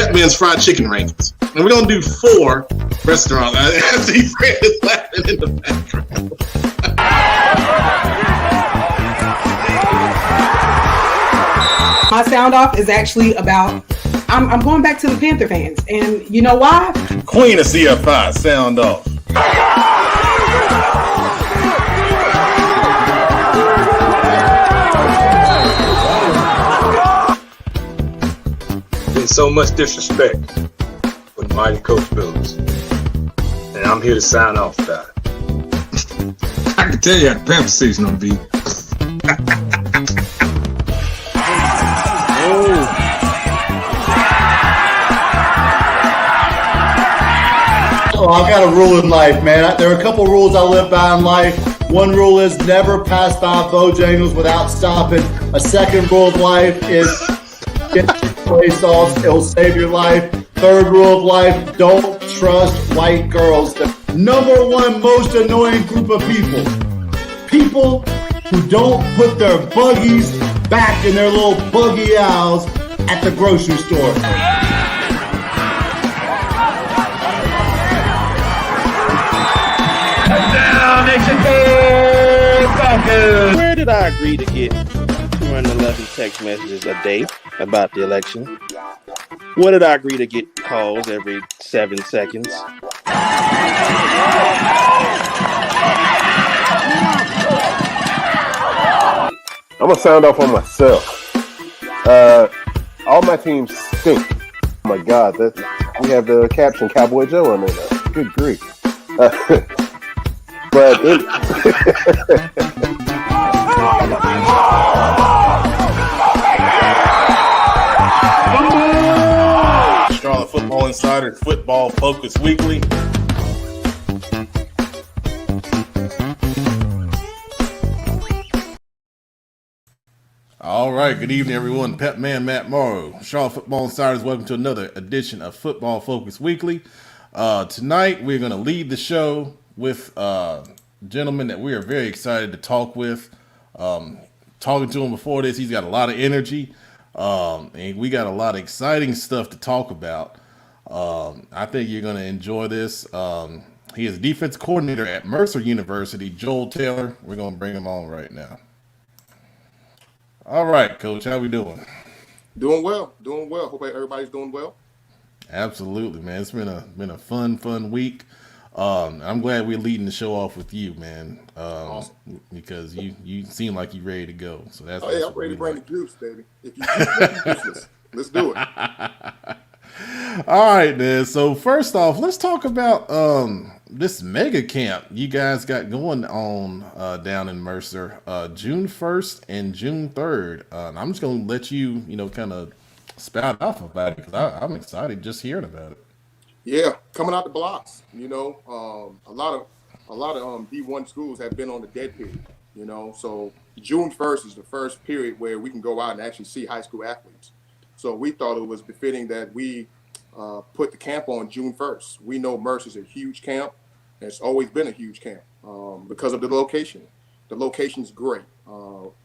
Pep Man's fried chicken rankings. And we're going to do 4 restaurants. I see Fred is laughing in the background. My sound off is actually about, I'm going back to the Panther fans. And you know why? Queen of CFI, sound off. Been so much disrespect with mighty Coach Bills. And I'm here to sign off that. I can tell you how the Panther season gonna be. Oh, I got a rule in life, man. There are a couple rules I live by in life. One rule is never pass by Bojangles without stopping. A second rule of life is get play sauce, it'll save your life. Third rule of life, don't trust white girls. The number one most annoying group of people. People who don't put their buggies back in their little buggy aisles at the grocery store. Where did I agree to get 211 text messages a day about the election? What did I agree to get calls every 7 seconds? I'm gonna sound off on myself. All my teams stink. Oh my God, we have the caption Cowboy Joe on there now. Good grief. But Charlotte Football Insider Football Focus Weekly. All right, good evening, everyone. Pep Man Matt Morrow, Charlotte Football Insiders. Welcome to another edition of Football Focus Weekly. Tonight, we're going to lead the show with a gentleman that we are very excited to talk with. Talking to him before this, he's got a lot of energy, and we got a lot of exciting stuff to talk about. I think you're going to enjoy this. He is defense coordinator at Mercer University, Joel Taylor. We're going to bring him on right now. All right, Coach, how we doing? Doing well. Hope everybody's doing well. Absolutely, man. It's been a fun week. I'm glad we're leading the show off with you, man. Awesome. Because you seem like you're ready to go. So that's I'm ready to bring the juice, baby. If you juiceless, let's do it. All right, man. So first off, let's talk about this mega camp you guys got going on down in Mercer, June 1st and June 3rd. I'm just gonna let you, kind of spout off about it because I'm excited just hearing about it. Yeah, coming out the blocks. A lot of D1 schools have been on the dead period. So June 1st is the first period where we can go out and actually see high school athletes. So we thought it was befitting that we put the camp on June 1st. We know Mercer's a huge camp. It's always been a huge camp because of the location. The location's great.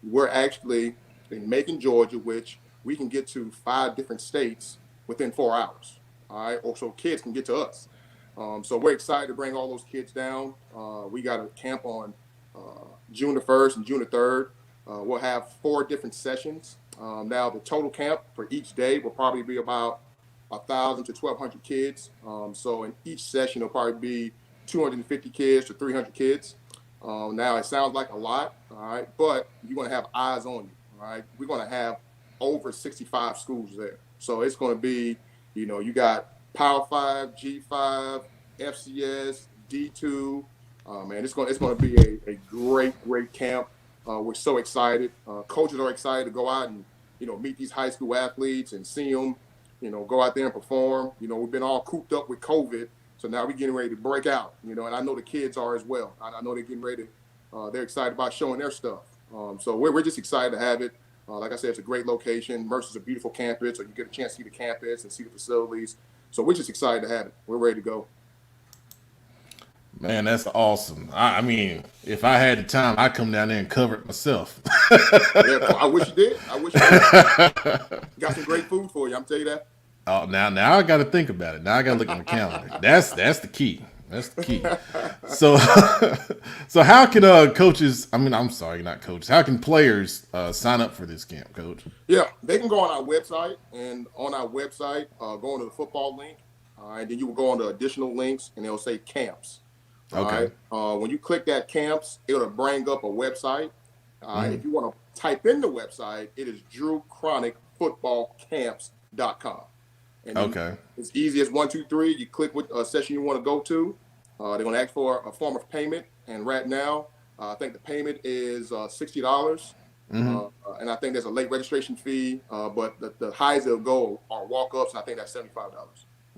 We're actually in Macon, Georgia, which we can get to 5 different states within 4 hours. All right, so kids can get to us. So we're excited to bring all those kids down. We got a camp on June the 1st and June the 3rd. We'll have 4 different sessions. Now the total camp for each day will probably be about 1,000 to 1,200 kids. So in each session, it'll probably be 250 kids to 300 kids. Now it sounds like a lot, all right, but you're going to have eyes on you, all right? We're going to have over 65 schools there. So it's going to be, you got Power 5, G5, FCS, D2. Man, it's going to be a great camp. We're so excited. Coaches are excited to go out and, meet these high school athletes and see them, go out there and perform. We've been all cooped up with COVID. So now we're getting ready to break out, and I know the kids are as well. I know they're getting ready. They're excited about showing their stuff. So we're just excited to have it. Like I said, it's a great location. Mercer's a beautiful campus, so you get a chance to see the campus and see the facilities. So we're just excited to have it. We're ready to go. Man, that's awesome. I mean, if I had the time, I'd come down there and cover it myself. Yeah, I wish you did. Got some great food for you. I'm telling you that. Oh, now I got to think about it. Now I got to look on the calendar. That's the key. That's the key. So, so how can coaches? I mean, I'm sorry, not coaches. How can players sign up for this camp, Coach? Yeah, they can go on our website, and on our website, go into the football link, and then you will go on to additional links, and it'll say camps. Okay. All right. When you click that camps, it'll bring up a website. If you want to type in the website, it is drewchronicfootballcamps.com. And Okay. it's easy as 1, 2, 3. You click what session you want to go to. They're going to ask for a form of payment, and right now, I think the payment is $60. And I think there's a late registration fee, but the highs they'll go are walk-ups, and I think that's $75.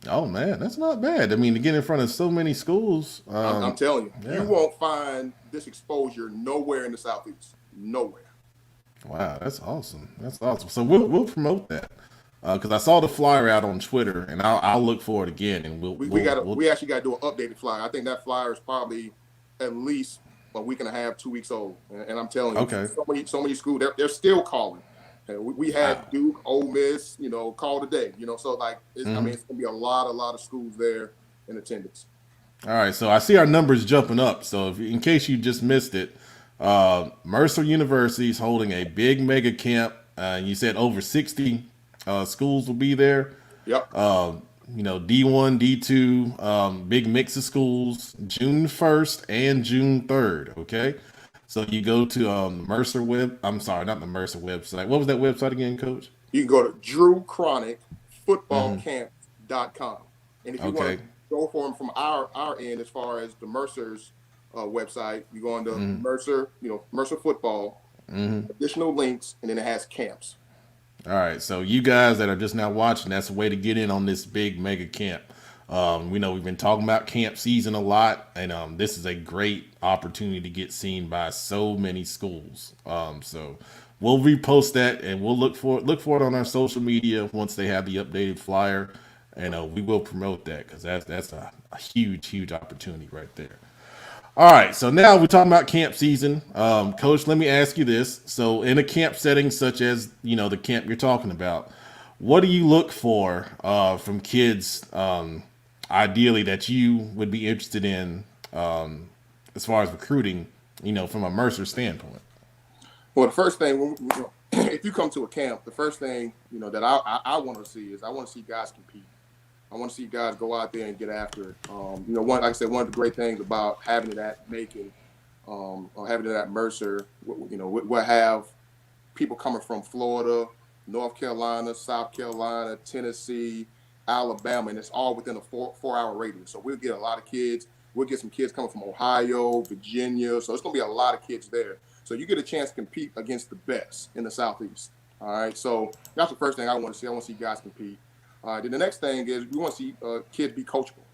Oh man, that's not bad. I mean, to get in front of so many schools, I'm telling you, yeah. you won't find this exposure nowhere in the Southeast. Nowhere. Wow, that's awesome. That's awesome. So we'll promote that because I saw the flyer out on Twitter, and I'll look for it again. And we actually got to do an updated flyer. I think that flyer is probably at least a week and a half, 2 weeks old. And I'm telling you, okay. so many schools they're still calling. We had Duke, Ole Miss, call today. So like, I mean, it's gonna be a lot of schools there in attendance. All right, so I see our numbers jumping up. So in case you just missed it, Mercer University is holding a big mega camp. You said over 60 schools will be there. Yep. D1, D2, big mix of schools, June 1st and June 3rd. Okay. So you go to Mercer I'm sorry, not the Mercer website. What was that website again, Coach? You can go to drewchronicfootballcamp.com. And if you want to go for them from our end, as far as the Mercer's website, you go on to Mercer, Mercer football, additional links, and then it has camps. All right. So you guys that are just now watching, that's a way to get in on this big mega camp. We know we've been talking about camp season a lot, and this is a great opportunity to get seen by so many schools. So we'll repost that, and we'll look for it on our social media once they have the updated flyer, and we will promote that because that's a huge opportunity right there. All right, so now we're talking about camp season. Coach, let me ask you this. So in a camp setting such as, the camp you're talking about, what do you look for from kids ideally that you would be interested in as far as recruiting, from a Mercer standpoint? Well, the first thing, if you come to a camp, the first thing, that I want to see is I want to see guys compete. I want to see guys go out there and get after it. Like I said, one of the great things about having it at Macon, or having it at Mercer, we'll have people coming from Florida, North Carolina, South Carolina, Tennessee, Alabama, and it's all within a 4-hour radius. So we'll get a lot of kids. We'll get some kids coming from Ohio, Virginia. So it's going to be a lot of kids there. So you get a chance to compete against the best in the Southeast. All right. So that's the first thing I want to see. I want to see guys compete. Then the next thing is we want to see kids be coachable.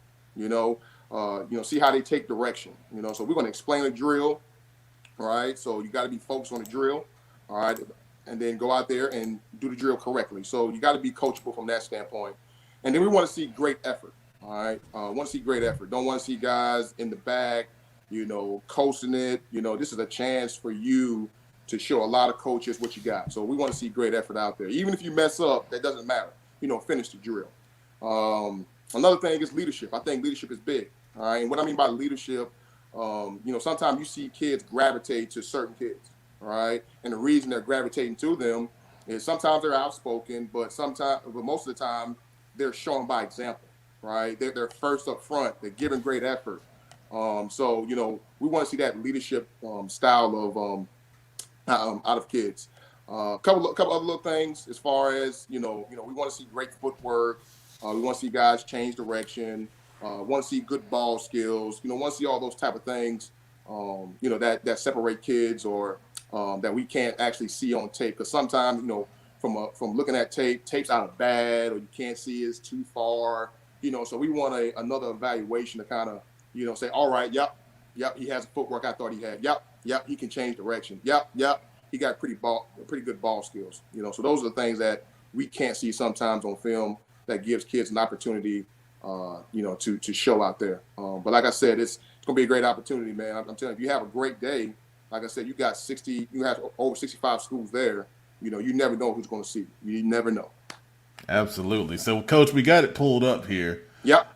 See how they take direction. So we're going to explain a drill. All right. So you got to be focused on the drill. All right. And then go out there and do the drill correctly. So you got to be coachable from that standpoint. And then we want to see great effort. All right. Want to see great effort. Don't want to see guys in the back, coasting it. This is a chance for you to show a lot of coaches what you got. So we want to see great effort out there. Even if you mess up, that doesn't matter. Finish the drill. Another thing is leadership. I think leadership is big. All right. And what I mean by leadership, sometimes you see kids gravitate to certain kids. All right. And the reason they're gravitating to them is sometimes they're outspoken, but most of the time they're showing by example. Right. They're first up front. They're giving great effort. So we want to see that leadership style of out of kids. Couple other little things as far as we want to see great footwork. We want to see guys change direction. Want to see good ball skills. Want to see all those type of things. That separate kids or that we can't actually see on tape. Because sometimes from looking at tape's out of bad, or you can't see it's too far. So we want another evaluation to kind of say, all right, yep, he has the footwork I thought he had. Yep, he can change direction. Yep. He got pretty good ball skills, So those are the things that we can't see sometimes on film that gives kids an opportunity, to show out there. But like I said, it's gonna be a great opportunity, man. I'm telling you, if you have a great day, like I said, you have over 65 schools there. You never know who's going to see you. You never know. Absolutely. So, Coach, we got it pulled up here. Yep.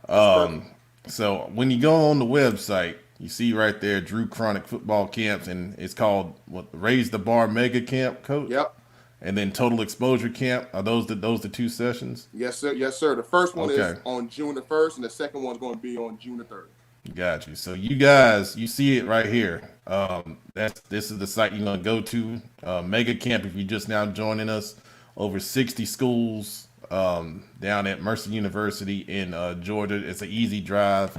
So when you go on the website, you see right there Drew Chronic football camps, and it's called Raise the Bar Mega Camp, Coach. Yep. And then Total Exposure Camp. Are those the 2 sessions? Yes, sir. Yes, sir. The first one is on June the 1st, and the second one's going to be on June the 3rd. Got you. So you guys, you see it right here. This is the site you're gonna go to. Mega Camp. If you're just now joining us, over 60 schools down at Mercer University in Georgia. It's an easy drive.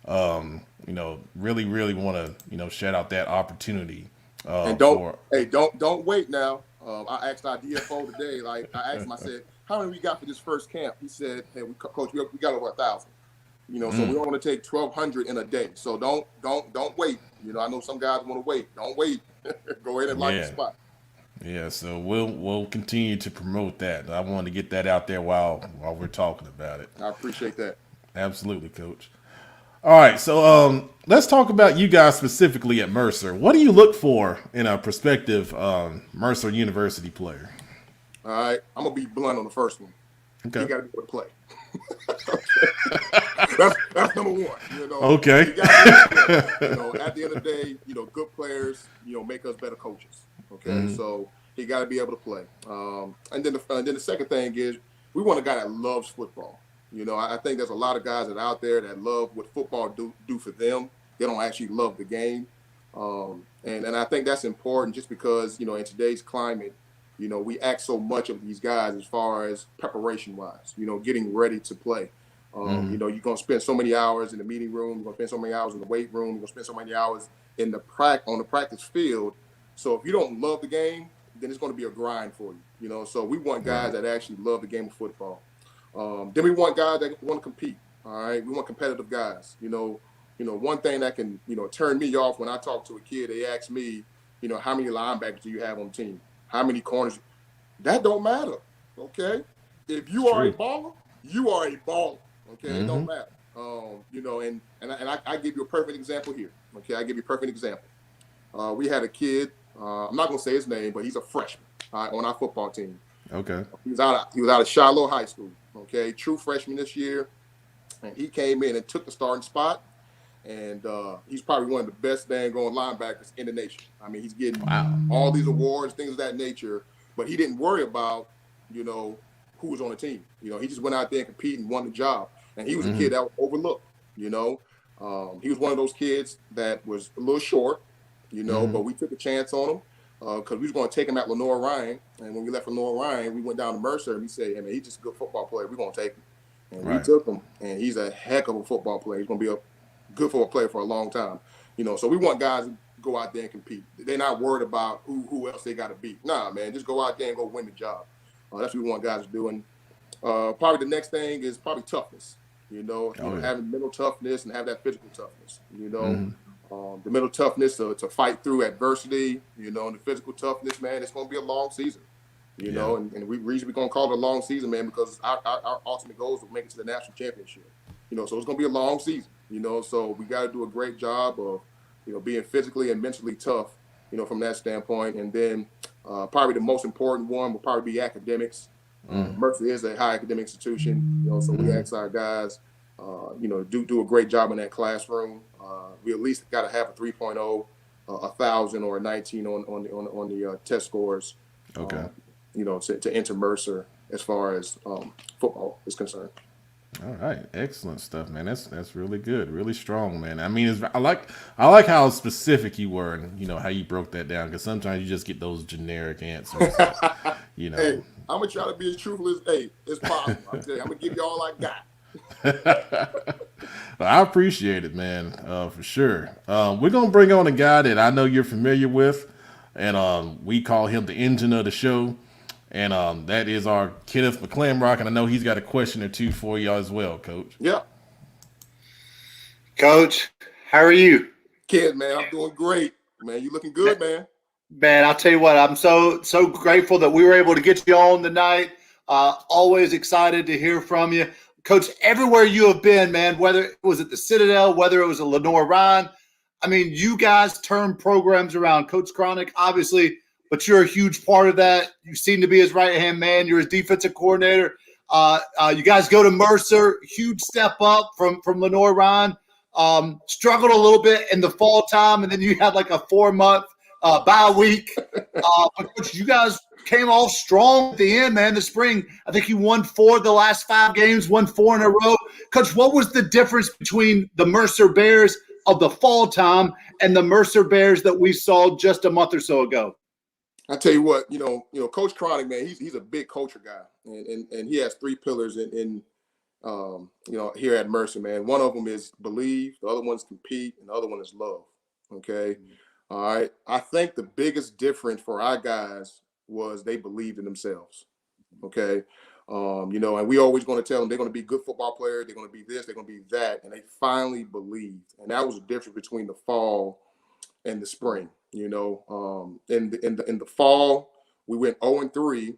Really want to shout out that opportunity. And don't wait now. I asked our DFO today. Like I asked him, I said, "How many we got for this first camp?" He said, "Hey, Coach, we got over 1,000." So we want to take 1,200 in a day. So don't wait. I know some guys want to wait. Don't wait. Go ahead and lock the spot. Yeah, so we'll continue to promote that. I wanted to get that out there while we're talking about it. I appreciate that. Absolutely, Coach. All right, so let's talk about you guys specifically at Mercer. What do you look for in a prospective Mercer University player? All right, I'm gonna be blunt on the first one. Okay. You got to be able to play. that's number one. Okay. You gotta at the end of the day, good players, make us better coaches. Okay, so he got to be able to play. And then the second thing is we want a guy that loves football. I think there's a lot of guys that are out there that love what football do for them. They don't actually love the game, and I think that's important just because in today's climate, we ask so much of these guys as far as preparation wise. Getting ready to play. You're gonna spend so many hours in the meeting room. You're gonna spend so many hours in the weight room. You're gonna spend so many hours in on the practice field. So if you don't love the game, then it's going to be a grind for you. So we want guys that actually love the game of football. Then we want guys that want to compete. All right, we want competitive guys. One thing that can turn me off when I talk to a kid, they ask me, how many linebackers do you have on the team? How many corners? That don't matter. Okay, if you are a baller, you are a baller. Okay, it don't matter. I give you a perfect example here. Okay, I give you a perfect example. We had a kid. I'm not gonna say his name, but he's a freshman on our football team. Okay. He was out of Shiloh High School. Okay, true freshman this year, and he came in and took the starting spot. And he's probably one of the best dang on linebackers in the nation. I mean, he's getting all these awards, things of that nature. But he didn't worry about who was on the team. He just went out there and competed and won the job. And he was a kid that was overlooked. He was one of those kids that was a little short. But we took a chance on him because we was going to take him at Lenore Ryan. And when we left Lenore Ryan, we went down to Mercer and we said, "Hey man, he's just a good football player. We're going to take him." And we took him, and he's a heck of a football player. He's going to be a good football player for a long time. So we want guys to go out there and compete. They're not worried about who else they got to beat. Nah, man, just go out there and go win the job. That's what we want guys doing. Probably the next thing is probably toughness. Having mental toughness and have that physical toughness. The mental toughness to fight through adversity, and the physical toughness, man, it's going to be a long season, and we reason we're going to call it a long season, man, because our ultimate goal is to make it to the national championship, so it's going to be a long season, so we got to do a great job of, being physically and mentally tough, from that standpoint. And then probably the most important one will probably be academics. Mercer is a high academic institution, so we ask our guys, do a great job in that classroom. We at least got to have a 3.0, 1,000 or a 19 on the test scores. Okay. To enter Mercer as far as football is concerned. All right, excellent stuff, man. That's really good, really strong, man. I mean, I like how specific you were, and how you broke that down, because sometimes you just get those generic answers. Hey, I'm gonna try to be as truthful as possible. I'm gonna give you all I got. I appreciate it, man, for sure. We're gonna bring on a guy that I know you're familiar with, and we call him the engine of the show, and that is our Kenneth McClamrock, and I know he's got a question or two for you as well, Coach. Yeah. Coach, how are you? Kid, man, I'm doing great. Man, you looking good, man. Man, I'll tell you what, I'm so grateful that we were able to get you on tonight. Always excited to hear from you. Coach, everywhere you have been, man, whether it was at the Citadel, whether it was at Lenore Ryan, I mean, you guys turn programs around. Coach Chronic, obviously, but you're a huge part of that. You seem to be his right-hand man. You're his defensive coordinator. You guys go to Mercer, huge step up from Lenoir Ryan. Struggled a little bit in the fall time, and then you had like a 4-month bye week. But Coach, you guys came off strong at the end, man. The spring, I think you won 4 of the last 5 games, won 4 in a row. Coach, what was the difference between the Mercer Bears of the fall time and the Mercer Bears that we saw just a month or so ago? I tell you what, Coach Cronic, man, he's a big culture guy, and he has 3 pillars in here at Mercer, man. One of them is believe, the other one is compete, and the other one is love. Okay, all right. I think the biggest difference for our guys was they believed in themselves. Okay, and we always going to tell them they're going to be good football players, they're going to be this, they're going to be that, and they finally believed, and that was the difference between the fall and the spring. In the fall, we went 0-3.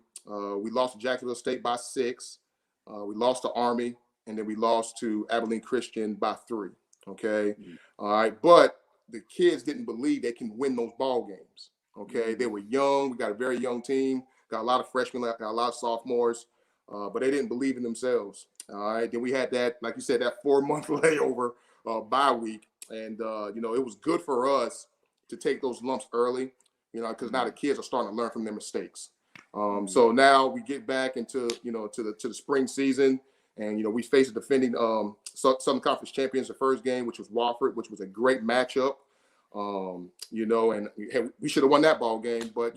We lost to Jacksonville State by 6. We lost to Army, and then we lost to Abilene Christian by 3. Okay, all right. But the kids didn't believe they can win those ball games. Okay, they were young. We got a very young team. Got a lot of freshmen, got a lot of sophomores, but they didn't believe in themselves. All right. Then we had that, like you said, that 4-month layover bye week, and it was good for us to take those lumps early, because now the kids are starting to learn from their mistakes. So now we get back into, to the spring season, and, we faced the defending Southern Conference champions the first game, which was Wofford, which was a great matchup, and we should have won that ball game, but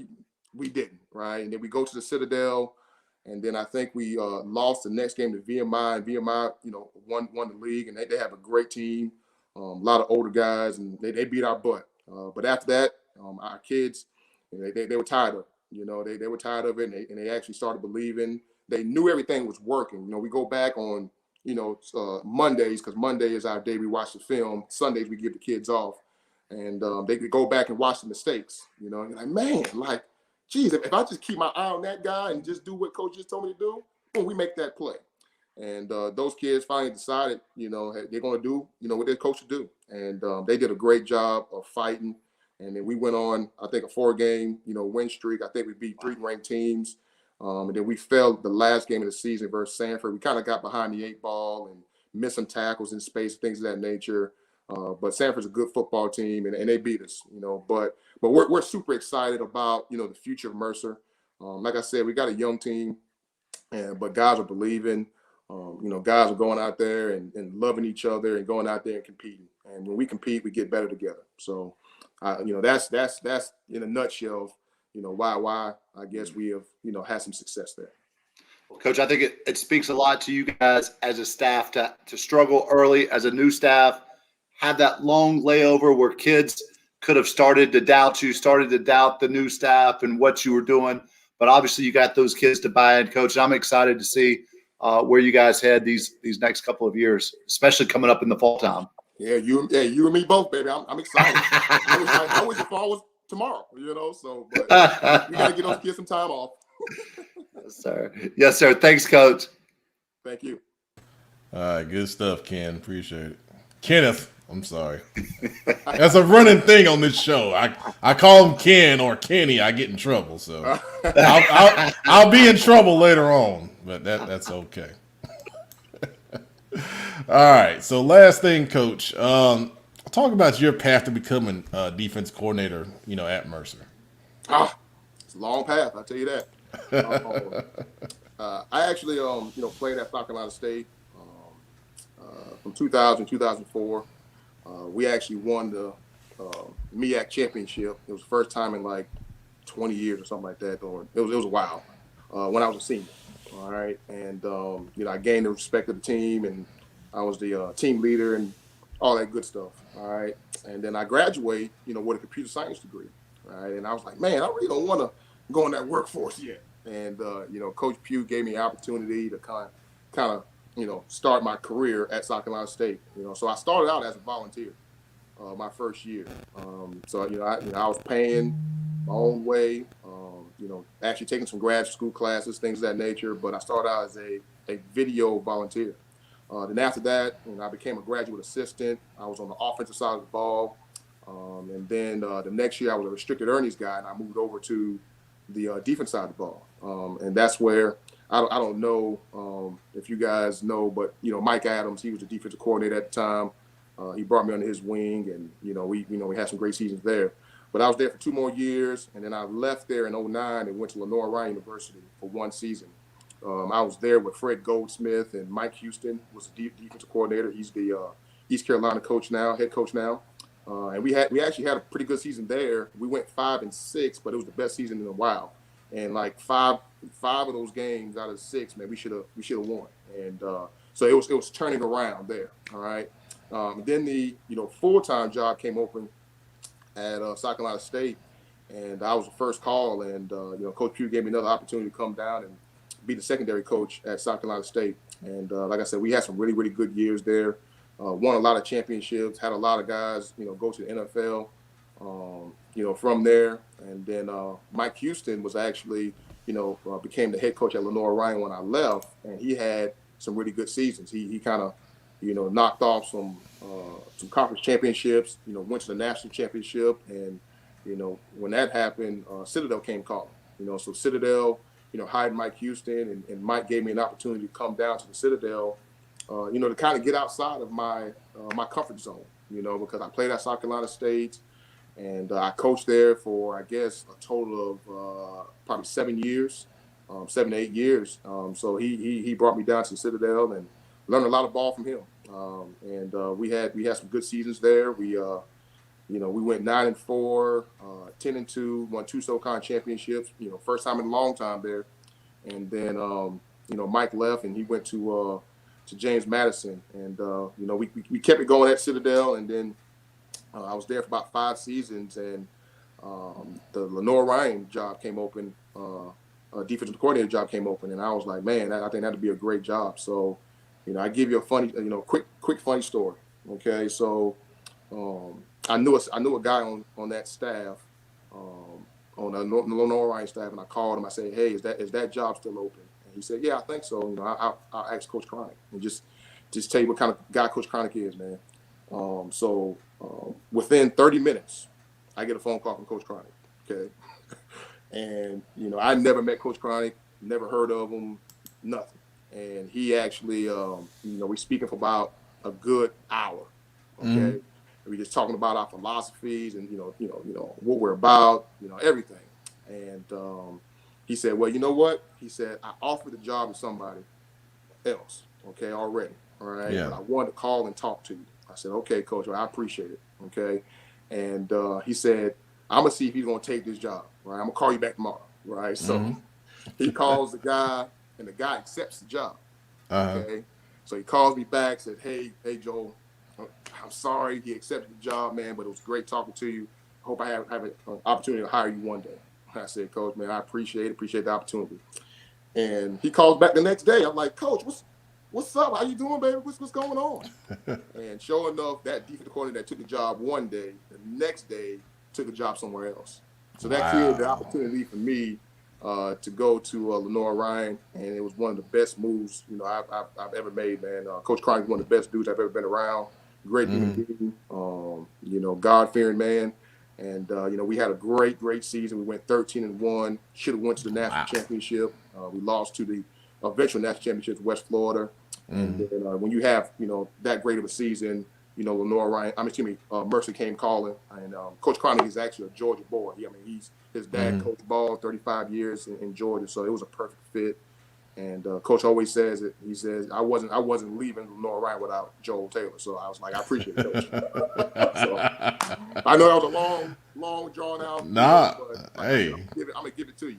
we didn't, right? And then we go to the Citadel, and then I think we lost the next game to VMI, and VMI, won the league, and they have a great team, a lot of older guys, and they beat our butt. But after that, our kids, they were tired of it. They were tired of it, and they actually started believing. They knew everything was working. We go back on, Mondays, because Monday is our day we watch the film. Sundays we give the kids off, and they could go back and watch the mistakes. And you're like, man, geez, if I just keep my eye on that guy and just do what coach just told me to do, boom, we make that play. And those kids finally decided, they're going to do, what their coach would do. And they did a great job of fighting. And then we went on, I think, a 4-game, win streak. I think we beat 3 ranked teams. And then we fell the last game of the season versus Sanford. We kind of got behind the 8 ball and missed some tackles in space, things of that nature. But Sanford's a good football team, and they beat us, But we're super excited about, the future of Mercer. Like I said, we got a young team, but guys are believing. Guys are going out there and loving each other and going out there and competing. And when we compete, we get better together. So, that's in a nutshell, why I guess we have, had some success there. Well, Coach, I think it speaks a lot to you guys as a staff to struggle early as a new staff, have that long layover where kids could have started to doubt you, started to doubt the new staff and what you were doing. But obviously you got those kids to buy in, Coach. I'm excited to see where you guys head these next couple of years, especially coming up in the fall time. Yeah, you and me both, baby. I'm excited. I wish the fall was tomorrow, So, but we got to get those kids some time off. Yes, sir. Yes, sir. Thanks, Coach. Thank you. All right, good stuff, Ken. Appreciate it. Kenneth, I'm sorry. That's a running thing on this show. I call him Ken or Kenny. I get in trouble, so I'll be in trouble later on, but that's okay. All right. So last thing, Coach. Talk about your path to becoming a defense coordinator. At Mercer. It's a long path. I'll tell you that. I actually, played at South Carolina State from 2000 to 2004. We actually won the MEAC championship. It was the first time in like 20 years or something like that, or it was a while when I was a senior. All right, and I gained the respect of the team, and I was the team leader and all that good stuff. All right, and then I graduate, with a computer science degree. Right, and I was like, man, I really don't want to go in that workforce yet. And Coach Pugh gave me the opportunity to kind of start my career at South Carolina State. So I started out as a volunteer my first year. So I was paying my own way. Actually taking some grad school classes, things of that nature. But I started out as a video volunteer. Then after that, I became a graduate assistant. I was on the offensive side of the ball. And then the next year I was a restricted earnings guy, and I moved over to the defense side of the ball. And that's where I don't know if you guys know, but Mike Adams, he was the defensive coordinator at the time. He brought me under his wing, and we had some great seasons there. But I was there for 2 more years, and then I left there in '09 and went to Lenore University for 1 season. I was there with Fred Goldsmith, and Mike Houston was the defensive coordinator. He's the East Carolina head coach now. And we actually had a pretty good season there. We went 5-6, but it was the best season in a while. And like five of those games out of 6, man, we should have won. And so it was turning around there. All right. Then the full-time job came open at South Carolina State, and I was the first call. And Coach Pugh gave me another opportunity to come down and be the secondary coach at South Carolina State. And like I said, we had some really, really good years there. Won a lot of championships, had a lot of guys, go to the NFL, from there. And then Mike Houston was actually, became the head coach at Lenore Ryan when I left, and he had some really good seasons. He kind of, knocked off some conference championships, went to the national championship. And, when that happened, Citadel came calling, so Citadel, hired Mike Houston, and Mike gave me an opportunity to come down to the Citadel, to kind of get outside of my comfort zone, because I played at South Carolina State, and I coached there for, I guess, a total of probably 7 years, 7 to 8 years. So he brought me down to the Citadel and learned a lot of ball from him. And we had some good seasons there. We went 9-4, 10-2, won 2 SoCon championships. First time in a long time there. And then Mike left, and he went to James Madison, and we kept it going at Citadel, and then I was there for about 5 seasons, and the Lenore Ryan job came open, defensive coordinator job came open, and I was like, man, I think that'd be a great job. So, I give you a funny, quick funny story. Okay, so I knew a guy on that staff, on the Lenore Ryan staff, and I called him. I said, hey, is that job still open? He said, yeah, I think so. I'll ask Coach Cronic and just tell you what kind of guy Coach Cronic is, man. So within 30 minutes, I get a phone call from Coach Cronic, okay? And, I never met Coach Cronic, never heard of him, nothing. And he actually, we're speaking for about a good hour, okay? And we're just talking about our philosophies and, what we're about, everything. And he said, well, you know what? He said, I offered the job to somebody else, okay, already, all right? Yeah. But I wanted to call and talk to you. I said, okay, Coach, well, I appreciate it, okay? And he said, I'm going to see if he's going to take this job, right? I'm going to call you back tomorrow, right? So he calls the guy, and the guy accepts the job, okay? So he calls me back, said, hey, Joel, I'm sorry he accepted the job, man, but it was great talking to you. Hope I have an opportunity to hire you one day. I said, Coach, man, I appreciate the opportunity. And he calls back the next day. I'm like, Coach, what's up? How you doing, baby? What's going on? And sure enough, that defensive coordinator that took the job one day, the next day took a job somewhere else. So that created the opportunity for me to go to Lenore Ryan, and it was one of the best moves I've ever made, man. Coach Cronic is one of the best dudes I've ever been around. Great human being, God-fearing man. And, we had a great season. We went 13-1, should have went to the national championship. We lost to the eventual national championship, West Florida. And then when you have, that great of a season, Lenore Ryan, Mercer came calling. And Coach Cronic is actually a Georgia boy. His dad coached ball 35 years in Georgia, so it was a perfect fit. And Coach always says it. He says, I wasn't leaving Lenore Ryan without Joel Taylor. So I was like, I appreciate it, Coach. So, I know that was a long drawn out. But hey. I'm going to give it to you.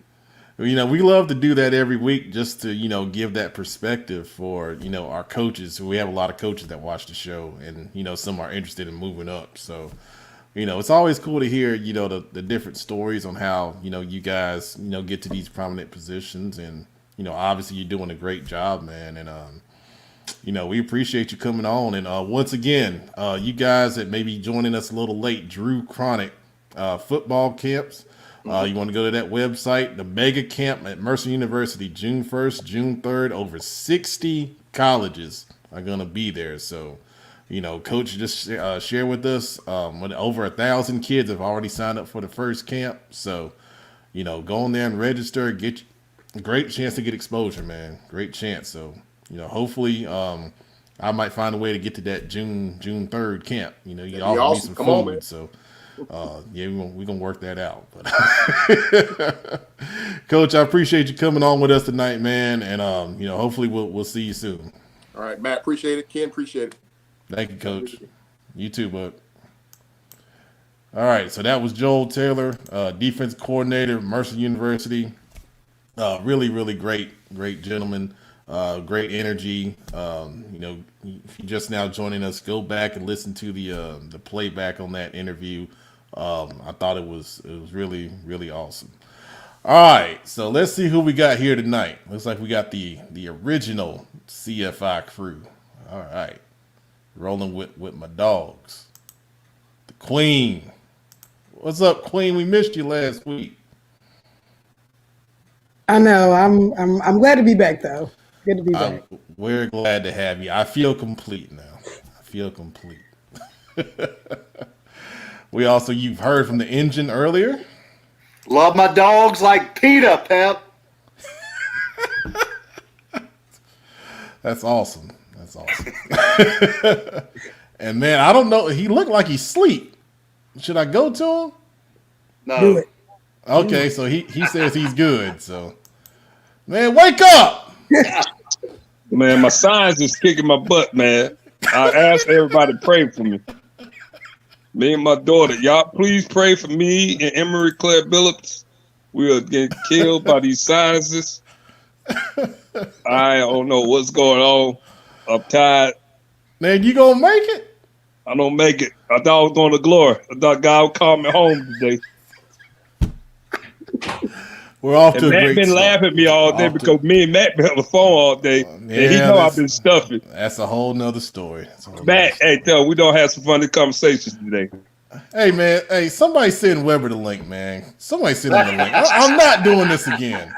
We love to do that every week just to, give that perspective for, our coaches. We have a lot of coaches that watch the show, and, some are interested in moving up. So, it's always cool to hear, the different stories on how, you guys, get to these prominent positions. And, obviously you're doing a great job, man. And, we appreciate you coming on. And once again, you guys that may be joining us a little late, Drew Cronic football camps. You want to go to that website, the mega camp at Mercer University, June 1st, June 3rd. Over 60 colleges are going to be there. So, Coach just shared with us when over 1,000 kids have already signed up for the first camp. So, go on there and register, get great chance to get exposure, man. Great chance. So, hopefully, I might find a way to get to that June 3rd camp. You That'd be offer me awesome. some Come on, food, man. so yeah, we're gonna work that out. But Coach, I appreciate you coming on with us tonight, man. And hopefully we'll see you soon. All right, Matt, appreciate it. Ken, appreciate it. Thank you, Coach. You too, bud. All right, so that was Joel Taylor, defense coordinator, Mercer University. Really, really great gentleman. Great energy. If you're just now joining us, go back and listen to the playback on that interview. I thought it was really, really awesome. All right, so let's see who we got here tonight. Looks like we got the original CFI crew. All right, rolling with my dogs. The Queen. What's up, Queen? We missed you last week. I know. I'm glad to be back, though. Good to be back. We're glad to have you. I feel complete now. I feel complete. You've heard from the engine earlier. Love my dogs like PETA, Pep. That's awesome. And man, I don't know. He looked like he's asleep. Should I go to him? No. Do it. Okay, so he says he's good. So, man, wake up. Man, my signs is kicking my butt, man. I asked everybody to pray for me. Me and my daughter, y'all please pray for me and Emery Claire Billups. We are getting killed by these sinuses. I don't know what's going on. I'm tired. Man, you gonna make it? I don't make it. I thought I was going to glory. I thought God would call me home today. We're off to and a Matt great been start. laughing at me all day because me and Matt been on the phone all day. And he know I've been stuffing. That's a whole nother story. Matt, hey, we don't have some funny conversations today. Hey, man. Hey, somebody send Weber the link, man. Somebody send him the link. I'm not doing this again.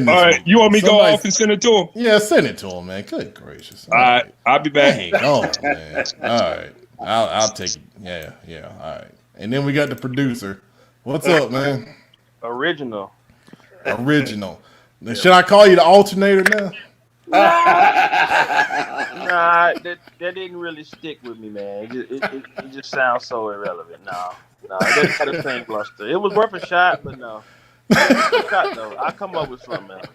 All right. Week. You want me to go off and send it to him? Yeah, send it to him, man. Good gracious. All right. I'll be back. Hang on, man. All right. I'll take it. Yeah. All right. And then we got the producer. What's up, man? Original. Should I call you the alternator now? Nah, that didn't really stick with me, man. It just sounds so irrelevant. No, it doesn't have the same luster. It was worth a shot, but no. I'll come up with something else.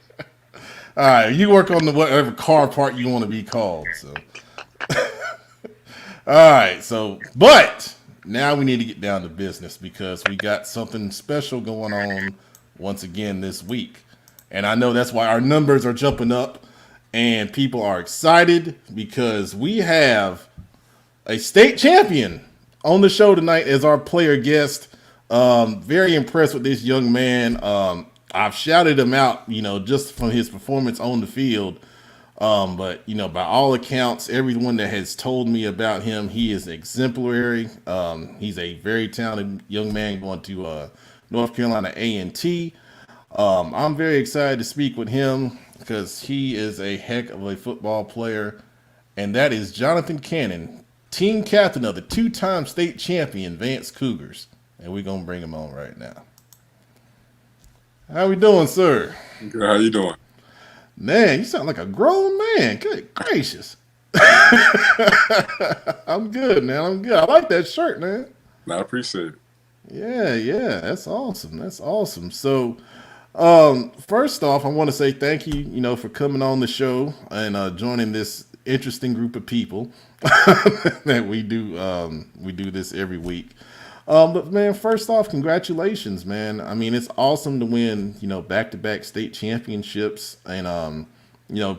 All right, you work on whatever car part you want to be called. So, all right. So, but now we need to get down to business because we got something special going on once again this week, and I know that's why our numbers are jumping up. And people are excited because we have a state champion on the show tonight as our player guest. Very impressed with this young man. I've shouted him out, just from his performance on the field. But by all accounts, everyone that has told me about him, he is exemplary. He's a very talented young man going to North Carolina A&T. I'm very excited to speak with him because he is a heck of a football player, and that is Jonathan Cannon, team captain of the two-time state champion Vance Cougars, and we're going to bring him on right now. How we doing, sir? Good. How you doing? Man, you sound like a grown man. Good gracious. I'm good, man. I'm good. I like that shirt, man. I appreciate it. Yeah. That's awesome. So, first off, I want to say thank you, for coming on the show and joining this interesting group of people that we do this every week. But man, first off, congratulations, man. I mean, it's awesome to win, back-to-back state championships and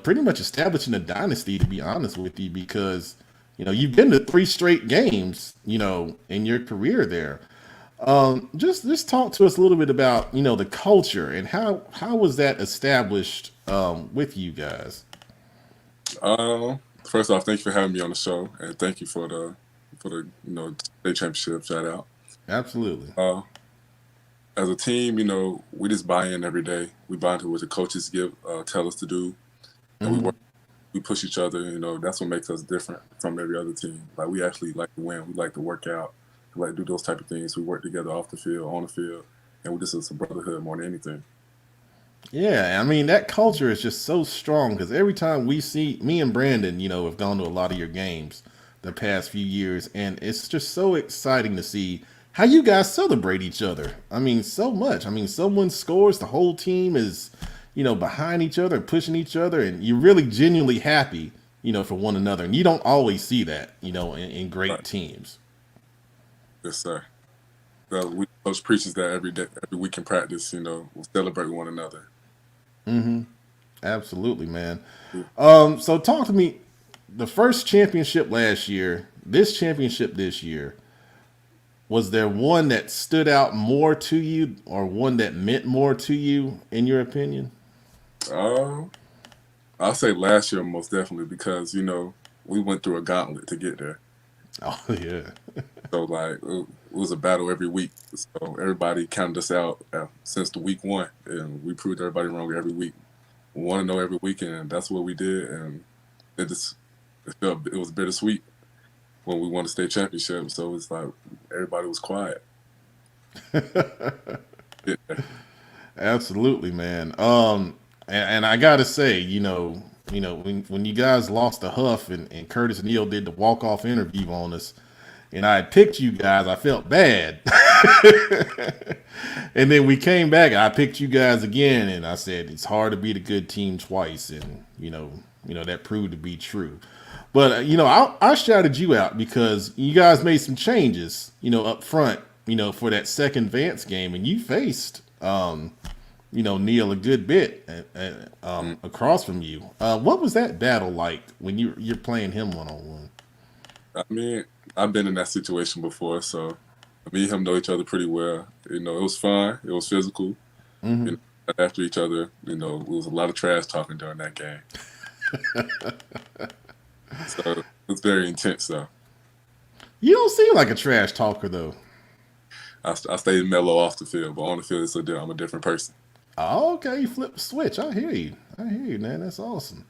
pretty much establishing a dynasty, to be honest with you, because you've been to 3 straight games, in your career there. Just talk to us a little bit about, the culture and how was that established with you guys? First off, thank you for having me on the show, and thank you for the state championship shout out. Absolutely. As a team, we just buy in every day. We buy into what the coaches tell us to do, and we push each other. That's what makes us different from every other team. Like, we actually like to win. We like to work out. We like to do those type of things. We work together off the field, on the field, and it's a brotherhood more than anything. Yeah, I mean that culture is just so strong because every time we see me and Brandon, have gone to a lot of your games the past few years, and it's just so exciting to see how you guys celebrate each other. I mean, so much. I mean, someone scores, the whole team is, behind each other and pushing each other, and you're really genuinely happy, for one another, and you don't always see that, in great teams. Yes, sir. So we coach preaches that every day, every week in practice. We'll celebrate one another. Mm-hmm. Absolutely, man. So talk to me. The first championship last year, this championship this year, was there one that stood out more to you, or one that meant more to you, in your opinion? I'll say last year most definitely because we went through a gauntlet to get there. Oh yeah. So like it was a battle every week. So everybody counted us out since the week one, and we proved everybody wrong every week. We want to know every weekend, and that's what we did. And it was bittersweet when we won the state championship. So it's like everybody was quiet. Yeah. Absolutely, man. And I gotta say, when you guys lost to Huff and Curtis Neal did the walk-off interview on us, and I had picked you guys, I felt bad. And then we came back, I picked you guys again, and I said it's hard to beat a good team twice, and that proved to be true. But I shouted you out because you guys made some changes, up front, for that second Vance game, and you faced Neil a good bit across from you. What was that battle like when you're playing him one-on-one? I mean, I've been in that situation before, so me and him know each other pretty well. It was fun. It was physical. Mm-hmm. After each other, it was a lot of trash talking during that game. So it was very intense, though. You don't seem like a trash talker, though. I stayed mellow off the field, but on the field, I'm a different person. Oh, okay, you flip the switch. I hear you, man. That's awesome.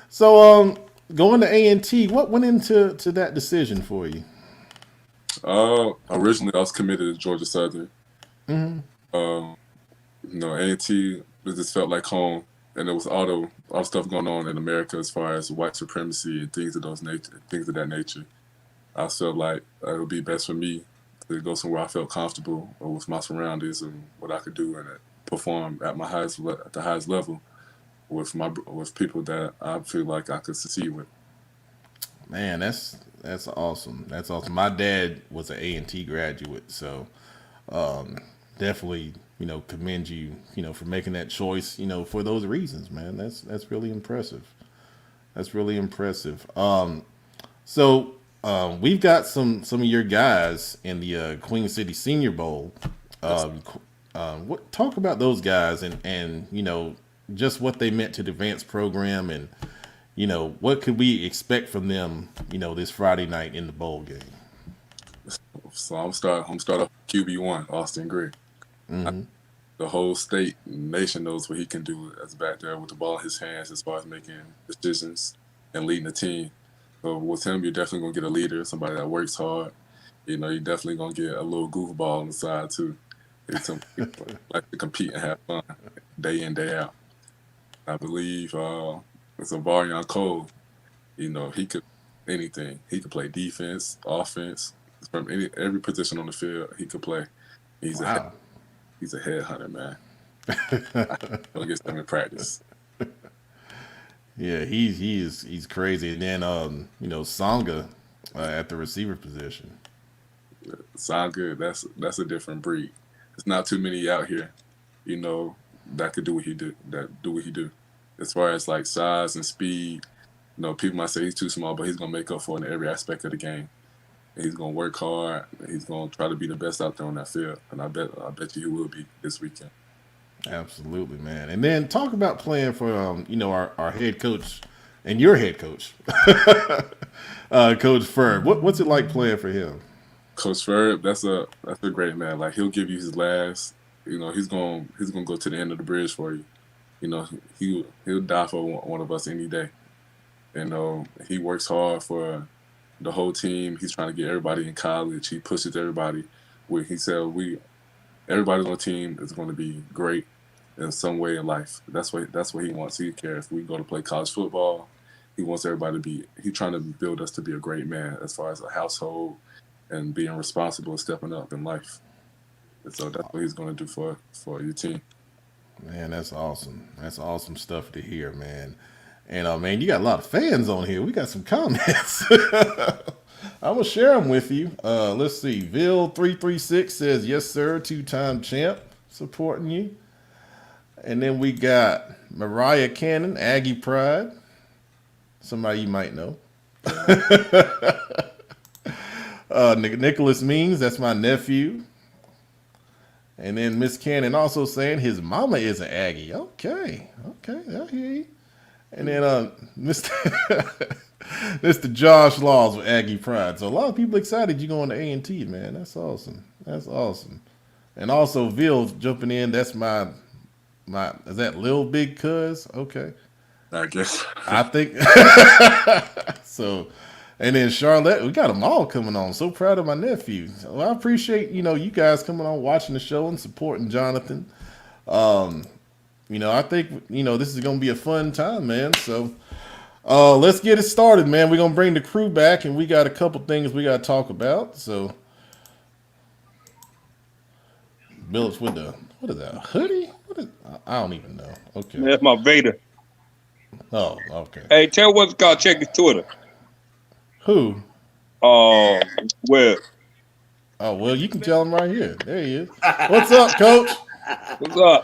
So, going to A&T, what went into that decision for you? Originally, I was committed to Georgia Southern. Mm-hmm. A&T, it just felt like home, and there was all the stuff going on in America as far as white supremacy and things of that nature. I felt like it would be best for me to go somewhere I felt comfortable with my surroundings and what I could do and perform at the highest level with people that I feel like I could succeed with. Man, that's awesome. That's awesome. My dad was an A&T graduate, so definitely commend you for making that choice for those reasons, man. That's really impressive. That's really impressive. So we've got some of your guys in the Queen City Senior Bowl. Talk about those guys and just what they meant to the Vance program, and what could we expect from them this Friday night in the bowl game. So I'm start off QB1, Austin Gray. Mm-hmm. The whole state nation knows what he can do as back there with the ball in his hands as far as making decisions and leading the team. So with him, you're definitely gonna get a leader, somebody that works hard. You're definitely gonna get a little goofball on the side too. Some people like to compete and have fun day in, day out. I believe it's a Varian Cole. He could anything. He could play defense, offense, from every position on the field. He could play. He's a headhunter, man. I'll get them in practice. Yeah, he's crazy. And then Songa at the receiver position. Songa, that's a different breed. There's not too many out here, that could do what he do. As far as like size and speed, people might say he's too small, but he's gonna make up for it in every aspect of the game. And he's gonna work hard. He's gonna try to be the best out there on that field, and I bet you he will be this weekend. Absolutely, man. And then talk about playing for our head coach and your head coach, Coach Ferb. What's it like playing for him? Coach Ferb, that's a great man. Like he'll give you his last. He's gonna go to the end of the bridge for you. He'll die for one of us any day. He works hard for the whole team. He's trying to get everybody in college. He pushes everybody. He said everybody on the team is going to be great, in some way in life. That's what he wants. He cares if we go to play college football. He wants everybody to be. He's trying to build us to be a great man as far as a household and being responsible and stepping up in life. And so that's what he's going to do for your team. Man, that's awesome. That's awesome stuff to hear, man. And man, you got a lot of fans on here. We got some comments. I'm gonna share them with you. Let's see. Ville336 says, "Yes, sir. 2-time champ supporting you." And then we got Mariah Cannon, Aggie Pride. Somebody you might know. Nicholas Means, that's my nephew. And then Miss Cannon also saying his mama is an Aggie. Okay, I hear you. And then Mr. Josh Laws with Aggie Pride. So a lot of people excited you going to A&T, man. That's awesome. That's awesome. And also Ville jumping in. That's my is that Lil Big Cuz? Okay. I guess. I think so. And then Charlotte, we got them all coming on. So proud of my nephew. So I appreciate, you guys coming on, watching the show and supporting Jonathan. I think, this is going to be a fun time, man. So let's get it started, man. We're going to bring the crew back, and we got a couple things we got to talk about. So, Billups with what is that, a hoodie? I don't even know. Okay. That's my Vader. Oh, okay. Hey, tell what's called, check his Twitter. Who? Where? Oh, well, you can tell him right here. There he is. What's up, Coach? What's up?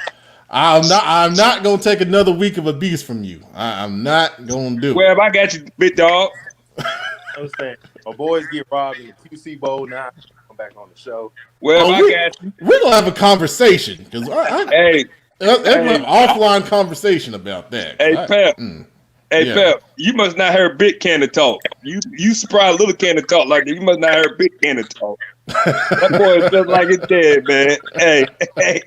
I'm not gonna take another week of abuse from you. I'm not gonna do it. Well, I got you, big dog. I understand. My boys get robbed in the QC Bowl now. I'm back on the show. Well, I got you. We're gonna have a conversation because hey, have an offline conversation about that. Hey, Pep. Pep, you must not hear Big Cannon talk. You surprised Little Cannon talk like that. You must not hear Big Cannon talk. That boy is just like his dad, man. Hey,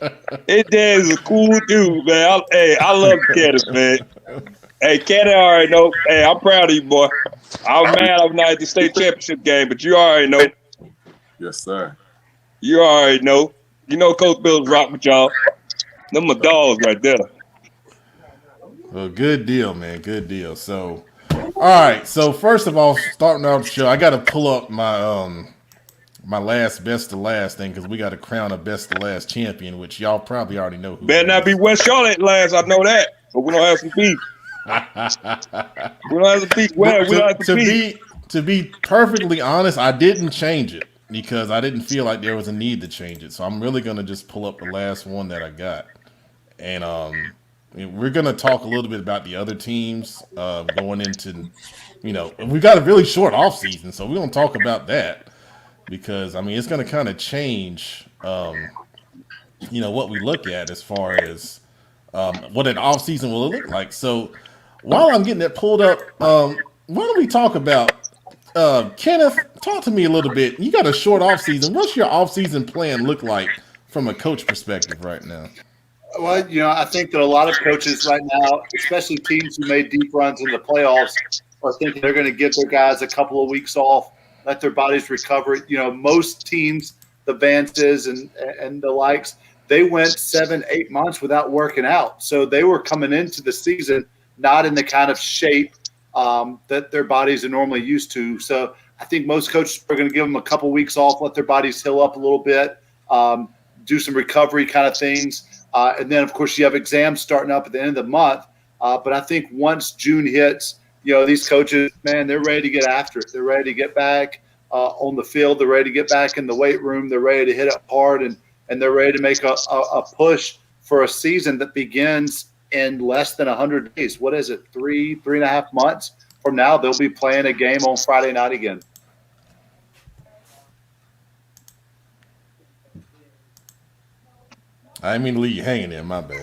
his dad is a cool dude, man. I love Cannon, man. Hey, Cannon already know. Hey, I'm proud of you, boy. I was mad I was not at the state championship game, but you already know. Yes, sir. You already know. You know Coach Bill's rock with y'all. Them my dogs right there. Well, good deal, man. Good deal. So, all right. So first of all, starting out the show, I got to pull up my my last Best to Last thing because we got to crown a Best to Last champion, which y'all probably already know who. Better not be West Charlotte last. I know that, but we don't have some beef. We don't have some beef. Well, we don't have some beef. To be perfectly honest, I didn't change it because I didn't feel like there was a need to change it. So I'm really gonna just pull up the last one that I got, and we're going to talk a little bit about the other teams going into, we've got a really short offseason, so we're going to talk about that because, it's going to kind of change, what we look at as far as what an offseason will look like. So while I'm getting that pulled up, why don't we talk about, Kenneth, talk to me a little bit. You got a short offseason. What's your offseason plan look like from a coach perspective right now? Well, I think that a lot of coaches right now, especially teams who made deep runs in the playoffs, are thinking they're going to give their guys a couple of weeks off, let their bodies recover. Most teams, the Vances and the likes, they went 7-8 months without working out. So they were coming into the season not in the kind of shape that their bodies are normally used to. So I think most coaches are going to give them a couple weeks off, let their bodies heal up a little bit, do some recovery kind of things. And then, of course, you have exams starting up at the end of the month. But I think once June hits, these coaches, man, they're ready to get after it. They're ready to get back on the field. They're ready to get back in the weight room. They're ready to hit it hard, and they're ready to make a push for a season that begins in less than 100 days. What is it, 3.5 months from now? They'll be playing a game on Friday night again. I didn't mean to leave you hanging there. My bad.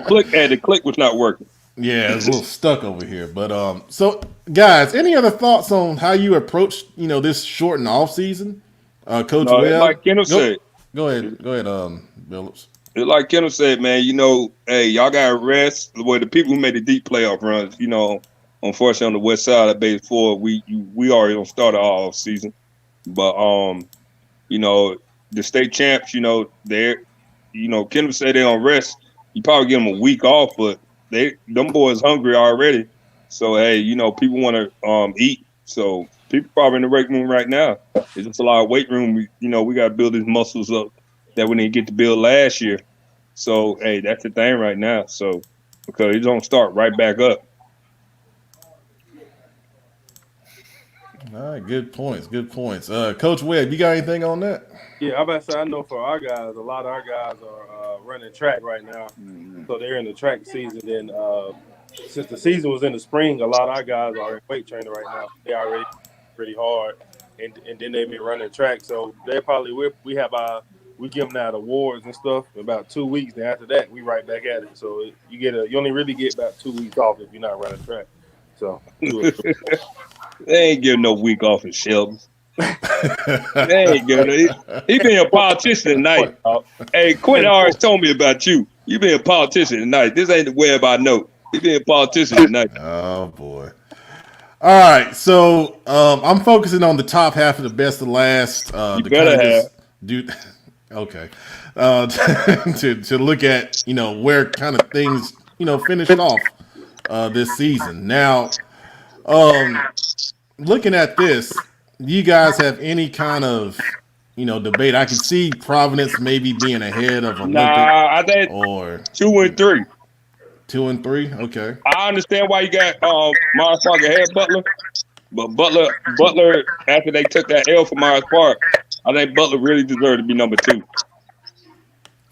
The click was not working. Yeah, it was a little stuck over here. But so guys, any other thoughts on how you approach this shortened off season? Coach Webb, like Kendall said. Go ahead, Billups. Like Kendall said, man, hey, y'all gotta rest. The people who made the deep playoff runs, unfortunately on the west side of base 4, we already don't start our off season. But the state champs, Kendall said they on rest. You probably give them a week off, but them boys hungry already. So hey, people want to eat. So people probably in the weight room right now. It's just a lot of weight room. We got to build these muscles up that we didn't get to build last year. So hey, that's the thing right now. So because it's gonna start right back up. All right, good points. Coach Webb, you got anything on that? Yeah, I'm about to say, I know for our guys, a lot of our guys are running track right now. So they're in the track season. And since the season was in the spring, a lot of our guys are in weight training right now. They already pretty hard. And then they've been running track. So they probably, we give them out awards and stuff in about 2 weeks. Then after that, we right back at it. So you only really get about 2 weeks off if you're not running track. So they ain't giving no week off in Shelby. They ain't giving he being a politician tonight. Hey, Quinn always told me about you. You being a politician tonight. This ain't the Webb I know. He being a politician tonight. Oh boy. All right, so I'm focusing on the top half of the best to last. You better have. Dude, okay. To look at where kind of things finished off this season. Now, looking at this, do you guys have any kind of debate? I can see Providence maybe being ahead of Olympic. Nah, I think or 2 and 3. 2 and 3. Okay. I understand why you got Myers Park ahead Butler, but Butler after they took that L for Myers Park, I think Butler really deserved to be number 2.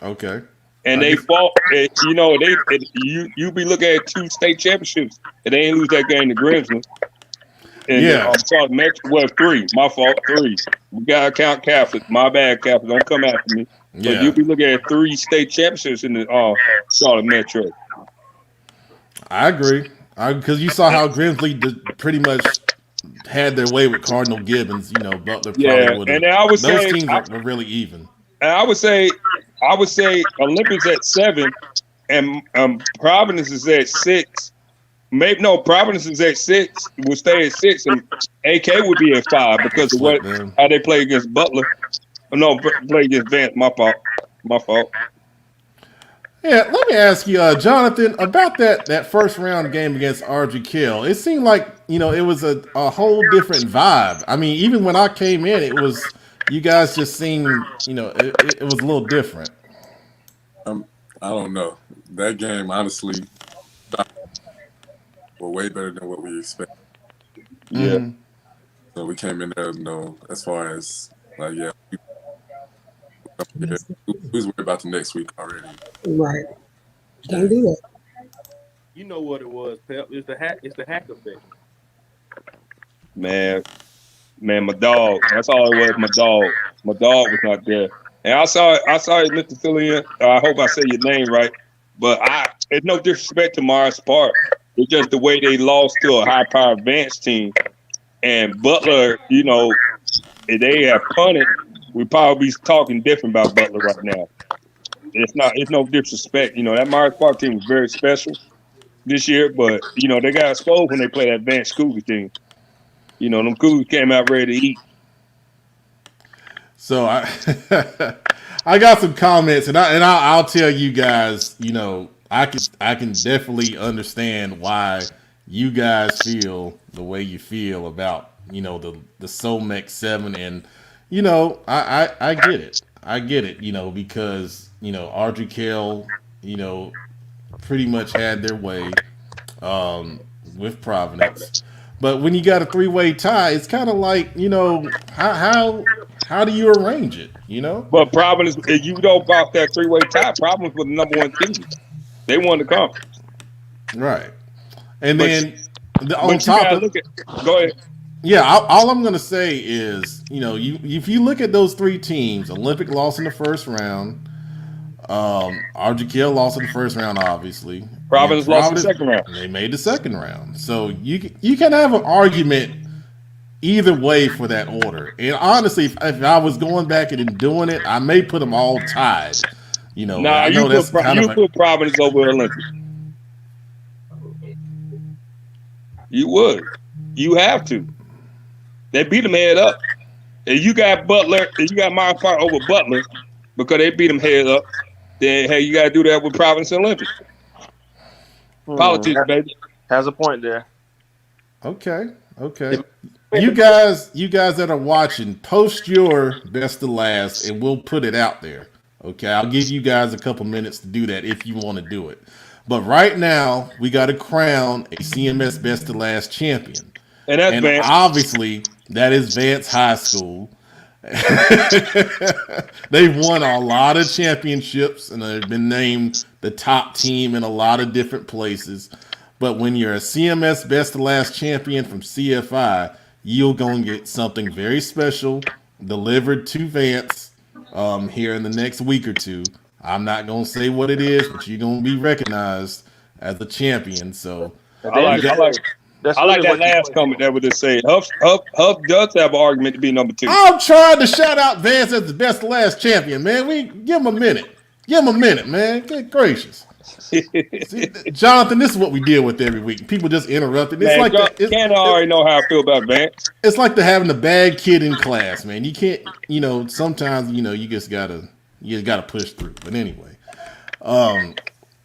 Okay. And they fought. You be looking at 2 state championships, and they ain't lose that game to Grimsley. And yeah, well, 3. My fault, 3. We gotta count Catholic. My bad, Catholic. Don't come after me. Yeah. But you be looking at 3 state championships in the Charlotte Metro. I agree. Because you saw how Grimsley pretty much had their way with Cardinal Gibbons. Butler probably would have. And I would those say teams were really even. And I would say Olympics at 7, and Providence is at 6. Providence is at 6. Will stay at 6, and AK would be at 5 because of how they play against Butler. No, play against Vance. My fault. Yeah, let me ask you, Jonathan, about that first round game against RG Kill. It seemed like it was a whole different vibe. I mean, even when I came in, it was you guys just seemed it was a little different. I don't know. That game, honestly, were way better than what we expected. Yeah. Mm-hmm. So we came in there, as far as we was worried about the next week already. Right. Can't do that. You know what it was, Pep? It's the hack effect. Man, my dog. That's all it was. My dog. My dog was not there. And I saw it, Mr. Fillion. I hope I say your name right. But it's no disrespect to Myers Park. It's just the way they lost to a high-powered Vance team. And Butler, if they have punted, we'd probably be talking different about Butler right now. It's no disrespect. That Myers Park team was very special this year, but, they got exposed when they played that Vance Cougar team. Them Cougars came out ready to eat. So I got some comments, and I'll tell you guys, I can definitely understand why you guys feel the way you feel about the SOMEX 7, and I get it. I get it, because RGKL, pretty much had their way with Providence. But when you got a 3-way tie, it's kind of like, how do you arrange it, But Providence, if you don't about that 3-way tie, Providence was the number 1 team. They won the conference. Right. And then on top of it, go ahead. Yeah, all I'm going to say is, if you look at those 3 teams, Olympic lost in the first round, RGKL lost in the first round, obviously. Providence lost in the second round. They made the second round. So you can have an argument either way for that order. And honestly, if I was going back and doing it, I may put them all tied. You put Providence over Olympic. You would. You have to. They beat them head up. And you got Butler, and you got Myers Park over Butler because they beat them head up. then hey, you gotta do that with Providence and Olympic. Politics, baby. Has a point there. Okay. You guys that are watching, post your best to last, and we'll put it out there. Okay, I'll give you guys a couple minutes to do that if you want to do it. But right now, we got to crown a CMS Best to Last champion, and that's Vance. Obviously that is Vance High School. They've won a lot of championships, and they've been named the top team in a lot of different places. But when you're a CMS Best to Last champion from CFI, you're going to get something very special delivered to Vance here in the next week or two. I'm not going to say what it is, but you're going to be recognized as a champion. So I like that last comment that would just say Huff does have an argument to be number 2. I'm trying to shout out Vance as the Best to Last champion, man. We give him a minute. Give him a minute, man. Good gracious. See, Jonathan, this is what we deal with every week. People just interrupt it. It's like Can't already know how I feel about Vance. It's like having a bad kid in class, man. You can't, sometimes, you just gotta push through. But anyway,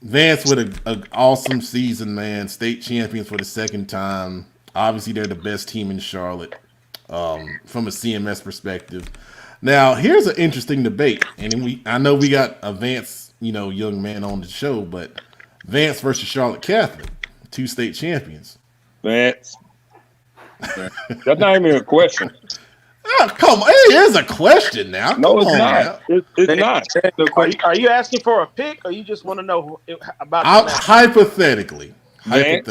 Vance with an awesome season, man. State champions for the second time. Obviously, they're the best team in Charlotte from a CMS perspective. Now, here's an interesting debate, and I know we got a Vance, young man on the show, but Vance versus Charlotte Catholic, 2 state champions. Vance. That's not even a question. Oh, come on. It is a question now. No, it's not. It's not. Are you asking for a pick, or you just want to know about hypothetically? Vance.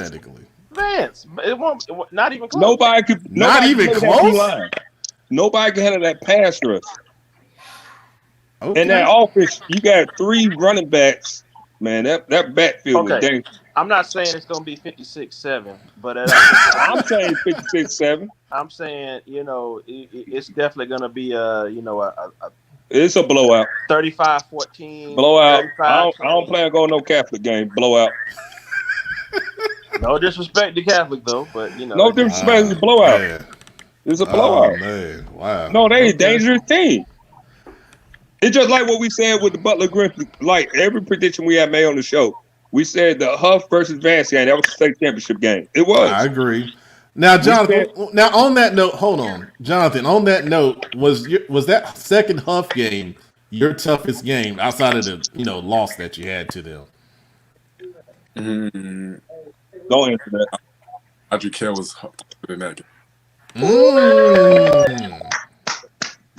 It won't. Not even close. Nobody could. Not even close. Nobody can handle that pass rush. Okay. In that offense, you got 3 running backs. Man, that backfield was dangerous. I'm not saying it's going to be 56-7, but I'm saying 56-7. I'm saying, it's definitely going to be it's a blowout. 35-14. Blowout. I don't plan on going no Catholic game. Blowout. No disrespect to Catholic though, but no disrespect. It's a blowout. Man. It's a blowout. Oh, man. Wow. No, they a dangerous team. It's just like what we said with the Butler Griffin. Like every prediction we had made on the show, we said the Huff versus Vance game. That was a state championship game. It was. I agree. Now, Jonathan. On that note, hold on, Jonathan. On that note, was that second Huff game your toughest game outside of the loss that you had to them? Don't answer that. Audrey Kell was tougher than that game.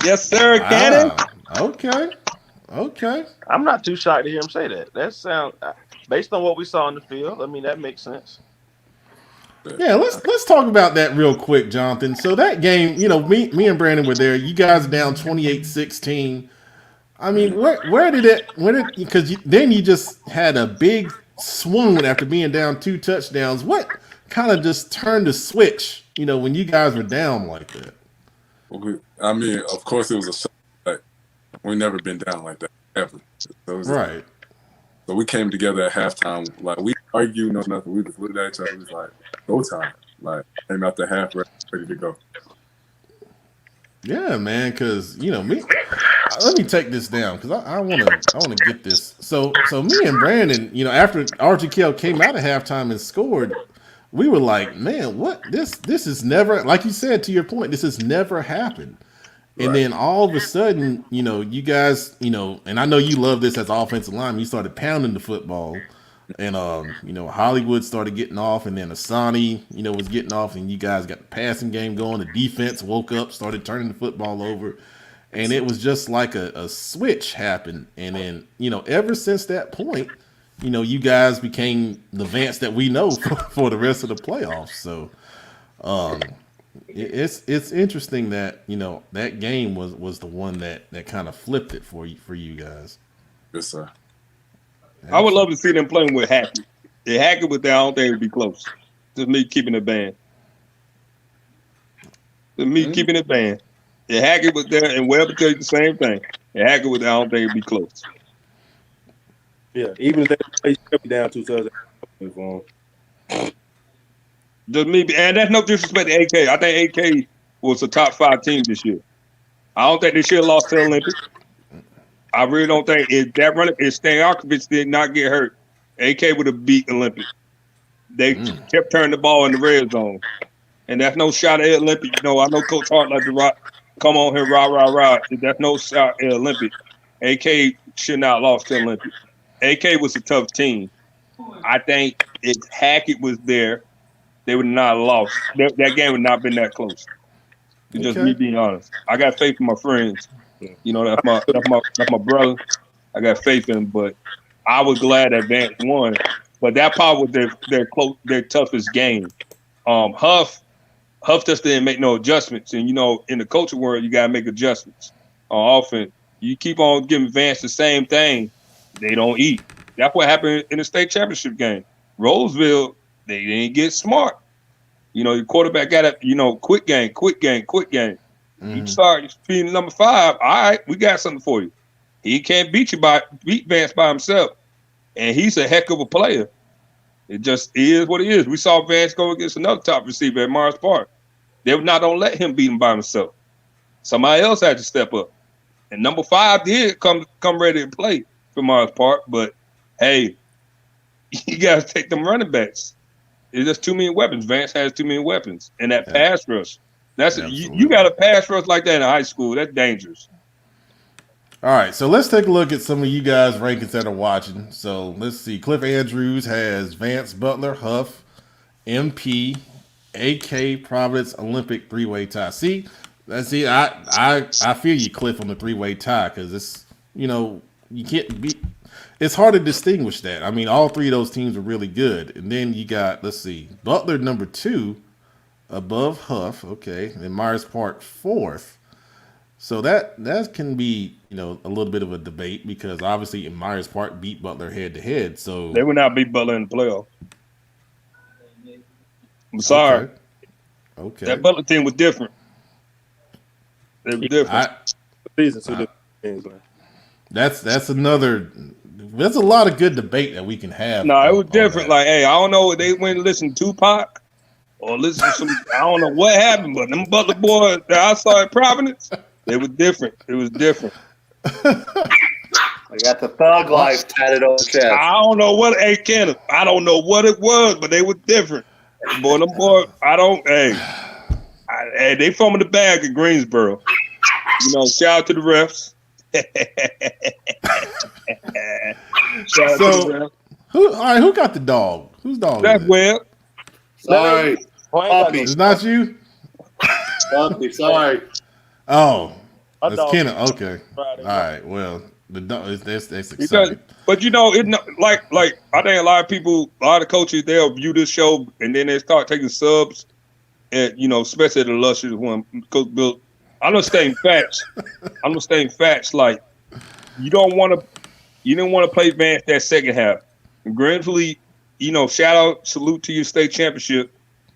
Yes, sir, Cannon. Okay. I'm not too shocked to hear him say that. That sounds, based on what we saw in the field, I mean, that makes sense. Yeah, let's talk about that real quick, Jonathan. So that game, me and Brandon were there. You guys down 28-16. I mean, because then you just had a big swoon after being down 2 touchdowns. What kind of just turned the switch, when you guys were down like that? I mean, of course it was a shock. Like, we've never been down like that, ever. So right. So we came together at halftime. Like, we argued, no nothing. We just looked at each other. It was like, go time. Like, came out the half, ready to go. Yeah, man, because, me. Let me take this down because I want to get this. So me and Brandon, after Archie Kell came out of halftime and scored, we were like, man, what this is never, like you said, to your point, this has never happened. And then all of a sudden, you guys, and I know you love this as offensive lineman, you started pounding the football, and Hollywood started getting off, and then Asani, was getting off, and you guys got the passing game going. The defense woke up, started turning the football over, and it was just like a switch happened. And then, ever since that point, you guys became the Vance that we know for the rest of the playoffs. So, it's interesting that that game was the one that kind of flipped it for you guys. Yes, sir. I would love to see them playing with Hackett. If Hackett was there, I don't think it would be close. Just me keeping it banned. Keeping it banned. If Hackett was there, and Webb tell you the same thing. If Hackett was there, I don't think it'd be close. Yeah, even if they should be down 2 touchdowns. Just me, and that's no disrespect to AK. I think AK was a top 5 team this year. I don't think they should have lost to the Olympics. I really don't think if Stankovic did not get hurt, AK would have beat Olympic. They kept turning the ball in the red zone. And that's no shot at Olympic. You know, I know Coach Hart like to come on here, rah. That's no shot at Olympic. AK should not have lost to Olympic. AK was a tough team. I think if Hackett was there, they would not have lost. That game would not have been that close. Just me being honest. I got faith in my friends. You know, that's my brother. I got faith in him, but I was glad that Vance won. But that probably was their toughest game. Huff just didn't make no adjustments. And, you know, in the coaching world, you got to make adjustments on offense. You keep on giving Vance the same thing, they don't eat. That's what happened in the state championship game. Roseville, they didn't get smart. You know, your quarterback got it, you know, quick game. You start being number 5, all right, we got something for you. He can't beat Vance by himself. And he's a heck of a player. It just is what it is. We saw Vance go against another top receiver at Mars Park. They would not don't let him beat him by himself. Somebody else had to step up. And number 5 did come ready to play for Mars Park. But, hey, you got to take them running backs. There's just too many weapons. Vance has too many weapons. And that pass rush. You got a pass rush like that in high school. That's dangerous. All right, so let's take a look at some of you guys' rankings that are watching. So let's see. Cliff Andrews has Vance, Butler, Huff, MP, AK, Providence, Olympic, 3-way tie. See, I feel you, Cliff, on the 3-way tie because it's, you know, you can't be. It's hard to distinguish that. I mean, all 3 of those teams are really good, and then you got, let's see, Butler number 2, above Huff, okay, and Myers Park 4th. So that can be, you know, a little bit of a debate because obviously in Myers Park beat Butler head to head. So they would not beat Butler in the playoff. I'm sorry. Okay. That Butler team was different. They were different. That's another. There's a lot of good debate that we can have. No, it was different. Like, hey, I don't know if they went and listened to Tupac or listen to some. I don't know what happened, but them Butler boys that I saw at Providence. They were different. It was different. I got the thug life tatted on the chest. I don't know what I don't know what it was, but they were different. Boy, them boys, they from in the bag in Greensboro. You know, shout out to the refs. Shout out to the refs. Who got the dog? Whose dog? That's Webb. Sorry. Puppy. It's not you? Puppy, sorry. Oh, it's Kenna. Okay. All right. Well, that's exciting. But you know, like I think a lot of people, a lot of coaches, they'll view this show and then they start taking subs, and you know, especially the illustrious one, Coach Bill. I'm not stating facts. Like you didn't want to play Vance that second half. And gratefully, you know, salute to your state championship,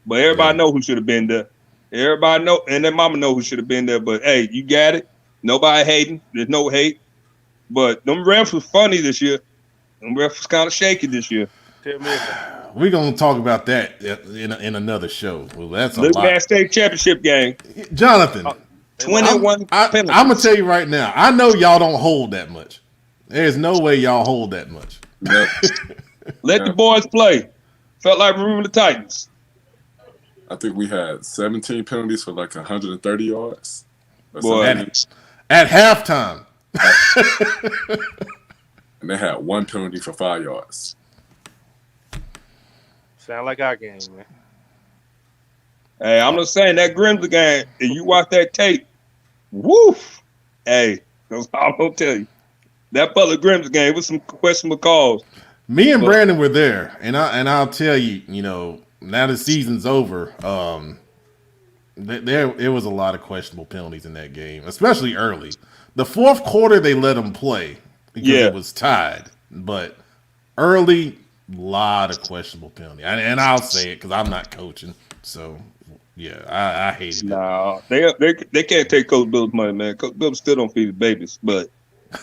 but everybody know who should have been there. Everybody know, and their mama know who should have been there. But hey, you got it. Nobody hating. There's no hate. But them refs was funny this year. Them refs was kind of shaky this year. We're gonna talk about that in another show. Well, that's a Look lot. Look at that state championship game, Jonathan. 21 penalties. I'm gonna tell you right now. I know y'all don't hold that much. There's no way y'all hold that much. Let the boys play. Felt like remember the Titans. I think we had 17 penalties for like 130 yards. Boy, at halftime. And they had 1 penalty for 5 yards. Sound like our game, man. Hey, I'm just saying that Grimsley game, if you watch that tape, woof. Hey, that's all I'm gonna tell you. That Butler Grimsley game was some questionable calls. Me and Brandon were there, and I'll tell you, you know, now the season's over. There was a lot of questionable penalties in that game, especially early. The fourth quarter they let them play because it was tied, but early, lot of questionable penalty. And I'll say it because I'm not coaching, so yeah, I hate it. No, they can't take Coach Bill's money, man. Coach Bill still don't feed his babies, but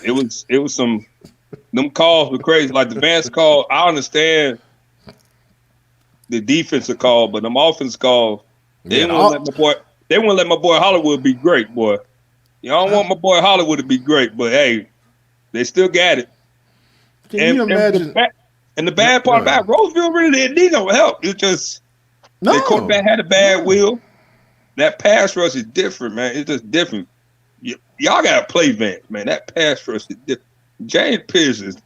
it was some. Them calls were crazy. Like the Vance call, I understand the defensive call, but them offense calls, they wouldn't let my boy Hollywood be great, boy. You don't want my boy Hollywood to be great, but hey, They still got it. Can you imagine? And the bad part about Roseville really didn't need no help. It's just the quarterback had a bad wheel. That pass rush is different, man. It's just different. Y'all got to play Vance, man. That pass rush is different. James Pierce is,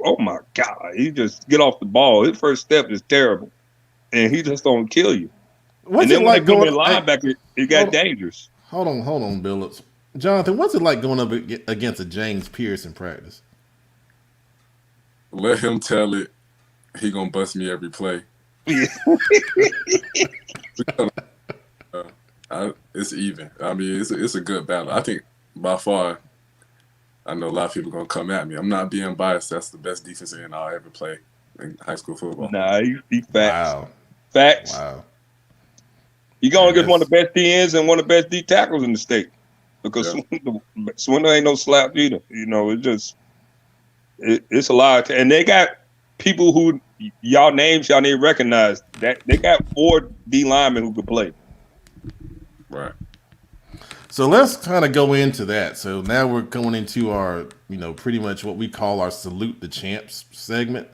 oh my God, he just get off the ball. His first step is terrible, and he just don't kill you. What's it like going linebacker? It got dangerous. Hold on, Billups. Jonathan, what's it like going up against a James Pierce in practice? Let him tell it. He gonna bust me every play. It's even. I mean, it's a good battle. I think by far, I know a lot of people gonna come at me. I'm not being biased. That's the best defensive end I'll ever play in high school football. Nah, he facts. Wow. Facts. Wow. You going against one of the best DNs and one of the best D tackles in the state. Because Swindle ain't no slap either. You know, it's a lot. And they got people who y'all names y'all need to recognize. That they got 4 D linemen who could play. Right. So let's kind of go into that. So now we're going into our, pretty much what we call our Salute the Champs segment.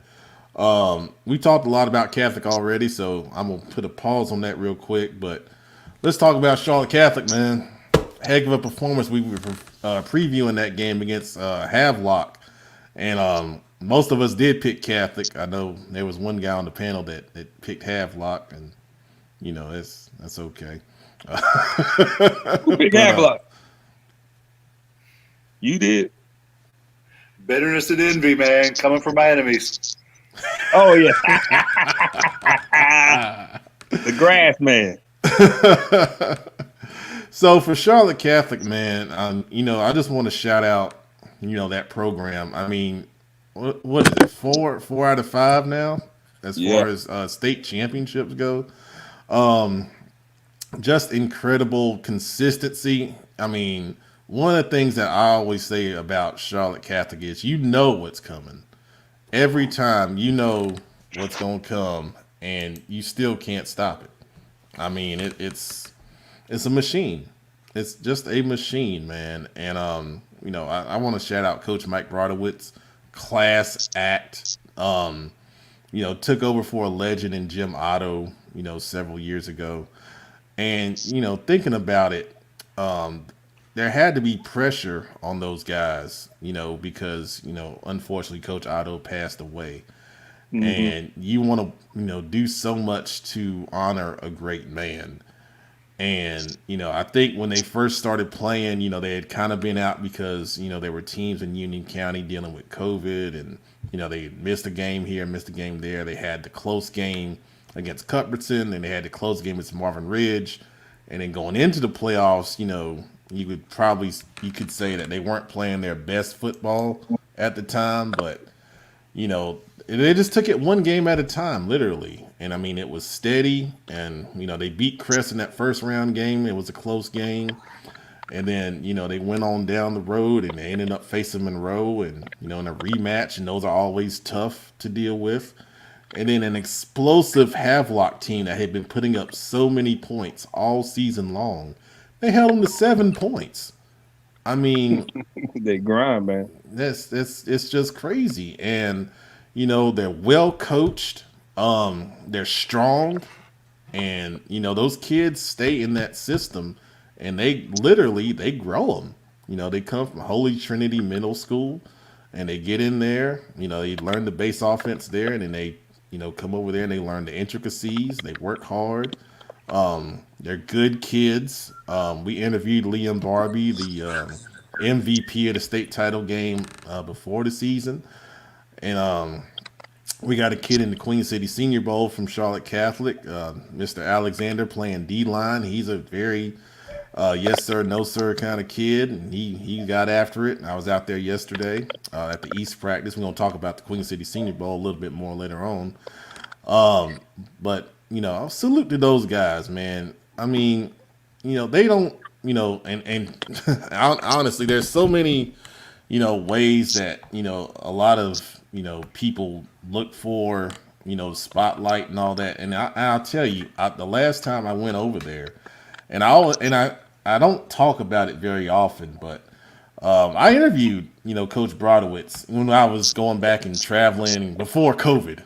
We talked a lot about Catholic already, so I'm going to put a pause on that real quick. But let's talk about Charlotte Catholic, man. Heck of a performance. We were previewing that game against Havelock. And most of us did pick Catholic. I know there was one guy on the panel that picked Havelock, and, that's okay. Who picked Havelock? You did. Bitterness and envy, man, coming from my enemies. Oh yeah, the grass man. So for Charlotte Catholic, man, I just want to shout out, that program. I mean, what is it? 4 out of 5 now, as far as state championships go. Just incredible consistency. I mean, one of the things that I always say about Charlotte Catholic is what's coming. Every time you know what's going to come, and you still can't stop it. I mean, it's a machine. It's just a machine, man. And, I want to shout out Coach Mike Brodowitz, class act. Took over for a legend in Jim Otto, several years ago. And, thinking about it, there had to be pressure on those guys, because, unfortunately Coach Otto passed away. Mm-hmm. And you want to, do so much to honor a great man. And, I think when they first started playing, they had kind of been out because, there were teams in Union County dealing with COVID, and, they missed a game here, missed a game there. They had the close game against Cuthbertson, and they had the close game against Marvin Ridge. And then going into the playoffs, you could say that they weren't playing their best football at the time, but, they just took it one game at a time, literally. And I mean, it was steady, and, they beat Crest in that first round game. It was a close game. And then, they went on down the road, and they ended up facing Monroe and, in a rematch, and those are always tough to deal with. And then an explosive Havelock team that had been putting up so many points all season long, they held them to 7 points. I mean, they grind, man. It's just crazy. And, they're well coached. They're strong, and, those kids stay in that system, and they grow them. They come from Holy Trinity Middle School, and they get in there, they learn the base offense there, and then they, come over there and they learn the intricacies. They work hard. They're good kids. We interviewed Liam Barbie, the MVP of the state title game before the season. And we got a kid in the Queen City Senior Bowl from Charlotte Catholic, Mr. Alexander, playing D-line. He's a very yes sir, no sir kind of kid, and he got after it. I was out there yesterday at the East practice. We're going to talk about the Queen City Senior Bowl a little bit more later on. But, I'll salute to those guys, man. I mean, they don't, and honestly, there's so many, ways that, a lot of, people look for, spotlight and all that. And I'll tell you, the last time I went over there, and I don't talk about it very often, but I interviewed, Coach Brodowitz when I was going back and traveling before COVID.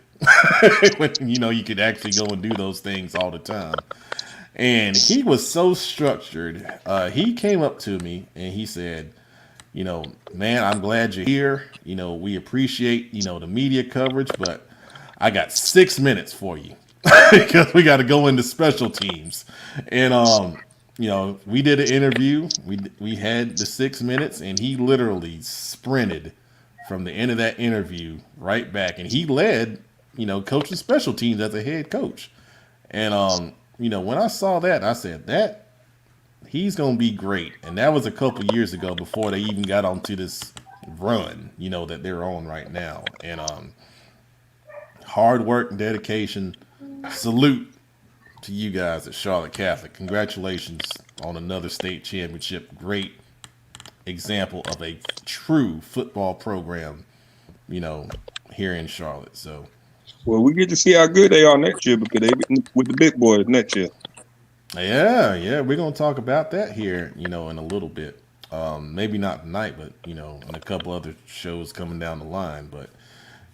When, you could actually go and do those things all the time. And he was so structured. He came up to me and he said, man, I'm glad you're here. We appreciate, the media coverage, but I got 6 minutes for you because we got to go into special teams. And, we did an interview. We had the 6 minutes, and he literally sprinted from the end of that interview right back. And he led, coaching special teams as a head coach. And, when I saw that, I said, he's going to be great. And that was a couple years ago before they even got onto this run, that they're on right now. And hard work and dedication. Salute to you guys at Charlotte Catholic. Congratulations on another state championship. Great example of a true football program, here in Charlotte. So, well, we get to see how good they are next year because they with the big boys next year. Yeah, we're gonna talk about that here, in a little bit. Maybe not tonight, but in a couple other shows coming down the line. But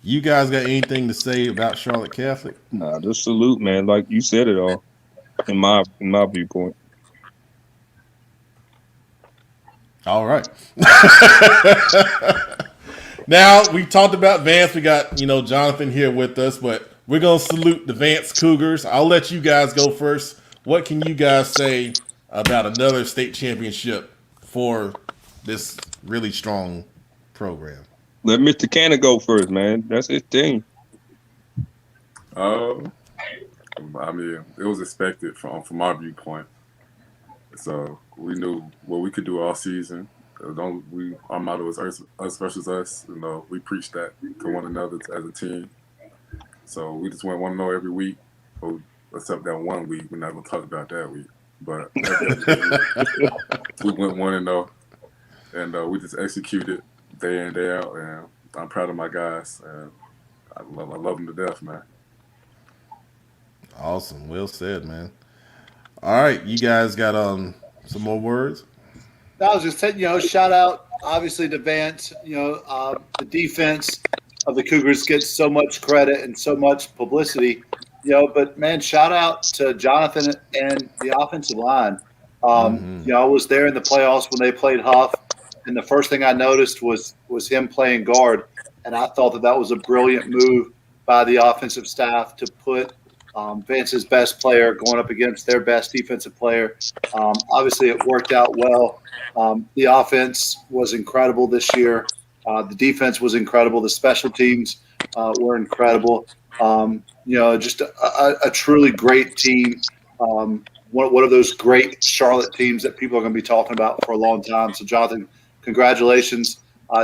you guys got anything to say about Charlotte Catholic? Nah, just salute, man. Like you said it all, in my viewpoint. All right. Now we talked about Vance. We got Jonathan here with us, but we're gonna salute the Vance Cougars. I'll let you guys go first. What can you guys say about another state championship for this really strong program? Let Mr. Cannon go first, man. That's his team. I mean, it was expected from our viewpoint. So we knew what we could do all season. Our motto is us versus us. We preach that to one another as a team. So we just went 1-0 every week. Except that 1 week, we're not gonna talk about that week. But we went 1-0, and we just executed day in, day out. And I'm proud of my guys, and I love them to death, man. Awesome, well said, man. All right, you guys got some more words? I was just saying, shout out obviously to Vance. The defense of the Cougars gets so much credit and so much publicity. But man, shout out to Jonathan and the offensive line. I was there in the playoffs when they played Huff, and the first thing I noticed was him playing guard, and I thought that was a brilliant move by the offensive staff to put Vance's best player going up against their best defensive player. Obviously, it worked out well. The offense was incredible this year. The defense was incredible. The special teams were incredible. Just a truly great team. One of those great Charlotte teams that people are going to be talking about for a long time. So, Jonathan, congratulations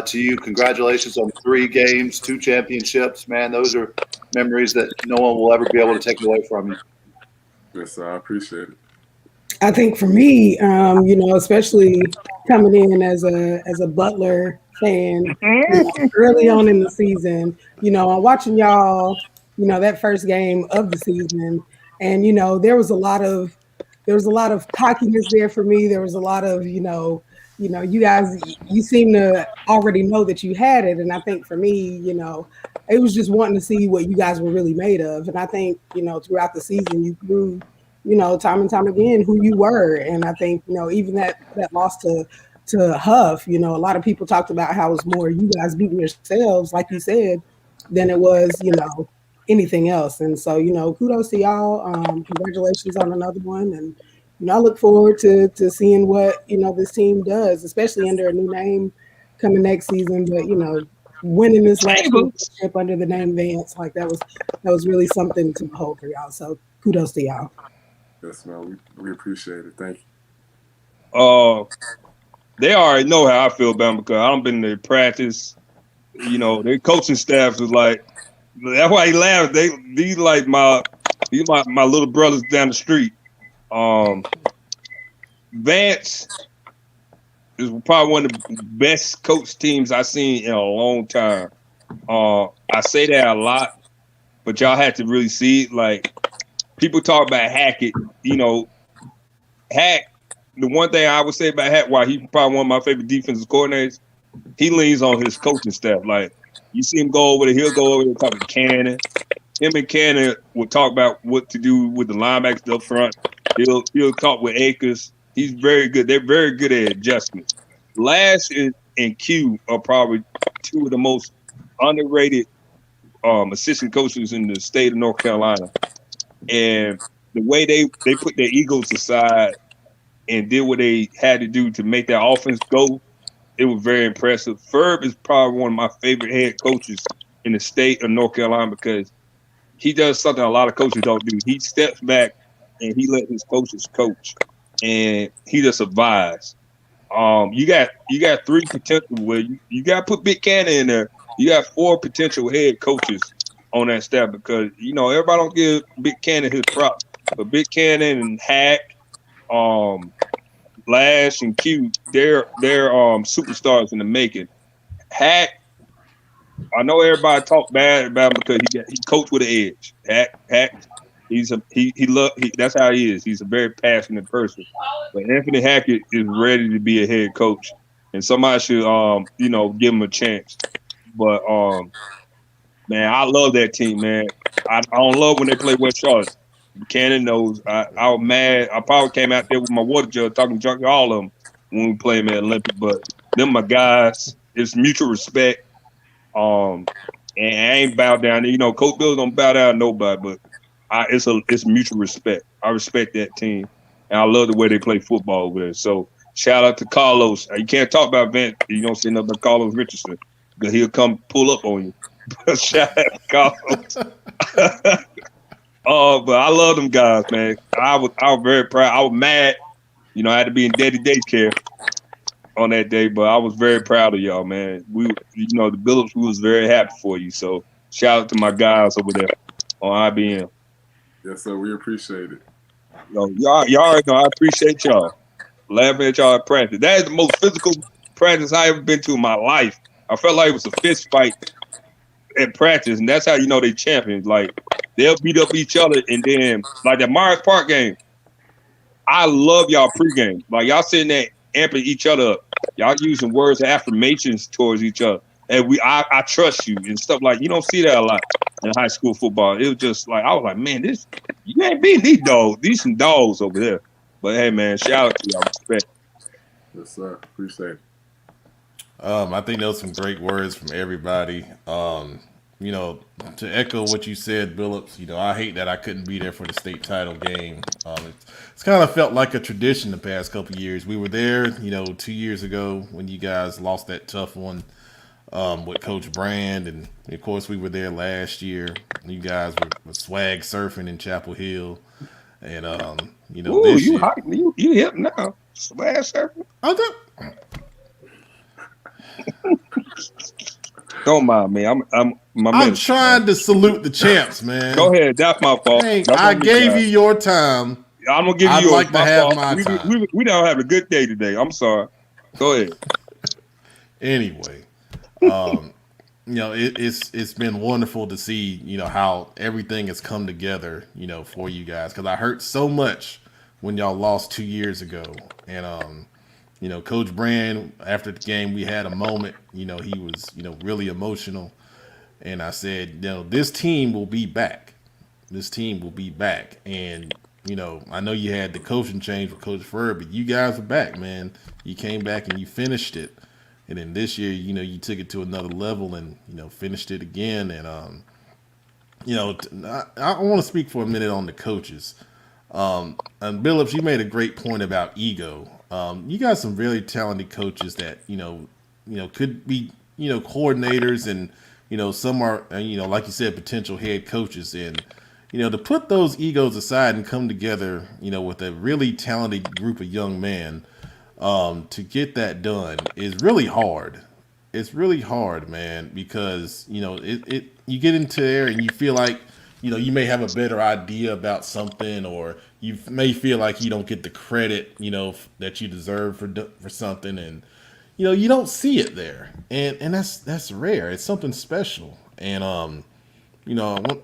to you. Congratulations on 3 games, 2 championships. Man, those are memories that no one will ever be able to take away from you. Yes, sir, I appreciate it. I think for me, especially coming in as a Butler fan early on in the season, I'm watching y'all, that first game of the season, and there was a lot of cockiness there for me. There was a lot of you guys, you seem to already know that you had it, and I think for me, it was just wanting to see what you guys were really made of, and I think throughout the season you grew, time and time again who you were, and I think even that loss to Huff, a lot of people talked about how it was more you guys beating yourselves, like you said, than it was anything else. And so kudos to y'all. Congratulations on another one, and I look forward to seeing what this team does, especially under a new name coming next season. But winning this last championship under the name Vance, like that was really something to behold for y'all. So kudos to y'all. Yes, man. We appreciate it. Thank you. They already know how I feel about them because I've been to practice. Their coaching staff is like, that's why he laughs. These like my little brothers down the street. Vance is probably one of the best coach teams I've seen in a long time. I say that a lot, but y'all have to really see it. Like, people talk about Hackett, Hack the one thing I would say about Hack, why he's probably one of my favorite defensive coordinators, he leans on his coaching staff. Like, you see him go over there, he'll go over there and talk to Cannon. Him and Cannon will talk about what to do with the linebackers up front. He'll talk with Akers. He's very good. They're very good at adjustments. Lash and Q are probably two of the most underrated assistant coaches in the state of North Carolina. And the way they put their egos aside and did what they had to do to make that offense go, it was very impressive. Ferb is probably one of my favorite head coaches in the state of North Carolina because he does something a lot of coaches don't do. He steps back and he let his coaches coach, and he just advised. You got 3 potential. Well, you got to put Big Cannon in there. You got 4 potential head coaches on that staff because everybody don't give Big Cannon his props, but Big Cannon and Hack, Lash and Q, they're superstars in the making. Hack, I know everybody talk bad about him because he coached with an edge. Hack, that's how he is. He's a very passionate person. But Anthony Hackett is ready to be a head coach, and somebody should give him a chance. But man, I love that team, man. I don't love when they play West Charlotte. Cannon knows. I was mad. I probably came out there with my water jug talking junk to all of them when we played them at Olympic. But them my guys. It's mutual respect. And I ain't bowed down. Coach Bill don't bow down to nobody, but it's mutual respect. I respect that team, and I love the way they play football over there. So shout out to Carlos. You can't talk about Vance. You don't say nothing about Carlos Richardson because he'll come pull up on you. But shout out to Carlos. But I love them guys, man. I was very proud. I was mad, I had to be in daddy daycare on that day, but I was very proud of y'all, man. The Billups, we was very happy for you. So shout out to my guys over there on IBM. Yes, sir. We appreciate it. Y'all already know I appreciate y'all. Laughing at y'all at practice. That is the most physical practice I ever been to in my life. I felt like it was a fist fight at practice, and that's how they champions. Like, they'll beat up each other, and then like that Myers Park game, I love y'all pregame. Like, y'all sitting there amping each other up. Y'all using words of affirmations towards each other. And I trust you and stuff like you don't see that a lot in high school football. It was just like I was like, man, you ain't beating these dogs. These some dogs over there. But hey, man, shout out to y'all. Respect. Yes, sir. Appreciate it. I think those some great words from everybody. To echo what you said, Billups, I hate that I couldn't be there for the state title game. It's kind of felt like a tradition the past couple of years. We were there, 2 years ago when you guys lost that tough one with Coach Brand, and of course we were there last year. You guys were swag surfing in Chapel Hill, and Ooh, this you year, hot, you hip now. Swag surfing. Don't mind me. I'm trying to salute the champs, man. Go ahead. That's my fault. I gave you your time. I'm gonna give you I'd yours. like to have my time. We don't have a good day today. I'm sorry. Go ahead. Anyway, it's been wonderful to see how everything has come together for you guys, because I hurt so much when y'all lost 2 years ago, and Coach Brand, after the game, we had a moment. He was really emotional, and I said, this team will be back. This team will be back, and I know you had the coaching change with Coach Ferb, but you guys are back, man. You came back and you finished it. And then this year, you took it to another level and, finished it again. And, I want to speak for a minute on the coaches. And Billups, you made a great point about ego. You got some really talented coaches that, could be, coordinators, and, some are, like you said, potential head coaches. And, to put those egos aside and come together, with a really talented group of young men, to get that done is really hard. It's really hard, man, because, you get into there and you feel like, you may have a better idea about something, or you may feel like you don't get the credit, that you deserve for something. And, you don't see it there. And that's rare. It's something special. And,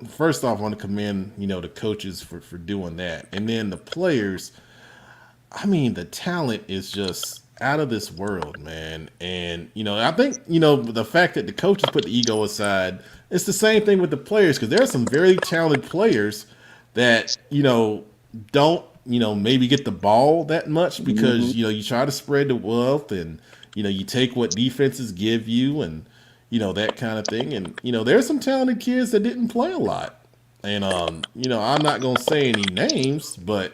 first off, I want to commend, the coaches for doing that. And then the players, I mean, the talent is just out of this world, man. And, I think, the fact that the coaches put the ego aside, it's the same thing with the players, because there are some very talented players that, don't, maybe get the ball that much because, you try to spread the wealth and, you take what defenses give you and, that kind of thing. And, there's some talented kids that didn't play a lot. And, I'm not going to say any names, but,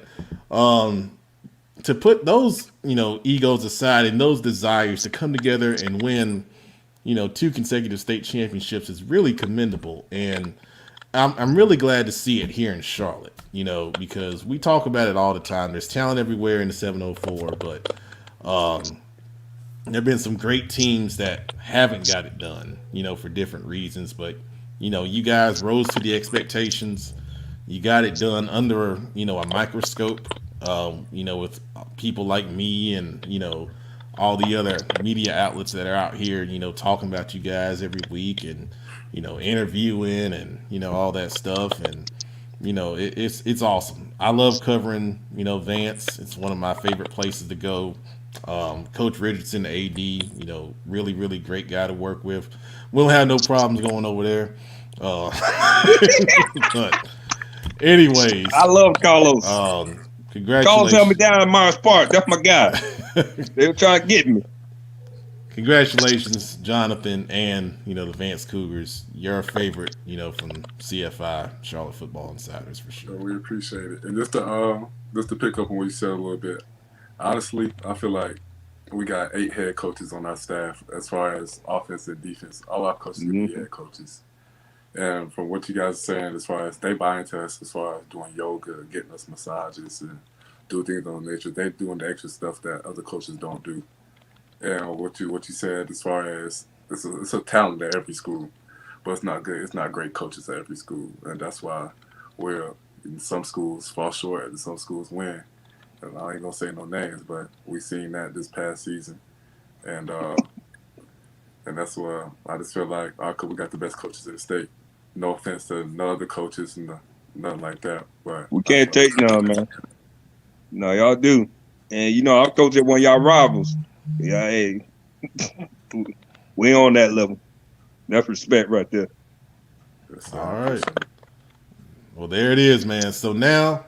to put those, egos aside and those desires to come together and win, 2 consecutive state championships is really commendable. And I'm really glad to see it here in Charlotte, because we talk about it all the time. There's talent everywhere in the 704, but there have been some great teams that haven't got it done, for different reasons. But, you guys rose to the expectations. You got it done under, a microscope. With people like me and, all the other media outlets that are out here, talking about you guys every week and, interviewing and, all that stuff. And, it's awesome. I love covering, Vance. It's one of my favorite places to go. Coach Richardson, the AD, really, really great guy to work with. We'll have no problems going over there. But anyways. I love Carlos. Congratulations. Carlos held me down in Myers Park. That's my guy. They were trying to get me. Congratulations, Jonathan, and the Vance Cougars. You're a favorite, from CFI, Charlotte Football Insiders, for sure. We appreciate it. And just to pick up on what you said a little bit, honestly, I feel like we got 8 head coaches on our staff as far as offense and defense. All our coaches can be head coaches. And from what you guys are saying, as far as they buy into us, as far as doing yoga, getting us massages, and do things of that nature, they're doing the extra stuff that other coaches don't do. And what you said, as far as it's a talent at every school, but it's not good. It's not great coaches at every school, and that's why we're in some schools fall short and some schools win. And I ain't gonna say no names, but we seen that this past season, and that's why I just feel like we got the best coaches in the state. No offense to no other coaches and nothing like that, but we can't take none, man. No, y'all do. And I'm coaching one of y'all rivals. Yeah, hey, we on that level. That's respect right there. All right. Well, there it is, man. So now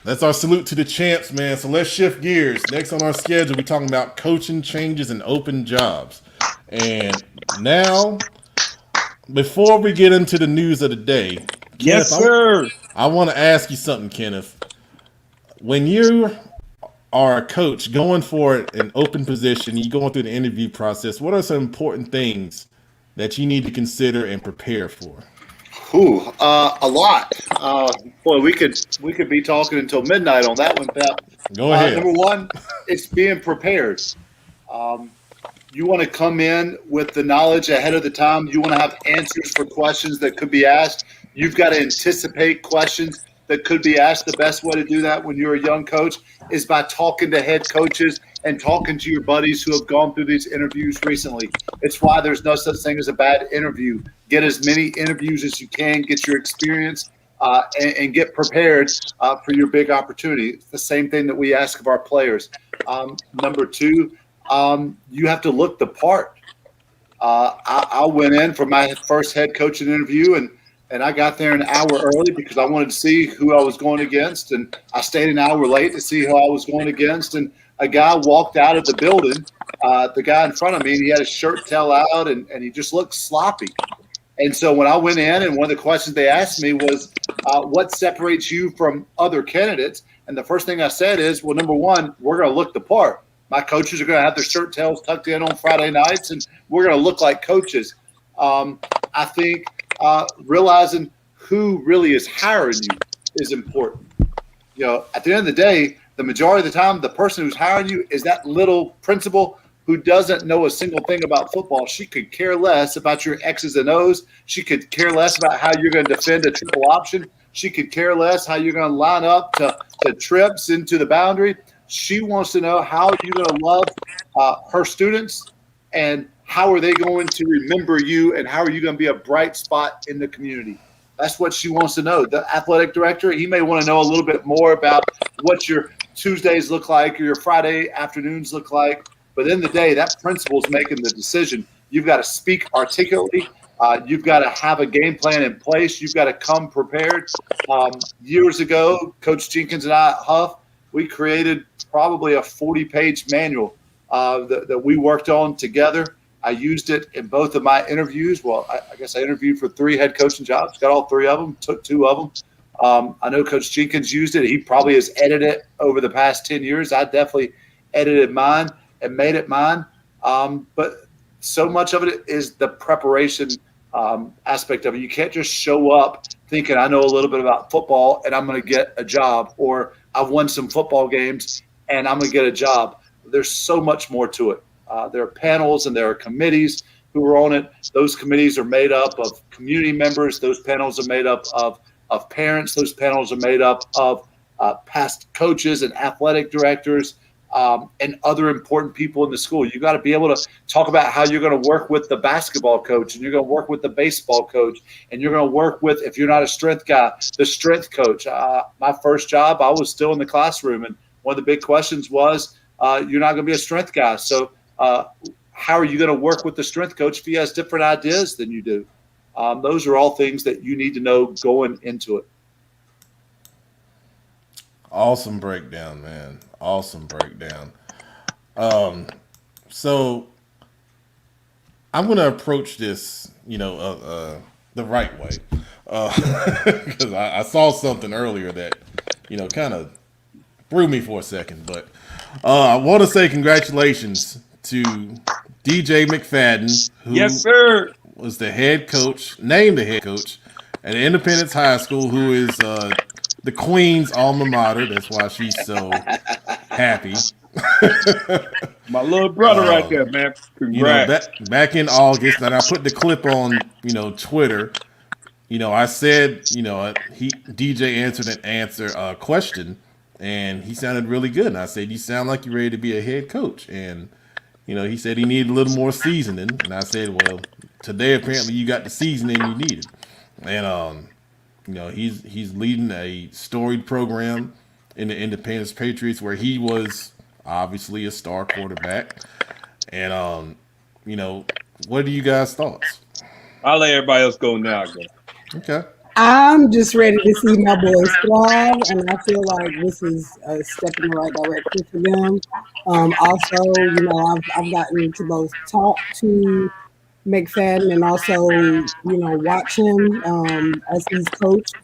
that's our salute to the champs, man. So let's shift gears. Next on our schedule, we're talking about coaching changes and open jobs. And now, before we get into the news of the day, yes, Kenneth, sir. I want to ask you something, Kenneth. When you are a coach going for an open position, you're going through the interview process, what are some important things that you need to consider and prepare for? A lot. Boy, we could be talking until midnight on that one, Pep. Go ahead. Number one, it's being prepared. You want to come in with the knowledge ahead of the time. You want to have answers for questions that could be asked. You've got to anticipate questions that could be asked. The best way to do that when you're a young coach is by talking to head coaches and talking to your buddies who have gone through these interviews recently. It's why there's no such thing as a bad interview. Get as many interviews as you can, get your experience, and get prepared for your big opportunity. It's the same thing that we ask of our players. Number two, you have to look the part. I went in for my first head coaching interview, and I got there an hour early because I wanted to see who I was going against, and I stayed an hour late to see who I was going against. And a guy walked out of the building, the guy in front of me, and he had his shirt tail out, and he just looked sloppy. And so when I went in, and one of the questions they asked me was, what separates you from other candidates? And the first thing I said is, well, number one, we're going to look the part. My coaches are going to have their shirt tails tucked in on Friday nights, and we're going to look like coaches. I think realizing who really is hiring you is important. At the end of the day, the majority of the time, the person who's hiring you is that little principal who doesn't know a single thing about football. She could care less about your X's and O's. She could care less about how you're going to defend a triple option. She could care less how you're going to line up to trips into the boundary. She wants to know how you're going to love her students and how are they going to remember you and how are you going to be a bright spot in the community. That's what she wants to know. The athletic director, he may want to know a little bit more about what your Tuesdays look like or your Friday afternoons look like. But in the day, that principal is making the decision. You've got to speak articulately. You've got to have a game plan in place. You've got to come prepared. Years ago, Coach Jenkins and I at Huff, we created probably a 40-page manual that we worked on together. I used it in both of my interviews. Well, I guess I interviewed for 3 head coaching jobs, got all 3 of them, took 2 of them. I know Coach Jenkins used it. He probably has edited it over the past 10 years. I definitely edited mine and made it mine. But so much of it is the preparation aspect of it. You can't just show up thinking I know a little bit about football and I'm going to get a job, or I've won some football games and I'm going to get a job. There's so much more to it. There are panels and there are committees who are on it. Those committees are made up of community members. Those panels are made up of parents. Those panels are made up of past coaches and athletic directors and other important people in the school. You got to be able to talk about how you're going to work with the basketball coach, and you're going to work with the baseball coach, and you're going to work with, if you're not a strength guy, the strength coach. My first job, I was still in the classroom, and one of the big questions was, you're not going to be a strength guy. So how are you going to work with the strength coach if he has different ideas than you do? Those are all things that you need to know going into it. Awesome breakdown, man. Awesome breakdown. So I'm going to approach this, the right way. Because I saw something earlier that, kind of threw me for a second. But I want to say congratulations to DJ McFadden, who Yes, sir. was named the head coach at Independence High School, who is the Queen's alma mater. That's why she's so happy. My little brother right there, man. Congrats. Back in August, and I put the clip on, Twitter. I said, DJ answered a question, and he sounded really good. And I said, you sound like you're ready to be a head coach. And, he said he needed a little more seasoning. And I said, well, today apparently you got the seasoning you needed. And, he's leading a storied program in the Independence Patriots where he was obviously a star quarterback. And, what are you guys' thoughts? I'll let everybody else go now. Okay. I'm just ready to see my boys thrive, and I feel like this is a step in the right direction for them. Also, I've gotten to both talk to McFadden and also, watch him as he's coached,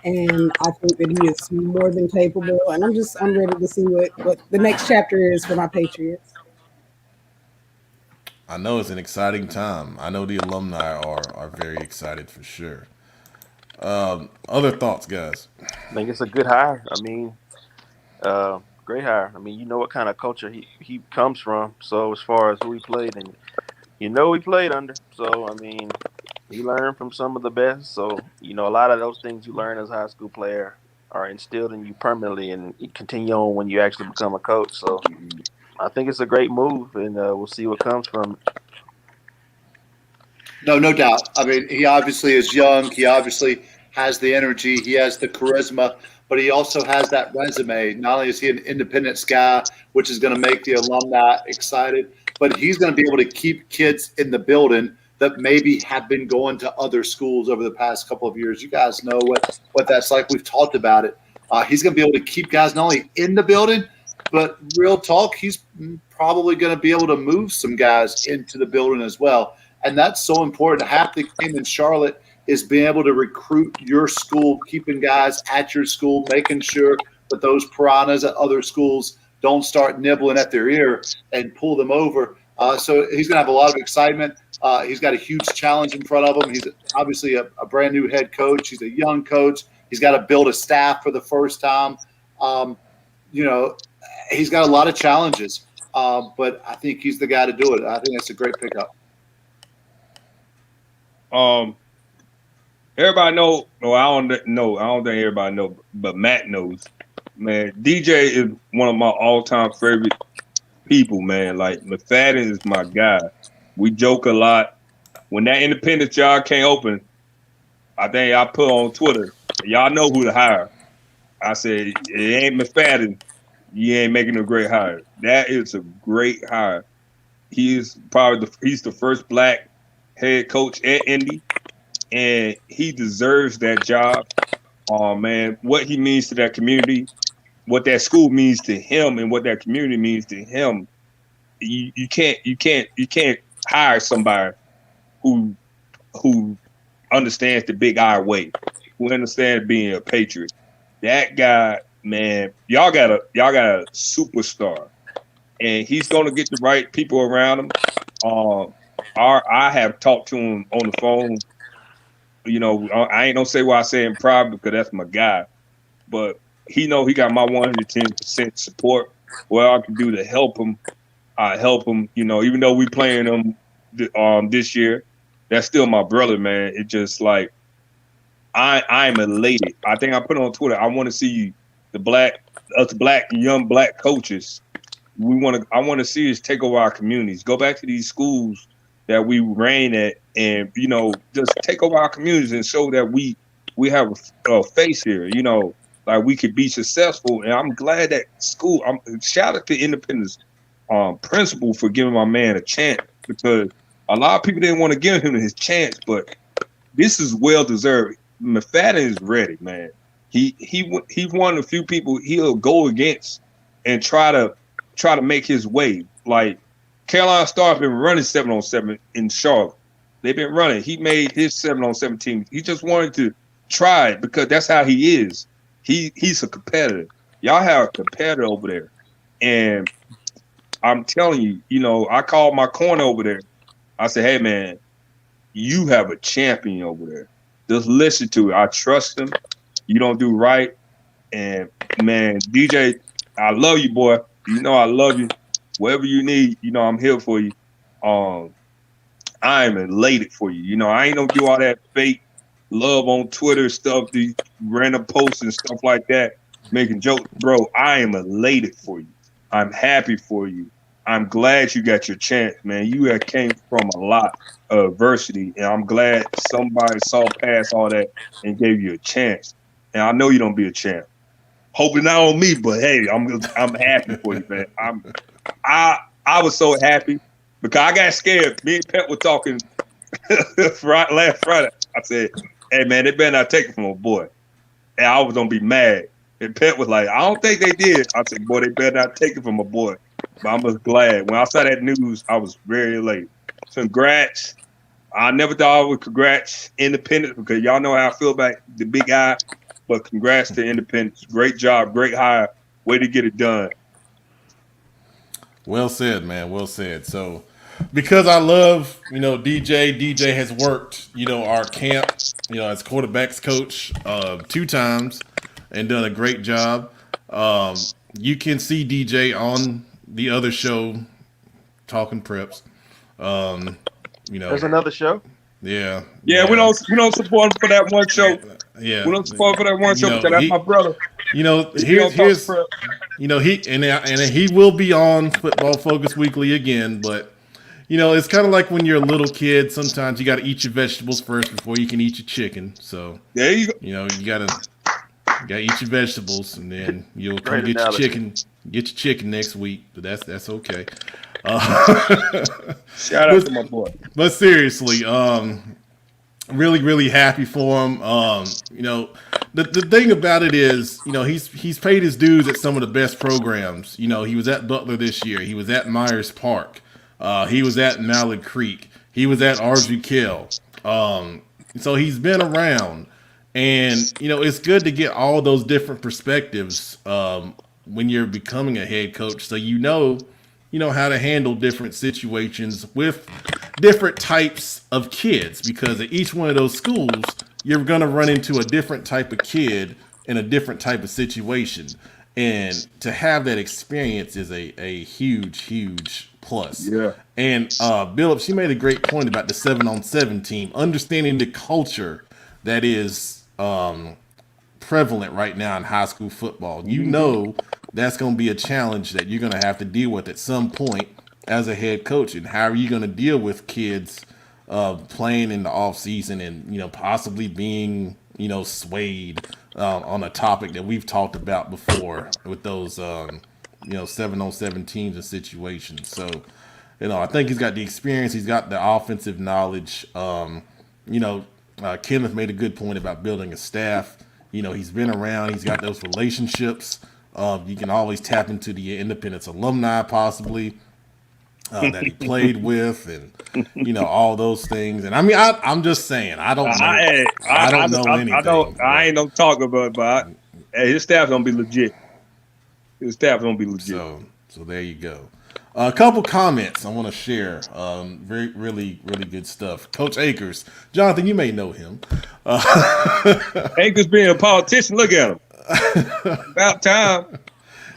and I think that he is more than capable. And I'm ready to see what the next chapter is for my Patriots. I know it's an exciting time. I know the alumni are very excited for sure. Other thoughts, guys? I think it's a good hire. I mean, great hire. I mean, you know what kind of culture he comes from. So as far as who he played, and he played under. So, I mean, he learned from some of the best. So, a lot of those things you learn as a high school player are instilled in you permanently, and you continue on when you actually become a coach. So I think it's a great move, and we'll see what comes from it. No doubt. I mean, he obviously is young. He obviously has the energy. He has the charisma, but he also has that resume. Not only is he an Independence guy, which is going to make the alumni excited, but he's going to be able to keep kids in the building that maybe have been going to other schools over the past couple of years. You guys know what that's like. We've talked about it. He's going to be able to keep guys not only in the building, but real talk, he's probably going to be able to move some guys into the building as well. And that's so important. Half the game in Charlotte is being able to recruit your school, keeping guys at your school, making sure that those piranhas at other schools don't start nibbling at their ear and pull them over. So he's going to have a lot of excitement. He's got a huge challenge in front of him. He's obviously a brand new head coach. He's a young coach. He's got to build a staff for the first time. He's got a lot of challenges, but I think he's the guy to do it. I think that's a great pickup. Everybody know. No, I don't think everybody know, but Matt knows. Man, DJ is one of my all-time favorite people. Man, like McFadden is my guy. We joke a lot. When that independent job can't open, I think I put on Twitter, y'all know who to hire. I said it ain't McFadden, you ain't making a great hire. That is a great hire. He is probably he's the first black head coach at Indy, and he deserves that job. Oh man, what he means to that community, what that school means to him, and what that community means to him. You can't hire somebody who understands the big I way, who understands being a patriot. That guy, man, y'all got a superstar, and he's gonna get the right people around him. I have talked to him on the phone. You know, I ain't gonna say what I say in private because that's my guy, but he got my 110% support. What I can do to help him, I help him. You know, even though we playing him this year, that's still my brother, man. It just like I'm elated. I think I put on Twitter, I want to see young black coaches. I want to see us take over our communities. Go back to these schools that we reign at, and you know, just take over our communities and show that we have a face here. You know, like we could be successful. And I'm glad that school. Shout out to Independence principal for giving my man a chance, because a lot of people didn't want to give him his chance, but this is well deserved. McFadden is ready, man. He's one of the few people he'll go against and try to make his way. Like Carolina Star's been running 7-on-7 in Charlotte. They've been running. He made his 7-on-7 team. He just wanted to try it because that's how he is. He's a competitor. Y'all have a competitor over there. And I'm telling you, you know, I called my corner over there. I said, hey, man, you have a champion over there. Just listen to it. I trust him. You don't do right. And, man, DJ, I love you, boy. You know I love you. Whatever you need, you know I'm here for you. I am elated for you. You know, I ain't gonna do all that fake love on Twitter stuff, these random posts and stuff like that, making jokes. Bro, I am elated for you. I'm happy for you. I'm glad you got your chance, man. You have came from a lot of adversity, and I'm glad somebody saw past all that and gave you a chance. And I know you don't be a champ. Hoping not on me, but hey, I'm happy for you, man. I was so happy because I got scared. Me and Pep were talking last Friday. I said, hey, man, they better not take it from a boy. And I was going to be mad. And Pep was like, I don't think they did. I said, boy, they better not take it from a boy. But I'm just glad. When I saw that news, I was very elated. Congrats. I never thought I would congrats Independence because y'all know how I feel about the big eye. But congrats to Independence. Great job. Great hire. Way to get it done. Well said, man. Well said. So, because I love, you know, DJ has worked, you know, our camp, you know, as quarterbacks coach 2 times and done a great job. You can see DJ on the other show, Talking Preps. You know, there's another show. Yeah. We don't support him for that one show. Yeah, we don't support him for that one show know, because that's my brother. You know, here's you know, he will be on Football Focus Weekly again, but you know, it's kind of like when you're a little kid. Sometimes you got to eat your vegetables first before you can eat your chicken. So there you go. You know, you gotta eat your vegetables, and then you'll come get your chicken. Get your chicken next week, but that's okay. Shout out to my boy. But seriously, really happy for him. You know, the thing about it is, you know, he's paid his dues at some of the best programs. You know, he was at Butler this year. He was at Myers Park. He was at Mallard Creek. He was at Arzu Kill. So he's been around, and you know, it's good to get all those different perspectives when you're becoming a head coach, so you know how to handle different situations with different types of kids, because at each one of those schools, you're going to run into a different type of kid in a different type of situation. And to have that experience is a huge plus. Yeah. And Billups, she made a great point about the 7-on-7 team, understanding the culture that is prevalent right now in high school football. You know that's going to be a challenge that you're going to have to deal with at some point as a head coach. And how are you going to deal with kids playing in the off season and, you know, possibly being, you know, swayed on a topic that we've talked about before with those 7-on-7 teams and situations. So, I think he's got the experience. He's got the offensive knowledge. Kenneth made a good point about building a staff. He's been around. He's got those relationships. You can always tap into the Independence alumni possibly that he played with, and all those things. And I mean, I'm just saying, I don't know. I don't know anything. I ain't no talking about it, but his staff gonna be legit. His staff gonna be legit. So there you go. A couple comments I want to share. Very, really, really good stuff. Coach Akers, Jonathan, you may know him. Akers being a politician, look at him. About time.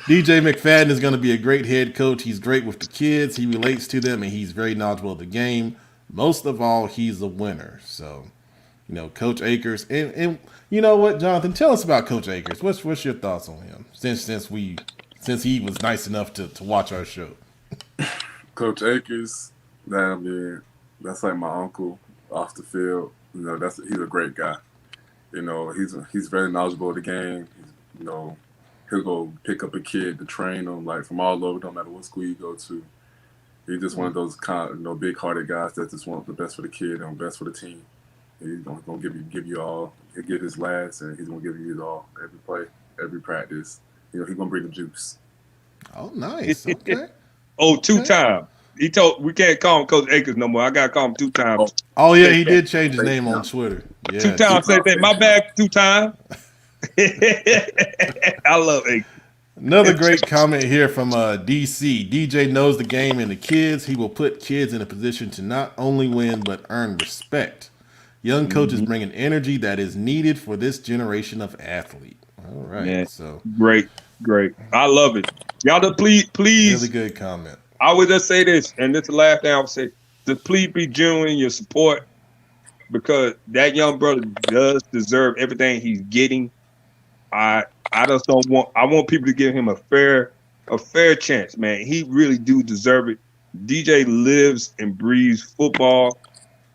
DJ McFadden is going to be a great head coach. He's great with the kids. He relates to them, and he's very knowledgeable of the game. Most of all, he's a winner. So, Coach Akers, and you know what, Jonathan, tell us about Coach Akers. What's your thoughts on him since he was nice enough to watch our show? Coach Akers, that's like my uncle off the field. He's a great guy. He's very knowledgeable of the game. He'll go pick up a kid to train them, like from all over, no matter what school you go to. He's just one of those big-hearted guys that just want the best for the kid and the best for the team. He's gonna give you all. He'll give his last, and he's gonna give you it all every play, every practice. He's gonna bring the juice. Oh, nice. Okay. Two-time. He told we can't call him Coach Akers no more. I gotta call him 2 times. Oh yeah, he did change his name on Twitter. Yeah, 2 times. Say that. My bad. 2 times. I love Akers. Another great comment here from DC. DJ knows the game and the kids. He will put kids in a position to not only win but earn respect. Young coaches bring an energy that is needed for this generation of athlete. All right. Yeah. So great. I love it. Y'all, please. Really good comment. I would just say this, and this is the last thing I would say. Just please be genuine in your support, because that young brother does deserve everything he's getting. I just don't want. I want people to give him a fair chance, man. He really do deserve it. DJ lives and breathes football,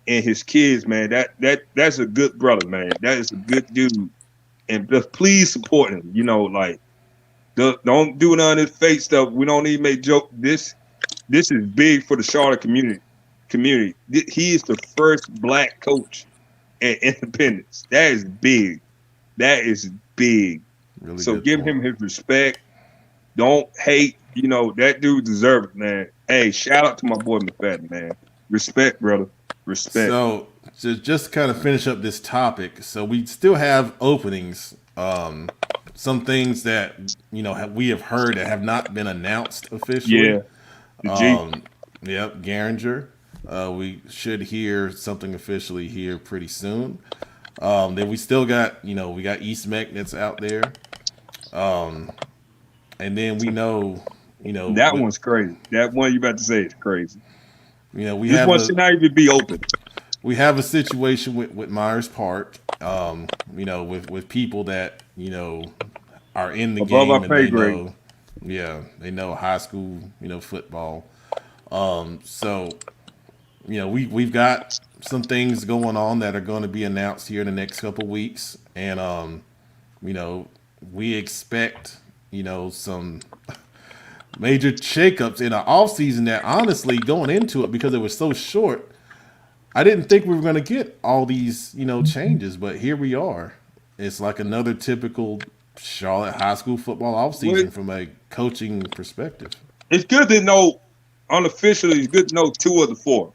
and his kids, man. That's a good brother, man. That is a good dude, and just please support him. Don't do none of this fake stuff. We don't need to make joke. This is big for the Charlotte community. He is the first black coach at Independence. That is big. Really so give him his respect. Don't hate. That dude deserves it, man. Hey, shout out to my boy McFadden, man. Respect, brother. Respect. So to just kind of finish up this topic, so we still have openings. Some things that we have heard that have not been announced officially. Yeah. Yep, Garinger. We should hear something officially here pretty soon. Then we still got, we got East Meck that's out there. And then we know, that one's crazy. That one you about to say is crazy. This one should not even be open. We have a situation with Myers Park, with people that, are in the above game our and pay grade. They know high school, football. So, we've got some things going on that are going to be announced here in the next couple weeks. And, we expect, some major shakeups in an offseason that honestly going into it, because it was so short, I didn't think we were going to get all these, changes, but here we are. It's like another typical Charlotte high school football offseason from a coaching perspective. It's good to know, unofficially, it's good to know 2 of the 4.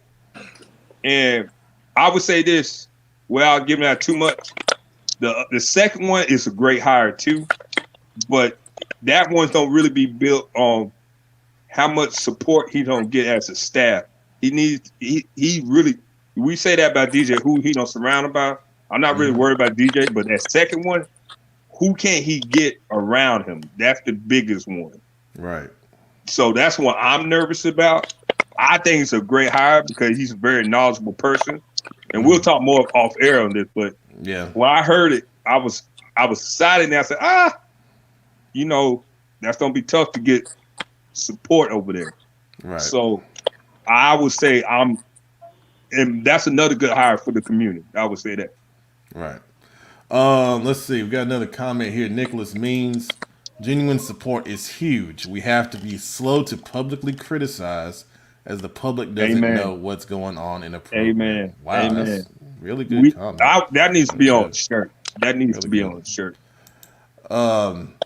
And I would say this, without giving out too much, the second one is a great hire too, but that one's don't really be built on how much support he don't get as a staff. He really, we say that about DJ, who he don't surround about. I'm not really worried about DJ, but that second one, who can he get around him? That's the biggest one. Right. So that's what I'm nervous about. I think it's a great hire because he's a very knowledgeable person. And we'll talk more off air on this, but when I heard it, I was excited, and I said, that's gonna be tough to get support over there. Right. So I would say and that's another good hire for the community. I would say that. Right. Let's see. We got another comment here. Nicholas Means. Genuine support is huge. We have to be slow to publicly criticize as the public doesn't know what's going on in a program. Amen. Wow, Amen. that's really good comment. That needs to be on a shirt. That needs to be on a shirt.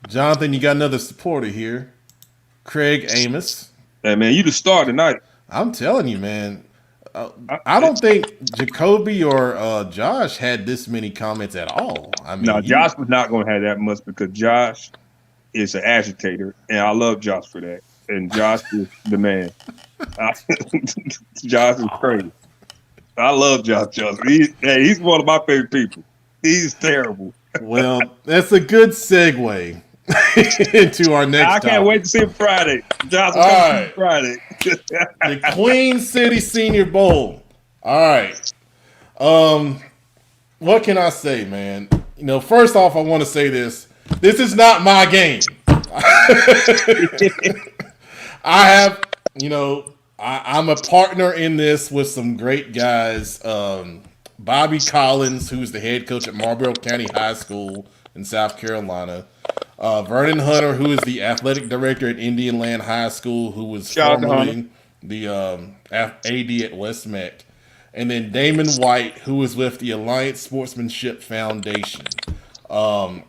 Jonathan, you got another supporter here. Craig Amos. Hey, man, you the star tonight. I'm telling you, man. I don't think Jacoby or Josh had this many comments at all. I mean, no, Josh was not going to have that much because Josh is an agitator, and I love Josh for that. And Josh is the man. Josh is crazy. I love Josh Johnson. He's one of my favorite people. He's terrible. Well, that's a good segue into our next I can't wait to see him Friday. Josh will come Friday. The Queen City Senior Bowl. All right. What can I say, man? You know, first off, I want to say this. This is not my game. I have, you know, I'm a partner in this with some great guys. Bobby Collins, who's the head coach at Marlboro County High School in South Carolina. Vernon Hunter, who is the athletic director at Indian Land High School, who was formerly the AD at West Meck. And then Damon White, who was with the Alliance Sportsmanship Foundation. A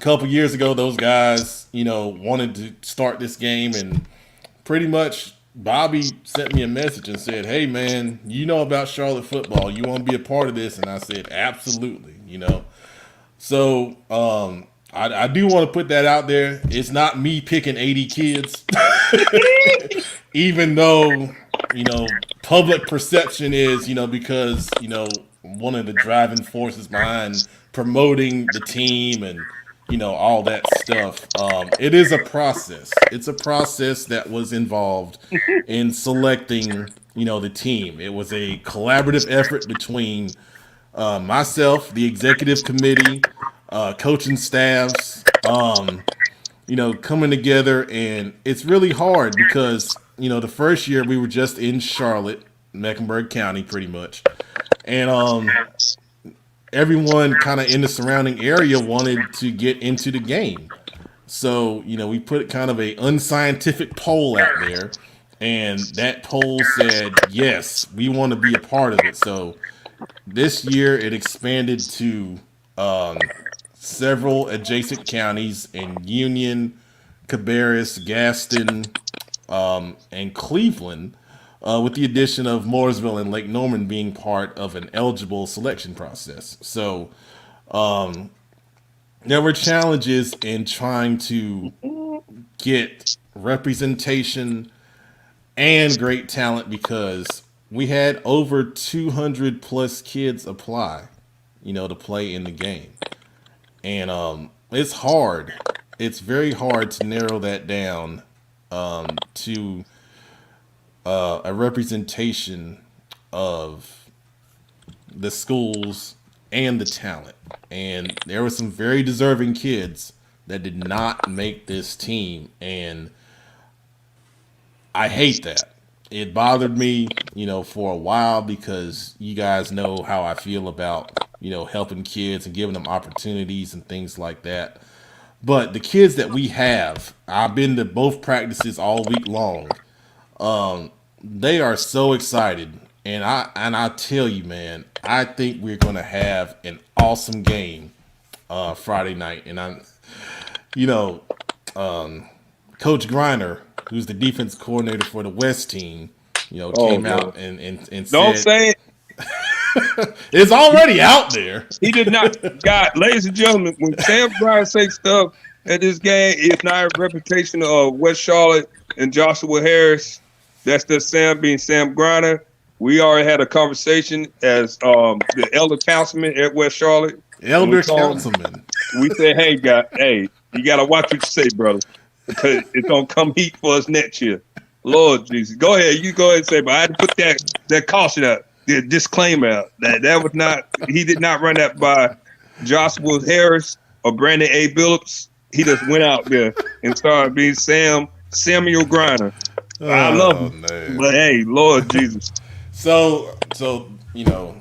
couple years ago, those guys, you know, wanted to start this game, and pretty much Bobby sent me a message and said, "Hey, man, you know about Charlotte football. You want to be a part of this?" And I said, "Absolutely," you know. So I do want to put that out there. It's not me picking 80 kids, even though, you know, public perception is, you know, because, you know, one of the driving forces behind promoting the team and, you know, all that stuff. It is a process. It's a process that was involved in selecting, you know, the team. It was a collaborative effort between myself, the executive committee, coaching staffs, you know, coming together. And it's really hard because, you know, the first year we were just in Charlotte, Mecklenburg County, pretty much. And everyone kind of in the surrounding area wanted to get into the game. So, you know, we put kind of a unscientific poll out there, and that poll said, yes, we want to be a part of it. So this year it expanded to several adjacent counties in Union, Cabarrus, Gaston, and Cleveland, with the addition of Mooresville and Lake Norman being part of an eligible selection process. So there were challenges in trying to get representation and great talent because we had over 200 plus kids apply, you know, to play in the game. And it's hard. It's very hard to narrow that down to a representation of the schools and the talent. And there were some very deserving kids that did not make this team. And I hate that. It bothered me, you know, for a while because you guys know how I feel about, you know, helping kids and giving them opportunities and things like that. But the kids that we have, I've been to both practices all week long. They are so excited, and I tell you, man, I think we're gonna have an awesome game Friday night. And I'm, you know, Coach Griner, who's the defense coordinator for the West team, you know, came out and don't said, say it. It's already out there. He did not. God, ladies and gentlemen, when Sam Griner say stuff at this game, it's not a reputation of West Charlotte and Joshua Harris. That's the Sam being Sam Griner. We already had a conversation as the elder councilman at West Charlotte. Elder councilman. We said, hey, you got to watch what you say, brother, because it's going to come heat for us next year. Lord Jesus. Go ahead. You go ahead and say, but I had to put that caution out, the disclaimer out. That was not, he did not run that by Joshua Harris or Brandon A. Billups. He just went out there and started being Samuel Griner. I love him. Man. But hey, Lord Jesus. So you know,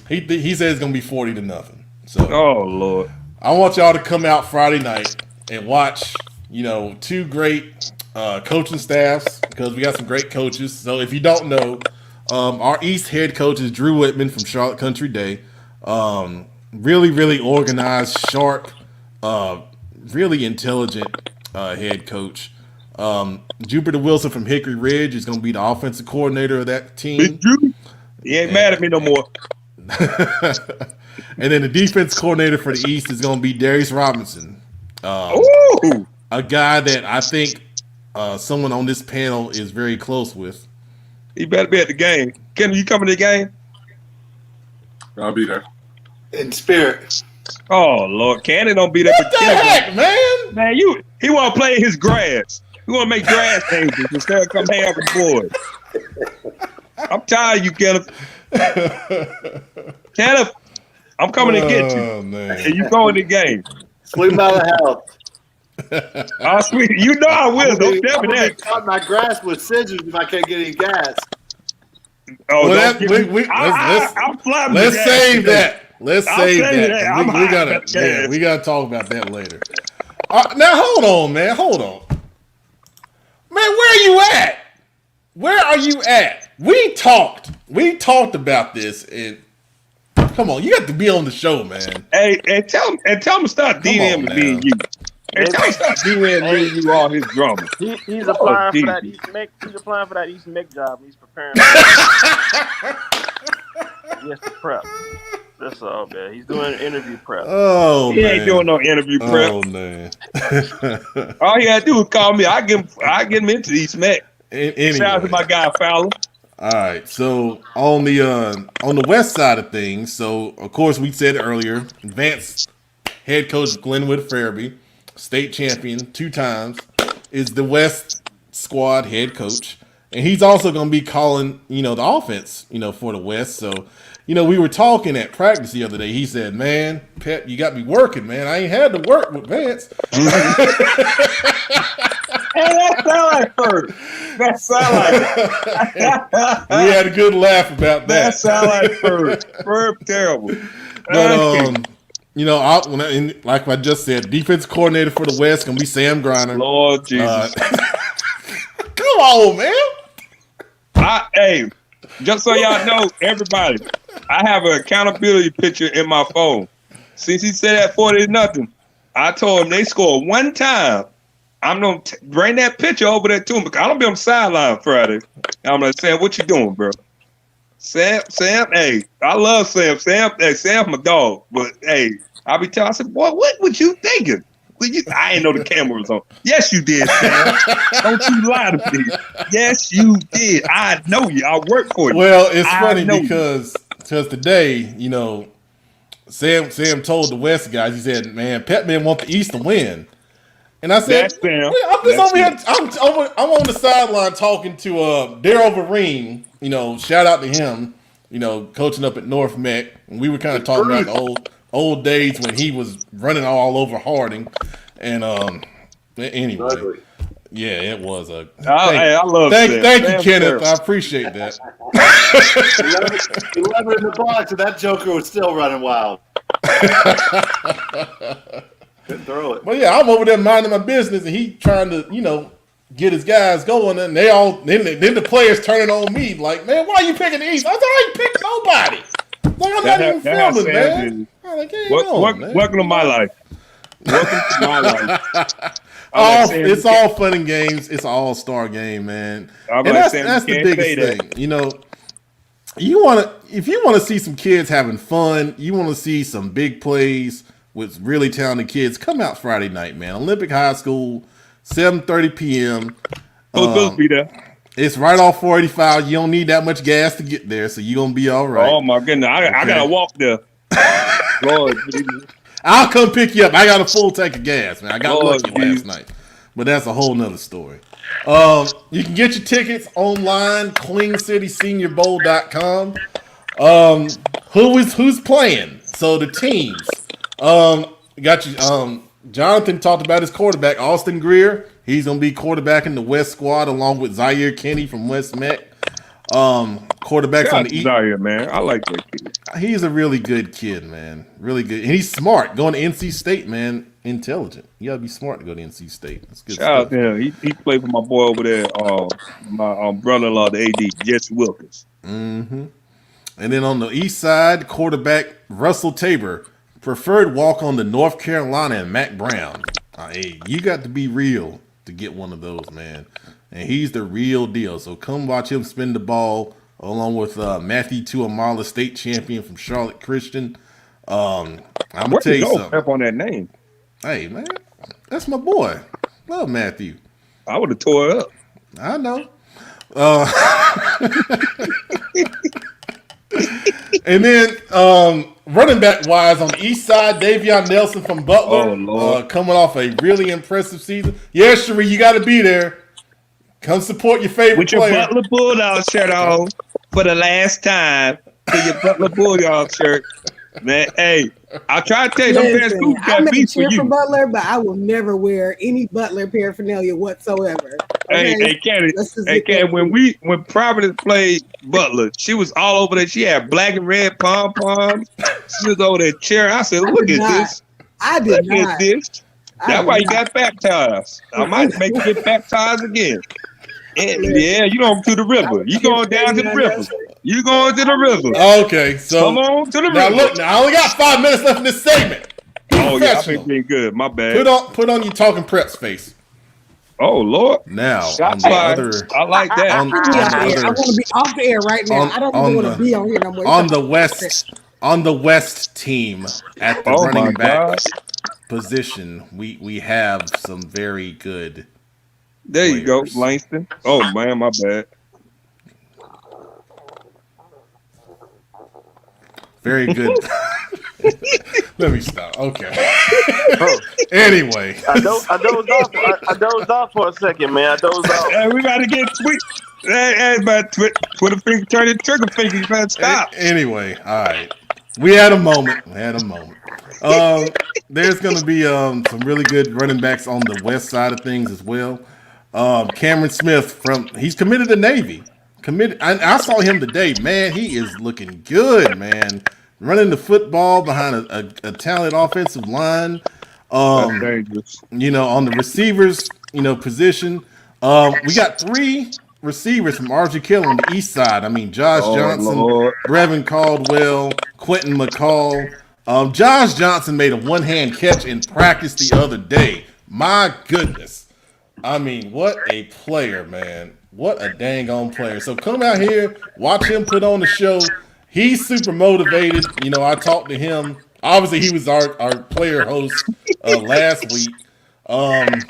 he says it's gonna be 40-0. So oh Lord. I want y'all to come out Friday night and watch, two great coaching staffs, because we got some great coaches. So if you don't know, our East head coach is Drew Whitman from Charlotte Country Day. Really, really organized, sharp, really intelligent head coach. Jupiter Wilson from Hickory Ridge is going to be the offensive coordinator of that team. Big Drew, he ain't mad at me no more. And then the defense coordinator for the East is going to be Darius Robinson, a guy that I think someone on this panel is very close with. He better be at the game. Ken, you coming to the game? I'll be there. In spirit. Oh Lord, Cannon don't be there. What the heck, man? Man, he want to play in his grass. He want to make grass changes instead of come hang out with the boys. I'm tired of you, Kenneth. Kenneth, I'm coming to get you. Man. And you going to the game. Sweep by the house. I'll sweet. You know I will. Don't tell me that. Cut my grass with scissors if I can't get any gas. Oh, well, let's save that. Let's save that. We gotta talk about that later. Now hold on, man. Hold on, man. Where are you at? Where are you at? We talked about this, and come on, you got to be on the show, man. Hey, and tell him to start DMing me and you. And tell him to start DMing me and you all his drama. He's applying for that East Mech. He's applying for that East Mech job. He's preparing. Yes, to prep. That's all, man. He's doing interview prep. Oh, he ain't doing no interview prep. Oh man. All he had to do was call me. I get him into East Mech. Anyway. Shout out to my guy Fowler. All right, so on the west side of things, so of course we said earlier, Vance head coach Glenwood Farabee, state champion 2 times, is the West squad head coach, and he's also going to be calling the offense for the West. So we were talking at practice the other day. He said, "Man, Pep, you got me working, man. I ain't had to work with Vance." Hey, that sound like Ferb. That sound like we had a good laugh about that. That sound like Ferb. Ferb terrible. But like I just said, defense coordinator for the West gonna be Sam Griner. Lord Jesus. Come on, man. Hey, just so y'all know, everybody, I have an accountability picture in my phone. Since he said that 40-0, I told him they scored 1 time. I'm going to bring that picture over there to him because I'm going to be on the sideline Friday. I'm going to say, what you doing, bro? Sam, hey, I love Sam. Sam's my dog. But, hey, I'll be telling, I said, boy, what was you thinking? I didn't know the camera was on. Yes, you did, Sam. Don't you lie to me. Yes, you did. I know you. I work for you. Well, it's funny because today, Sam told the West guys, he said, man, Pep man want the East to win. And I said, I'm on the sideline talking to Daryl Vereen, shout out to him, coaching up at North Mech. And we were kind of talking about the old days when he was running all over Harding. And anyway, yeah, it was a. I love Thank Sam. you, Kenneth. Terrible. I appreciate that. 11 in the box, and that Joker was still running wild. Couldn't throw it. Well, yeah, I'm over there minding my business, and he trying to, get his guys going, and they all then the players turning on me like, man, why are you picking the East? I said, I ain't picked nobody. Like, I'm not even filming, man. Welcome to my life. Welcome to my life. It's all fun and games. It's an all-star game, man. And that's the biggest thing. If you want to see some kids having fun, you want to see some big plays with really talented kids, come out Friday night, man. Olympic High School, 7:30 p.m. Be there. It's right off 485. You don't need that much gas to get there, so you're going to be all right. Oh, my goodness. I got to walk there. Lord Jesus. I'll come pick you up. I got a full tank of gas, man. I got lucky last night. But that's a whole nother story. You can get your tickets online, QueenCitySeniorBowl.com. Who's playing? So the teams. Got you. Jonathan talked about his quarterback, Austin Greer. He's gonna be quarterback in the West squad along with Zaire Kenny from West Mech. Quarterbacks on the East. Zaire, man, I like that kid. He's a really good kid, man. Really good, and he's smart. Going to NC State, man. intelligent. You gotta be smart to go to NC State. That's good Shout out stuff. to him. He played for my boy over there, my brother-in-law, the AD, Jesse Wilkins. Mm-hmm. And then on the east side, quarterback Russell Tabor, preferred walk on to North Carolina and Mac Brown. Hey, you got to be real to get one of those, man. And he's the real deal. So come watch him spin the ball along with Matthew Tuamala, state champion from Charlotte Christian. I'm gonna tell you something. Up on that name. Hey, man, that's my boy. Love Matthew. I would have tore it up. I know. And then running back wise on the east side, Davion Nelson from Butler, coming off a really impressive season. Yeah, Cherie, you got to be there. Come support your favorite with your player. Butler Bulldog shirt on for the last time. For your Butler Bulldog shirt, man. Hey, I'll try to tell you, them fans who I got may beef for cheer for you. Butler, but I will never wear any Butler paraphernalia whatsoever. Okay? Hey, Kenny, when Providence played Butler, she was all over there. She had black and red pom-poms. She was over there cheering. I said, look at this. I did Look not. at this. That's why you got baptized. I might make you get baptized again. Yeah, you going to the river. You going down to the river. You going to the river. Okay, so come on to the now river. Look, now I only got 5 minutes left in this segment. Oh yeah, I've been being good. My bad. Put on your talking preps face. Oh Lord. Now Shots on the fired. other, I like that. I want to be off the air right now. I don't even want to be on here no more. On the West team at the running back position, we have some very good. There you go, Langston. Oh man, my bad. Very good. Let me stop. Okay. Anyway, I dozed off for a second, man. I dozed off. Hey, we gotta get tweet. Hey, but Twitter finger turn it trigger finger. You gotta stop. Anyway, all right. We had a moment. There's going to be some really good running backs on the west side of things as well. Cameron Smith he's committed to Navy. I saw him today. Man, he is looking good, man. Running the football behind a talented offensive line. That's dangerous. On the receivers, position. We got 3 receivers from RG Kill on the east side. I mean, Josh Johnson, Lord. Brevin Caldwell, Quentin McCall. Josh Johnson made a one-hand catch in practice the other day. My goodness. I mean, what a player, man. What a dang on player. So come out here, watch him put on the show. He's super motivated. I talked to him. Obviously, he was our player host last week. And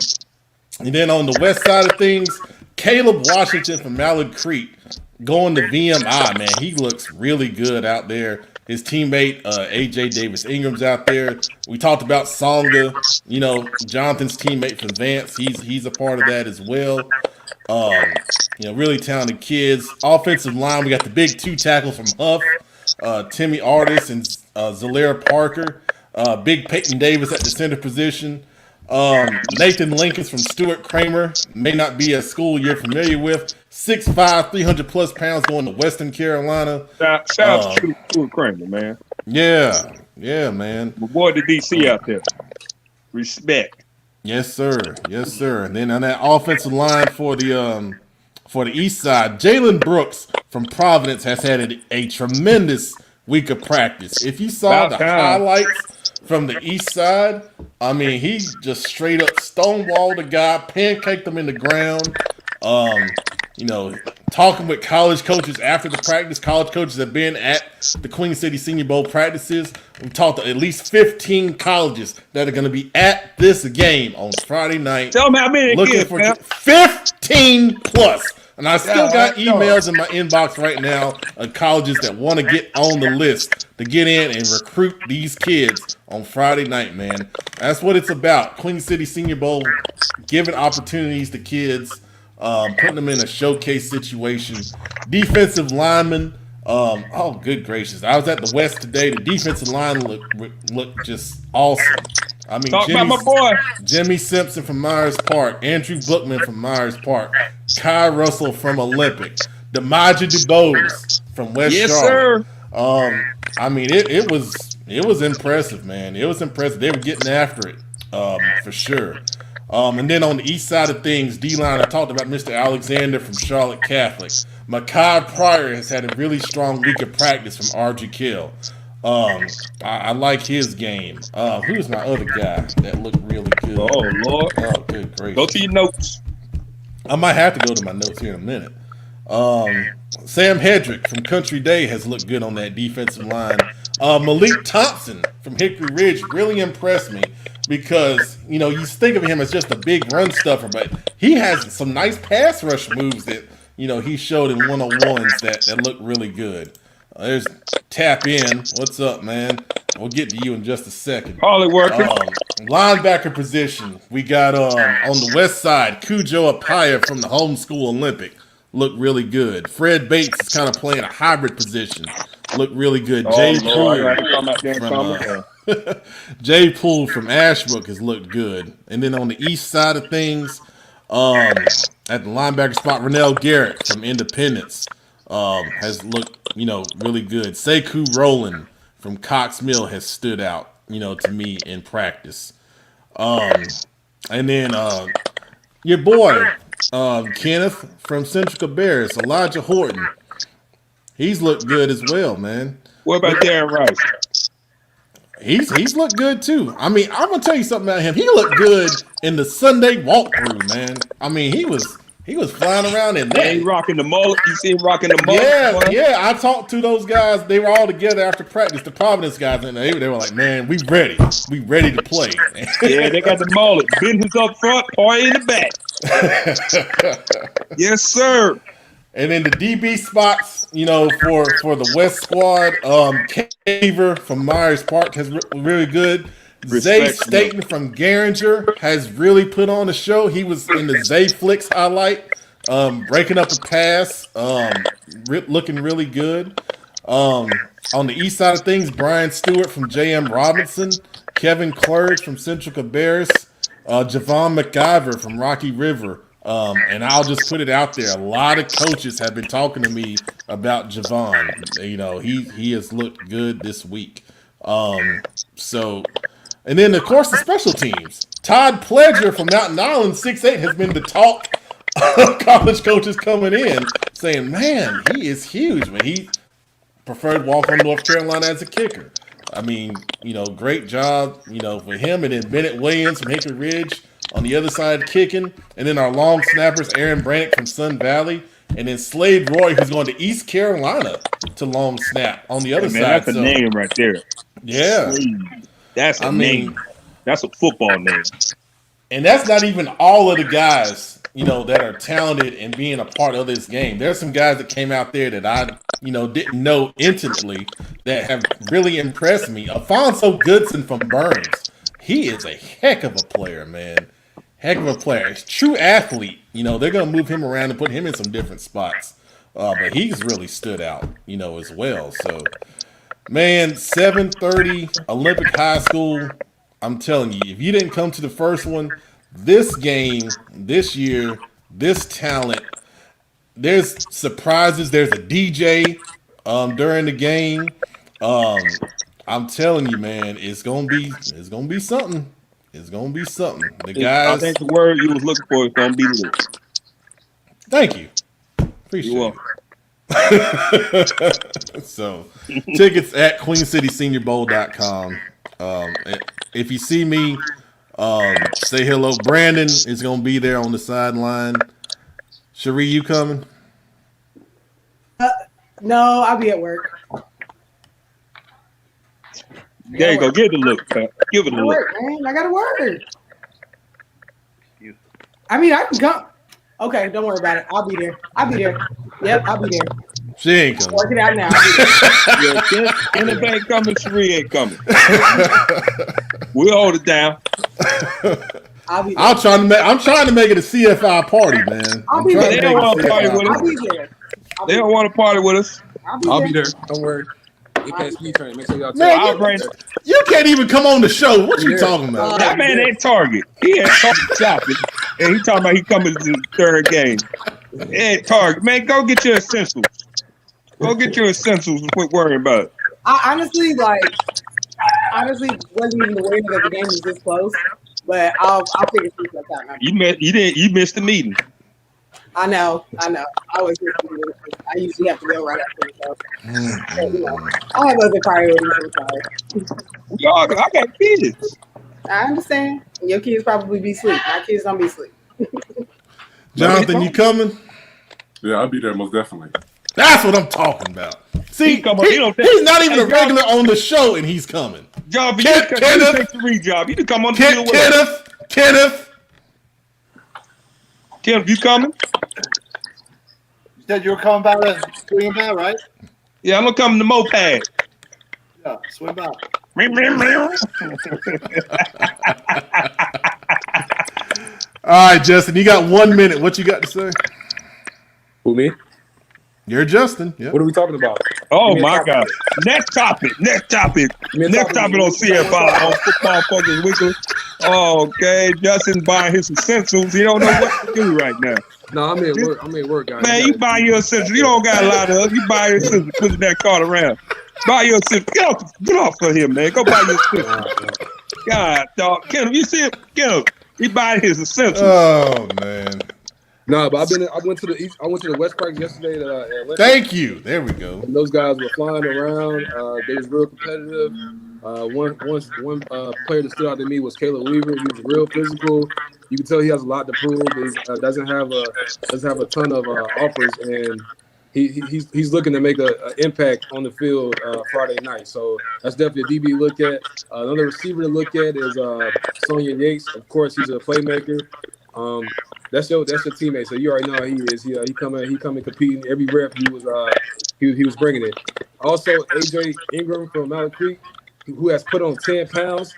then on the west side of things, Caleb Washington from Mallard Creek going to VMI, man. He looks really good out there. His teammate, A.J. Davis Ingram's out there. We talked about Songa, Jonathan's teammate from Vance. He's a part of that as well. Really talented kids. Offensive line, we got the big 2 tackles from Huff, Timmy Artis and Zalaire Parker. Big Peyton Davis at the center position. Nathan Lincoln from Stuart Kramer, may not be a school you're familiar with. 6'5", 300+ pounds, going to Western Carolina. Shout out to Stuart Kramer, man. Yeah, man. My boy, the DC out there. Respect. Yes, sir. And then on that offensive line for the east side, Jalen Brooks from Providence has had a tremendous week of practice. If you saw the highlights from the east side, I mean, he just straight up stonewalled the guy, pancaked him in the ground. Talking with college coaches after the practice. College coaches have been at the Queen City Senior Bowl practices. We've talked to at least 15 colleges that are going to be at this game on Friday night. Tell me how many looking for 15 plus. And I still got emails in my inbox right now of colleges that want to get on the list to get in and recruit these kids on Friday night, man. That's what it's about. Queen City Senior Bowl, giving opportunities to kids, putting them in a showcase situation. Defensive linemen, oh, good gracious. I was at the West today. The defensive line looked just awesome. I mean, talk about my boy. Jimmy Simpson from Myers Park, Andrew Bookman from Myers Park, Kai Russell from Olympic, Demaja DuBose from West Charlotte. Sir. I mean, it was impressive, man. It was impressive. They were getting after it. for sure. And then on the east side of things, D-line, I talked about Mr. Alexander from Charlotte Catholic. Makai Pryor has had a really strong week of practice from RG Kill. I like his game. Who's my other guy that looked really good? Oh, Lord. Oh, good gracious. Go to your notes. I might have to go to my notes here in a minute. Sam Hedrick from Country Day has looked good on that defensive line. Malik Thompson from Hickory Ridge really impressed me because, you think of him as just a big run stuffer, but he has some nice pass rush moves that, he showed in one-on-ones that look really good. There's Tap In. What's up, man? We'll get to you in just a second. Harley working. Linebacker position. We got on the west side, Cujo Apaya from the homeschool Olympic. Looked really good. Fred Bates is kind of playing a hybrid position. Looked really good. Jay Poole from Ashbrook has looked good. And then on the east side of things, at the linebacker spot, Rennell Garrett from Independence has looked, really good. Sekou Rowland from Cox Mill has stood out, to me in practice. And then your boy, Kenneth from Central Cabarrus, Elijah Horton. He's looked good as well, man. What about Darren Rice? He's looked good too. I mean, I'm gonna tell you something about him. He looked good in the Sunday walkthrough, man. I mean, he was flying around in there. He rocking the mullet. You see him rocking the mullet? Yeah. I talked to those guys. They were all together after practice. The Providence guys, and they were like, "Man, we ready. We ready to play." Yeah, they got the mullet. Business up front, party in the back. Yes, sir. And then the DB spots, for the West squad, Caver from Myers Park has really good. Zay Staten from Garinger has really put on a show. He was in the Zay Flicks highlight, breaking up a pass, looking really good. On the east side of things, Brian Stewart from J.M. Robinson, Kevin Clerg from Central Cabarrus, Javon McIver from Rocky River. And I'll just put it out there. A lot of coaches have been talking to me about Javon. He has looked good this week. And then, of course, the special teams. Todd Pledger from Mountain Island, 6'8", has been the talk of college coaches coming in, saying, man, he is huge. Man, he preferred walk-on North Carolina as a kicker. I mean, great job, for him. And then Bennett Williams from Hickory Ridge on the other side kicking. And then our long snappers, Aaron Brannick from Sun Valley. And then Slade Roy, who's going to East Carolina to long snap on the other side. That's a name right there. Yeah. Slade. That's a name. That's a football name. And that's not even all of the guys, that are talented and being a part of this game. There's some guys that came out there that I, didn't know intimately that have really impressed me. Alfonso Goodson from Burns. He is a heck of a player, man. Heck of a player. He's a true athlete. They're going to move him around and put him in some different spots. But he's really stood out, as well. So, man, 7:30 Olympic High School. I'm telling you, if you didn't come to the first one, this game, this year, this talent, there's surprises. There's a DJ during the game. I'm telling you, man, it's gonna be something. It's gonna be something. The guys. I think the word you was looking for is gonna be lit. Thank you. Appreciate it. So, tickets at QueenCitySeniorBowl.com. If you see me, say hello. Brandon is gonna be there on the sideline. Cherie, you coming? No, I'll be at work. There you go. Give it a look, Pat. Give it a look. Man. I gotta work. I mean, I can come. Okay, don't worry about it. I'll be there. Yep, I'll be there. She ain't coming. Work it out now. Kenneth ain't coming. Cherie ain't coming. We'll hold it down. I'll be there. I'm trying to make it a CFI party, man. I'll be there. They don't want to party with us. I'll be there. They don't want to party with us. I'll be there. Don't worry. It can't speed train. Make sure y'all man, you can't even come on the show. What you talking about? That man ain't Target. He ain't Target shopping. And he talking about he coming to the third game. He ain't Target. Man, go get your essentials. Go get your essentials and quit worrying about it. I honestly wasn't even aware that the game was this close. But I'll figure some stuff out. Now. You missed the meeting. I know. I always miss the meeting. I usually have to go right after the show. But, I have other priorities in life. I got kids. I understand. Your kids probably be asleep. My kids don't be asleep. Jonathan, you coming? Yeah, I'll be there most definitely. That's what I'm talking about. See, he's not even a regular on the show, and he's coming. Job, you take the re-job. You can come on the field with us. Kenneth, you coming? You said you were coming by to swing by, right? Yeah, I'm gonna come to Moped. Yeah, swing by. All right, Justin, you got 1 minute. What you got to say? Who, me? You're Justin. Yep. What are we talking about? Oh my God! Next topic on CFI on Football Focus Weekly. Okay, Justin buying his essentials. He don't know what to do right now. No, I'm at work, guys. Man, you buy your essentials. You don't got a lot of us. You buy your essentials, pushing that cart around. Buy your essentials. Get off of here, man. Go buy your essentials. God, dog. Kenneth, you see it? Kenneth, he buying his essentials. Oh man. No, but I went to the West Park yesterday. Thank you. There we go. And those guys were flying around. They was real competitive. One player that stood out to me was Caleb Weaver. He was real physical. You can tell he has a lot to prove. He doesn't have a ton of offers, and he's looking to make an impact on the field Friday night. So that's definitely a DB to look at. Another receiver to look at is Sonia Yates. Of course, he's a playmaker. That's your teammate. So you already know how he is. He coming competing every rep. He was bringing it. Also, AJ Ingram from Mountain Creek, who has put on 10 pounds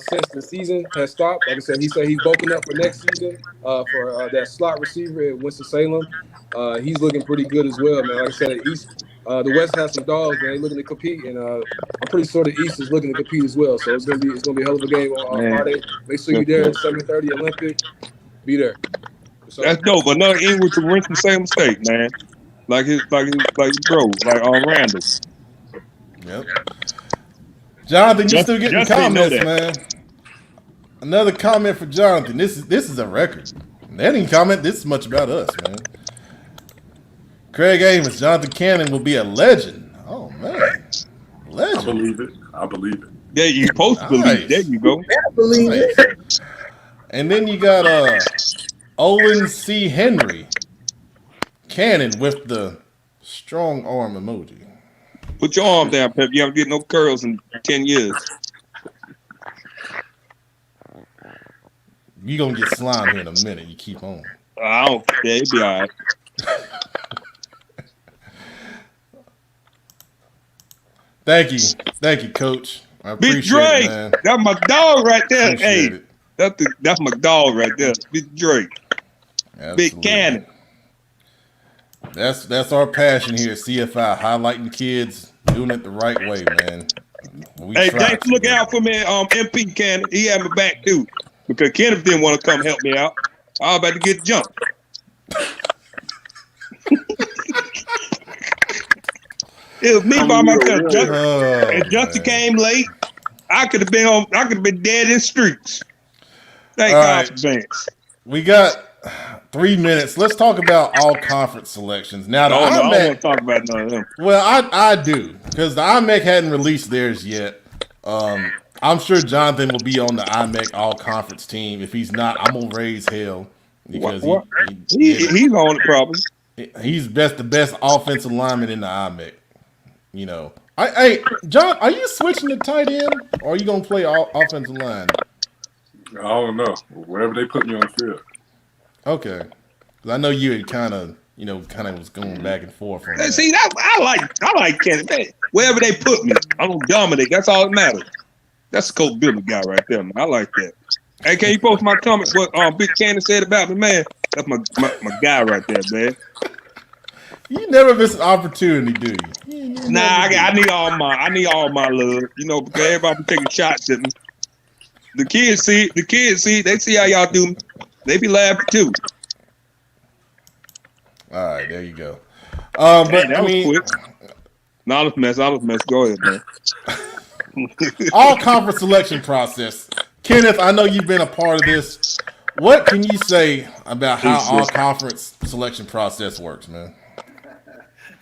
since the season has stopped. Like I said, he's bulking up for next season for that slot receiver at Winston-Salem. He's looking pretty good as well, man. Like I said, the West has some dogs, man. They're looking to compete, and I'm pretty sure the East is looking to compete as well. So it's gonna be a hell of a game on Friday. Make sure you're there at 7:30 Olympic. Be there. That's dope. Another English to Winston-Salem State, man. Like his bro, like on Randall. Yep. Jonathan, you still getting comments, man. Another comment for Jonathan. This is a record. They didn't comment this much about us, man. Craig Amos, Jonathan Cannon will be a legend. Oh man, legend. I believe it. Yeah, you supposed to believe it. There you go. I believe it. And then you got Olin C. Henry Cannon with the strong arm emoji. Put your arm down, Pep. You haven't get no curls in 10 years. You gonna get slime here in a minute. You keep on. I don't care. Yeah, it'll be all right. Thank you, Coach. I appreciate Big Drake, it, man. that's my dog right there. Appreciate Hey, it. that's my dog right there. Big Drake, Absolutely. Big Cannon. That's our passion here at CFI, highlighting the kids, doing it the right way, man. Hey, thanks for looking out for me, MP Cannon. He had my back too, because Kenneth didn't want to come help me out. I was about to get jumped. It was me by myself. And Justin came late. I could have been dead in the streets. Thank God for Vance. We got 3 minutes. Let's talk about all conference selections. Now, the I don't IMAC, want to talk about none of them. Well, I do, because the IMAC hadn't released theirs yet. I'm sure Jonathan will be on the IMAC all conference team. If he's not, I'm gonna raise hell because he's on it probably. He's the best offensive lineman in the IMAC. You know, hey, John, are you switching to tight end, or are you gonna play offensive line? I don't know. Wherever they put me on the field. Okay, because I know you had kind of was going back and forth on that. See, I like Kenneth. Wherever they put me, I'm gonna dominate. That's all that matters. That's the Coach Billy guy right there, man. I like that. Hey, can you post my comment? What Big Cannon said about me, man? That's my guy right there, man. You never miss an opportunity, do you? Nah, I need all my love. You know, because everybody be taking shots at me. The kids see, they see how y'all do. They be laughing too. All right, there you go. But that I mean, was quick. No, I was mess. Go ahead, man. all conference selection process. Kenneth, I know you've been a part of this. What can you say about how all conference selection process works, man?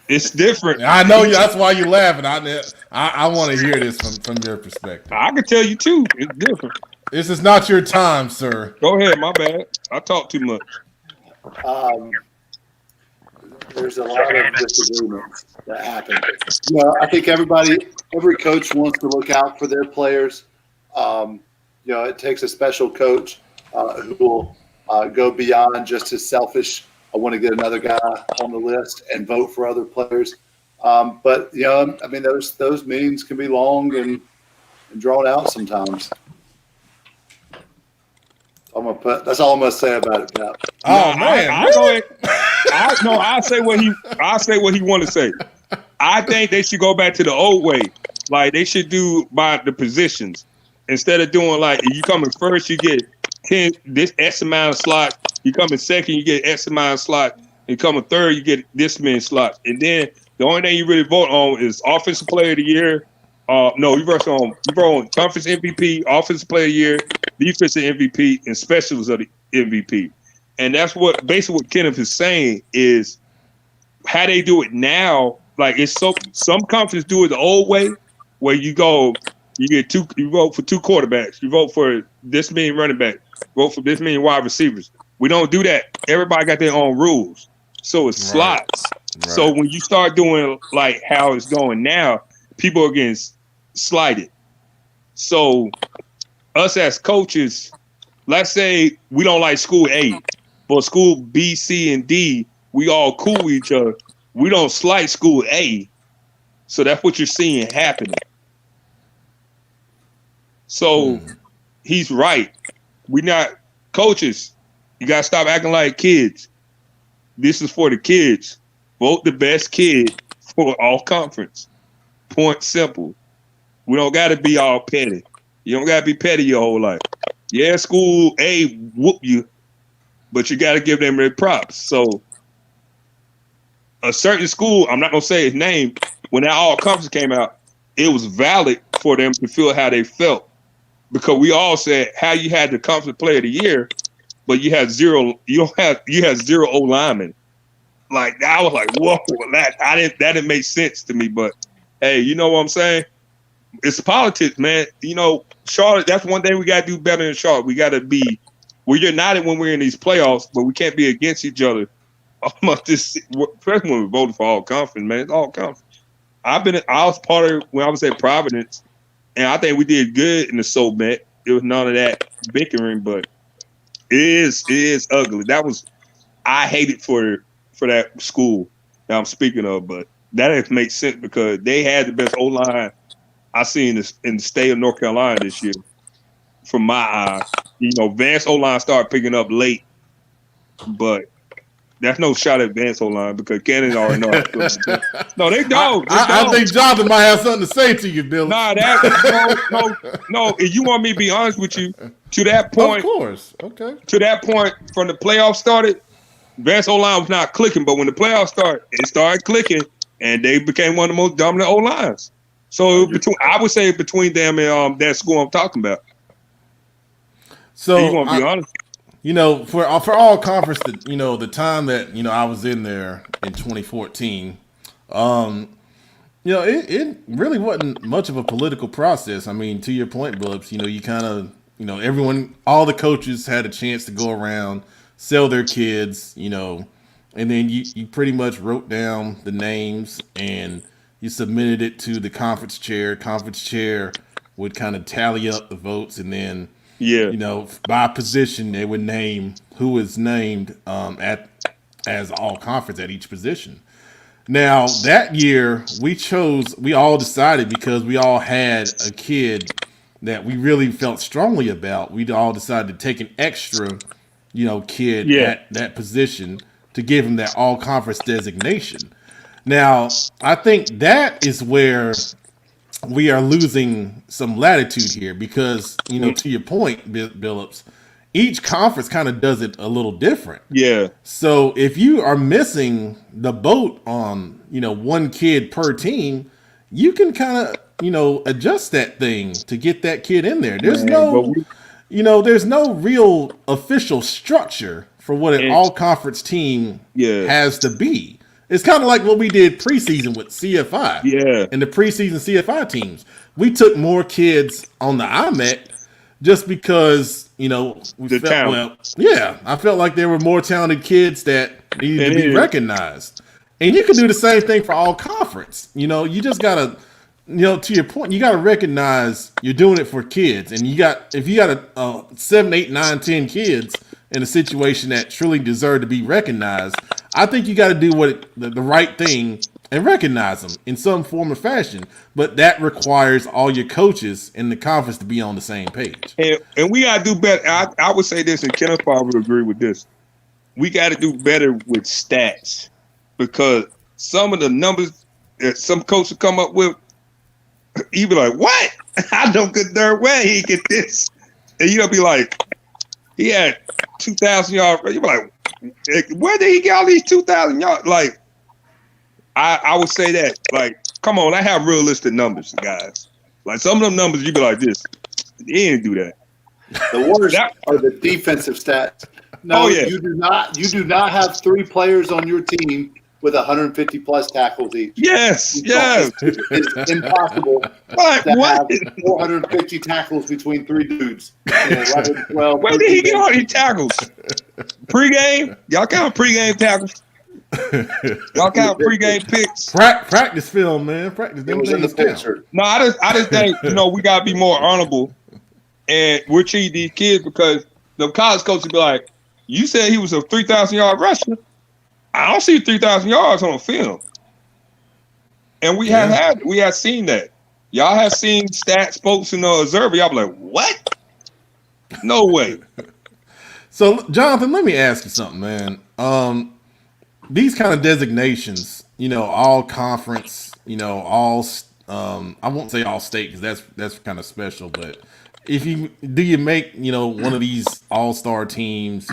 It's different. I know you. That's why you're laughing. I want to hear this from your perspective. I can tell you too. It's different. This is not your time, sir. Go ahead. My bad. I talk too much. There's a lot of disagreements that happen. I think every coach wants to look out for their players. It takes a special coach who will go beyond just his selfish, I want to get another guy on the list and vote for other players. But those meetings can be long and drawn out sometimes. That's all I'm gonna say about it, Pat. Oh man! I'll say what he want to say. I think they should go back to the old way. Like they should do by the positions instead of doing like you come in first, you get 10 this X amount of slots. You come in second, you get X amount of slots. You come in third, you get this many slots. And then the only thing you really vote on is offensive player of the year. You vote on conference MVP, offensive player of the year, defensive MVP, and specials of the MVP. And that's what basically what Kenneth is saying is how they do it now. Like it's some conferences do it the old way, where you vote for two quarterbacks, you vote for this many running backs, vote for this many wide receivers. We don't do that. Everybody got their own rules, so it's slots. Right. So when you start doing like how it's going now, people are getting slighted. So us as coaches, let's say we don't like school A, but school B, C, and D, we all cool with each other. We don't slight school A. So that's what you're seeing happening. So he's right. We not coaches. You got to stop acting like kids. This is for the kids. Vote the best kid for all conference. Point simple. We don't got to be all petty. You don't got to be petty your whole life. Yeah, school A whoop you, but you got to give them their props. So a certain school, I'm not going to say his name, when that all conference came out, it was valid for them to feel how they felt. Because we all said how you had the conference player of the year, but you had zero O linemen. Like I was like, whoa, that didn't make sense to me. But hey, you know what I'm saying? It's politics, man. Charlotte, that's one thing we gotta do better in Charlotte. We gotta be we're united when we're in these playoffs, but we can't be against each other. Especially when we voted for all conference, man. It's all conference. I was part of when I was at Providence, and I think we did good in the SoMet. It was none of that bickering, but it is ugly. I hated for that school that I'm speaking of, but that doesn't make sense because they had the best O-line I seen in the state of North Carolina this year. From my eye, Vance O-line started picking up late, but that's no shot at Vance O-line because Cannon already know. No, they don't. I think Jonathan might have something to say to you, Bill. Nah, no. If you want me to be honest with you, to that point, of course, okay. To that point, from the playoffs started, Vance O-line was not clicking, but when the playoffs started, it started clicking, and they became one of the most dominant O-lines. So I would say between them and that school I'm talking about. So you want to be honest? For all conference, the time that I was in there in 2014, it really wasn't much of a political process. I mean, to your point, Billups, you kind of, everyone, all the coaches had a chance to go around, sell their kids, and then you pretty much wrote down the names and you submitted it to the conference chair. Conference chair would kind of tally up the votes, and then by position they would name who was named as all conference at each position. Now that year we all decided because we all had a kid that we really felt strongly about. We all decided to take an extra, kid at that position to give him that all conference designation. Now, I think that is where we are losing some latitude here because, to your point, Billups, each conference kind of does it a little different. Yeah. So if you are missing the boat on, one kid per team, you can kind of, adjust that thing to get that kid in there. There's there's no real official structure for what an all-conference team has to be. It's kind of like what we did preseason with CFI. Yeah. And the preseason CFI teams. We took more kids on the IMEC just because, I felt like there were more talented kids that needed to be recognized. And you can do the same thing for all conference. You just got to, to your point, you got to recognize you're doing it for kids. And if you got a 7, 8, 9, 10 kids in a situation that truly deserve to be recognized, I think you got to do the right thing and recognize them in some form or fashion. But that requires all your coaches in the conference to be on the same page. And we got to do better. I would say this, and Kenneth probably would agree with this. We got to do better with stats, because some of the numbers that some coaches come up with, you be like, what? I know good darn well he get this. And you'll be like, he had 2,000 yards. You be like, where did he get all these 2,000 yards? Like, I would say that, like, come on, I have realistic numbers, guys. Like, some of them numbers, you be like this. He didn't do that. The worst are the defensive stats. No, you do not have 3 players on your team with 150 plus tackles each. Yes. It's impossible to have 450 tackles between 3 dudes. 11, 12, where did he get all these tackles? Pregame? Y'all count pregame tackles? Y'all count pregame picks? Practice film, man. Practice. Them was in the picture. No, I just think, we got to be more honorable. And we're treating these kids, because the college coaches be like, you said he was a 3,000-yard rusher. I don't see 3,000 yards on film. And we have seen that. Y'all have seen stats, folks in the observer. Y'all be like, what? No way. So, Jonathan, let me ask you something, man. These kind of designations, all conference, all, I won't say all state, because that's kind of special, but do you make, one of these all-star teams,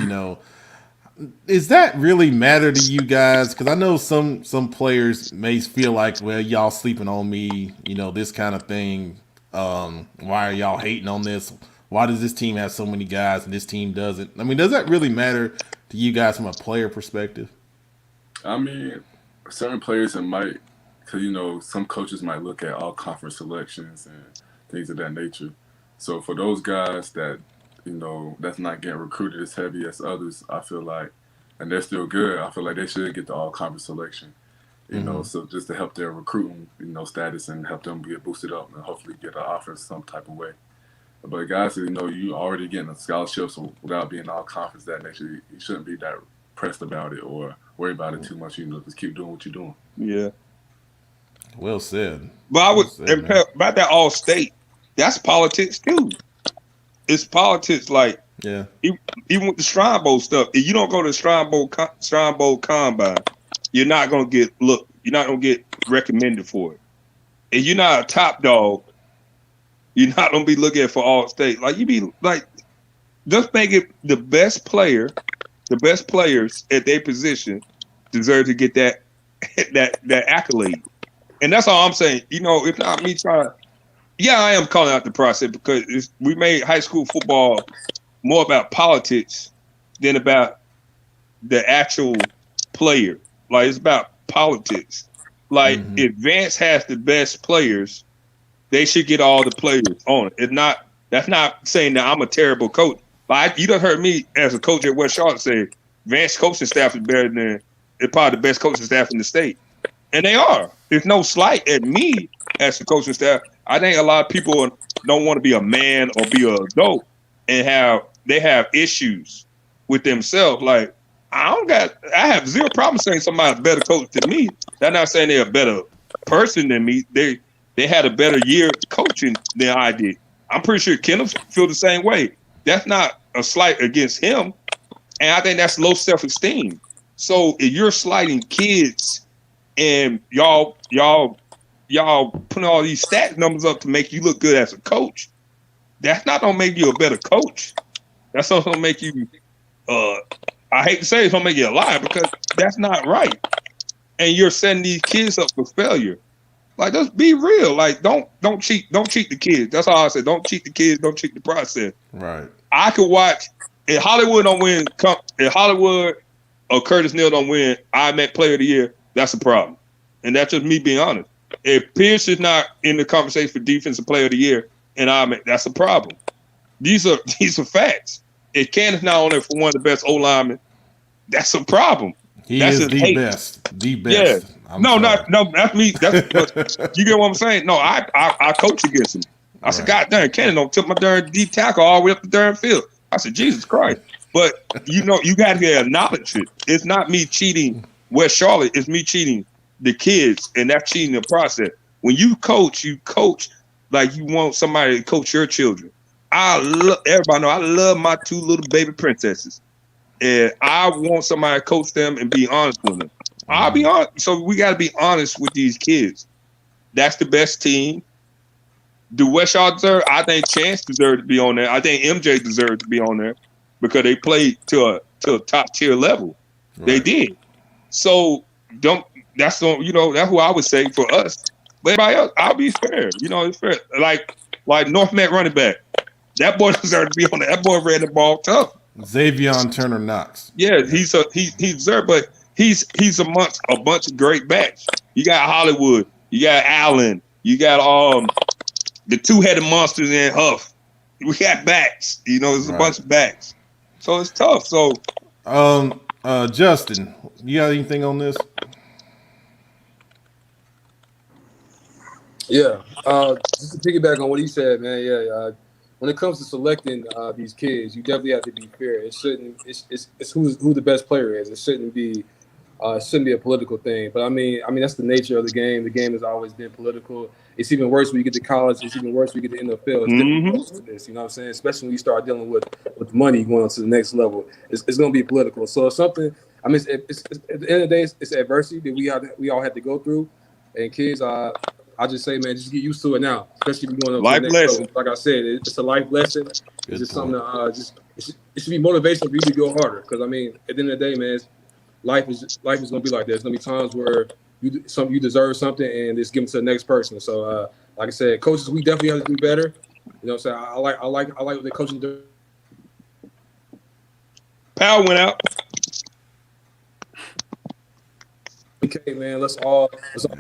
does that really matter to you guys? Because I know some players may feel like, well, y'all sleeping on me, this kind of thing. Why are y'all hating on this? Why does this team have so many guys and this team doesn't? I mean, does that really matter to you guys from a player perspective? I mean, certain players it might, because, some coaches might look at all conference selections and things of that nature. So for those guys that, that's not getting recruited as heavy as others, I feel like, and they're still good, I feel like they should get the all-conference selection, so just to help their recruiting, status and help them get boosted up and hopefully get an offer some type of way. But guys, you already getting a scholarship, so without being all-conference that nature, you shouldn't be that pressed about it or worry about it too much, just keep doing what you're doing. Yeah. Well said. But about that all-state, that's politics too. It's politics, like even with the Shrine Bowl stuff. If you don't go to the Shrine Bowl combine, you're not gonna get You're not gonna get recommended for it. If you're not a top dog, you're not gonna be looking for all state. Like you be like, just make it the best players at their position deserve to get that accolade. And that's all I'm saying. If not me trying. Yeah, I am calling out the process, because we made high school football more about politics than about the actual player. Like, it's about politics. Like, if Vance has the best players, they should get all the players on it. That's not saying that I'm a terrible coach. But you done heard me as a coach at West Charlotte say Vance coaching staff is better than it's probably the best coaching staff in the state. And they are. There's no slight at me as the coaching staff. I think a lot of people don't want to be a man or be an adult and they have issues with themselves. Like, I have zero problem saying somebody's a better coach than me. That's not saying they're a better person than me. They had a better year coaching than I did. I'm pretty sure Kenneth feel the same way. That's not a slight against him. And I think that's low self-esteem. So if you're slighting kids and y'all putting all these stat numbers up to make you look good as a coach, that's not gonna make you a better coach. That's not gonna make you I hate to say it's gonna make you a liar, because that's not right. And you're setting these kids up for failure. Like, just be real. Like, don't cheat the kids. That's all I said. Don't cheat the kids, don't cheat the process. Right. I could watch if Hollywood don't win. If Hollywood or Curtis Neal don't win IMAC Player of the Year, that's a problem. And that's just me being honest. If Pierce is not in the conversation for Defensive Player of the Year and IMAC, that's a problem. These are facts. If Candace not on there for one of the best O linemen, that's a problem. That's is the best. The best. Yeah. No, that's me. That's you get what I'm saying? No, I coach against him. I said, God damn, Candace don't took my darn deep tackle all the way up the darn field. I said, Jesus Christ. But you got to acknowledge it. It's not me cheating West Charlotte. It's me cheating the kids, and that's cheating the process. When you coach like you want somebody to coach your children. Everybody know I love my two little baby princesses, and I want somebody to coach them and be honest with them. I'll be honest. So we got to be honest with these kids. That's the best team. Do West Charlotte deserve? I think Chance deserved to be on there. I think MJ deserved to be on there because they played to a top tier level. Right. They did. So that's who I would say for us. But everybody else, I'll be fair. It's fair. Like North Met running back. That boy deserved to be on there. That boy ran the ball tough. Xavion Turner Knox. Yeah, he deserved, but he's amongst a bunch of great backs. You got Hollywood, you got Allen, you got the two-headed monsters in Huff. We got backs. There's a bunch of backs. So it's tough. So Justin, you got anything on this? Yeah. Just to piggyback on what he said, man, yeah. When it comes to selecting these kids, you definitely have to be fair. It shouldn't. It's who the best player is. It shouldn't be a political thing. But I mean that's the nature of the game. The game has always been political. It's even worse when you get to college. It's even worse when you get to NFL. It's different this, you know what I'm saying? Especially when you start dealing with money going on to the next level. It's going to be political. So it's something. I mean, it's at the end of the day, it's adversity that we all have to go through. And kids, I just say, man, just get used to it now. Especially if you're going to life the next lesson. level. Like I said, it's a life lesson. It's just something it should be motivational for you to go harder. Because I mean, at the end of the day, man, life is going to be like that. There's going to be times where you deserve something and it's given to the next person. So, like I said, coaches, we definitely have to do better. You know what I'm saying? I like what the coaches do. Power went out. Okay, man, let's all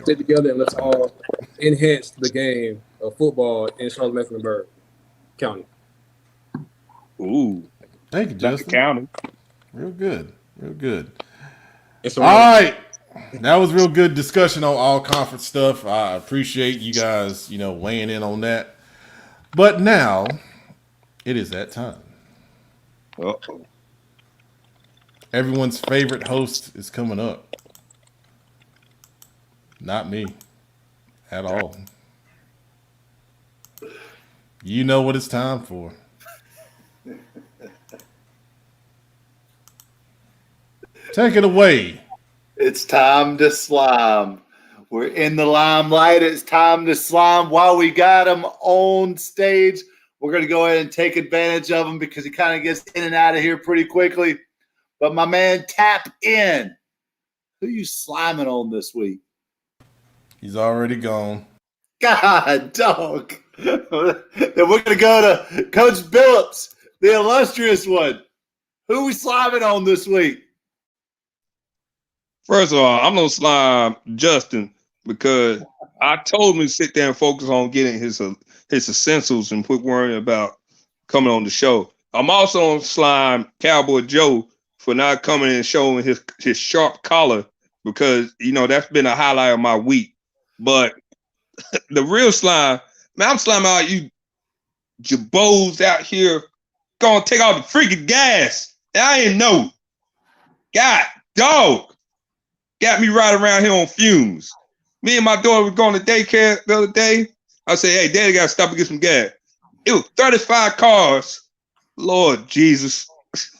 sit together and let's all enhance the game of football in Charlotte-Mecklenburg County. Ooh. Thank you, Justin. County. Real good. All right. That was real good discussion on all conference stuff. I appreciate you guys, weighing in on that. But now, it is that time. Uh-oh. Everyone's favorite host is coming up. Not me. At all. You know what it's time for. Take it away. It's time to slime. We're in the limelight. It's time to slime. While we got him on stage, we're going to go ahead and take advantage of him because he kind of gets in and out of here pretty quickly. But my man, Tap In. Who you sliming on this week? He's already gone. God, dog. Then we're going to go to Coach Billups, the illustrious one. Who we sliming on this week? First of all, I'm going to slime Justin because I told him to sit there and focus on getting his essentials and quit worrying about coming on the show. I'm also going to slime Cowboy Joe for not coming and showing his sharp collar because, that's been a highlight of my week. But the real slime, man, I'm sliming out you jabos out here going to take all the freaking gas. I didn't know. God, dog. Got me right around here on fumes. Me and my daughter were going to daycare the other day. I said, hey, Daddy got to stop and get some gas. It was 35 cars. Lord Jesus.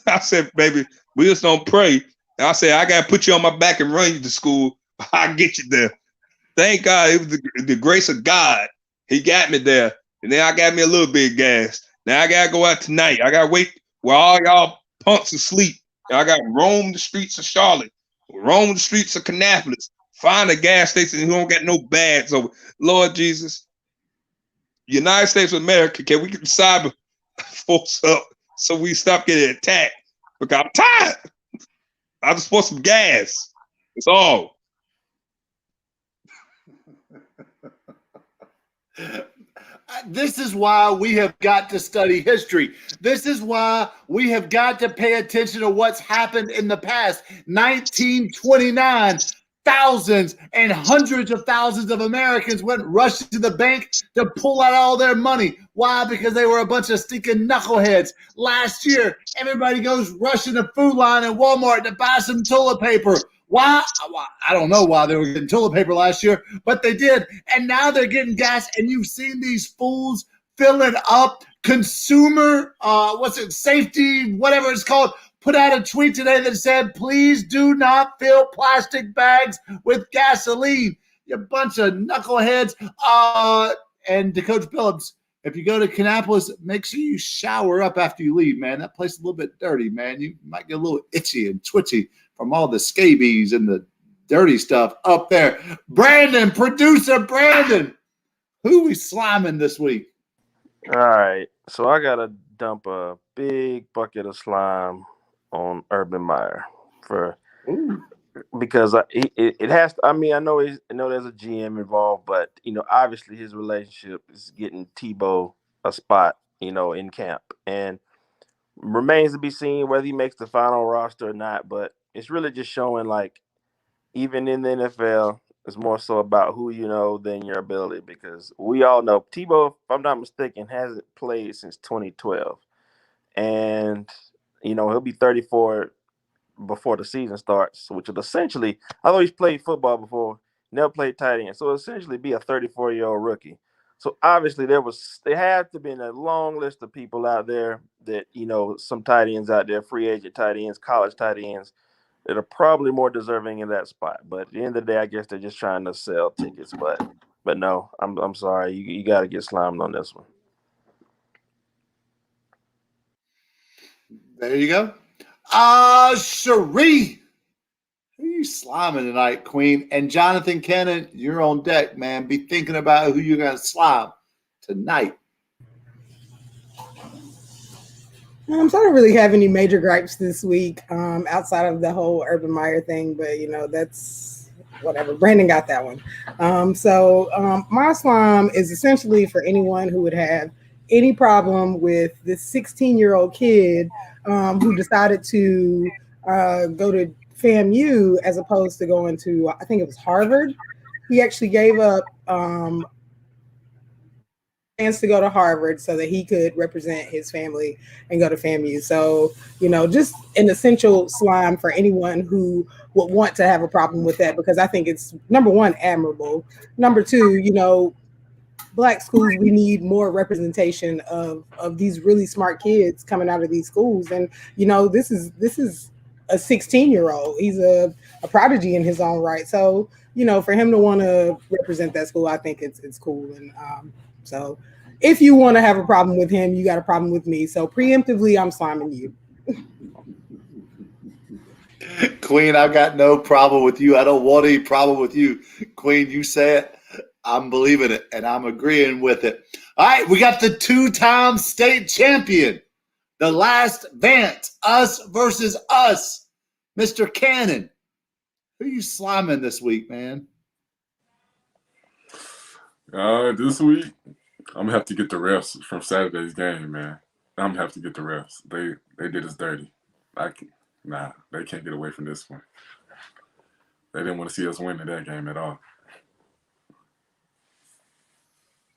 I said, baby, we just don't pray. And I said, I got to put you on my back and run you to school. I'll get you there. Thank God it was the grace of God. He got me there. And then I got me a little bit of gas. Now I got to go out tonight. I got to wait while all y'all punks asleep. I got to roam the streets of Charlotte, roam the streets of Kannapolis, find a gas station who don't got no bags over. Lord Jesus, United States of America, can we get the cyber force up so we stop getting attacked. Because I'm tired. I just want some gas. It's all. This is why we have got to study history. This is why we have got to pay attention to what's happened in the past. 1929, thousands and hundreds of thousands of Americans went rushing to the bank to pull out all their money. Why? Because they were a bunch of stinking knuckleheads. Last year, everybody goes rushing to Food Line and Walmart to buy some toilet paper. Why? I don't know why they were getting toilet paper last year, but they did. And now they're getting gas, and you've seen these fools filling up consumer, safety, whatever it's called, put out a tweet today that said, please do not fill plastic bags with gasoline. You bunch of knuckleheads. And to Coach Phillips, if you go to Kannapolis, make sure you shower up after you leave, man. That place is a little bit dirty, man. You might get a little itchy and twitchy from all the scabies and the dirty stuff up there. Brandon, producer Brandon, who we sliming this week? All right, so I gotta dump a big bucket of slime on Urban Meyer because it has to. I mean, I know there's a GM involved, but obviously his relationship is getting Tebow a spot, in camp, and remains to be seen whether he makes the final roster or not. But it's really just showing, like, even in the NFL, it's more so about who you know than your ability, because we all know Tebow, if I'm not mistaken, hasn't played since 2012. And, he'll be 34 before the season starts, which would essentially, although he's played football before, never played tight end, so essentially be a 34-year-old rookie. So obviously there had to be a long list of people out there that, some tight ends out there, free agent tight ends, college tight ends, that are probably more deserving in that spot. But at the end of the day, I guess they're just trying to sell tickets. But no, I'm sorry. You got to get slimed on this one. There you go. Cherie, who you sliming tonight, Queen? And Jonathan Cannon, you're on deck, man. Be thinking about who you're going to slime tonight. So I don't really have any major gripes this week outside of the whole Urban Meyer thing, but that's whatever. Brandon got that one. My slime is essentially for anyone who would have any problem with this 16-year-old kid who decided to go to FAMU as opposed to going to, I think it was Harvard. He actually gave up chance to go to Harvard so that he could represent his family and go to FAMU. So, just an essential slime for anyone who would want to have a problem with that, because I think it's, number one, admirable. Number two, Black schools, we need more representation of these really smart kids coming out of these schools. And, this is a 16-year-old. He's a prodigy in his own right. So, for him to want to represent that school, I think it's cool. And so if you want to have a problem with him, you got a problem with me. So preemptively, I'm sliming you. Queen, I've got no problem with you. I don't want any problem with you. Queen, you say it, I'm believing it, and I'm agreeing with it. All right, we got the two-time state champion, the last Vance, us versus us, Mr. Cannon. Who are you sliming this week, man? This week, I'm gonna have to get the refs from Saturday's game, man. I'm gonna have to get the refs. They did us dirty. They can't get away from this one. They didn't want to see us win in that game at all.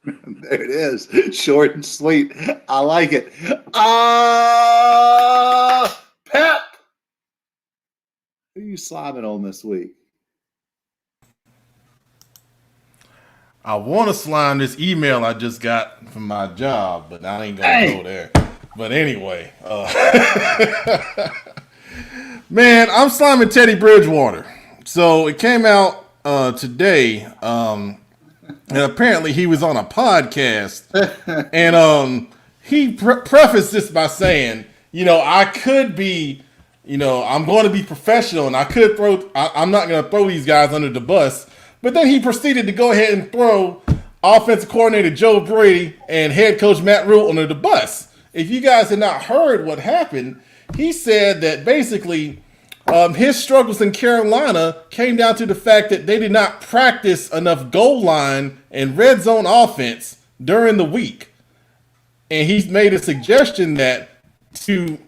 There it is. Short and sweet. I like it. Pep, who are you sliming on this week? I want to slime this email I just got from my job, but I ain't going to go there. But anyway, man, I'm sliming Teddy Bridgewater. So it came out today, and apparently he was on a podcast, and he prefaced this by saying, I could be, I'm going to be professional, and I'm not going to throw these guys under the bus. But then he proceeded to go ahead and throw offensive coordinator Joe Brady and head coach Matt Rule under the bus. if you guys had not heard what happened, he said that basically his struggles in Carolina came down to the fact that they did not practice enough goal line and red zone offense during the week. And he's made a suggestion that to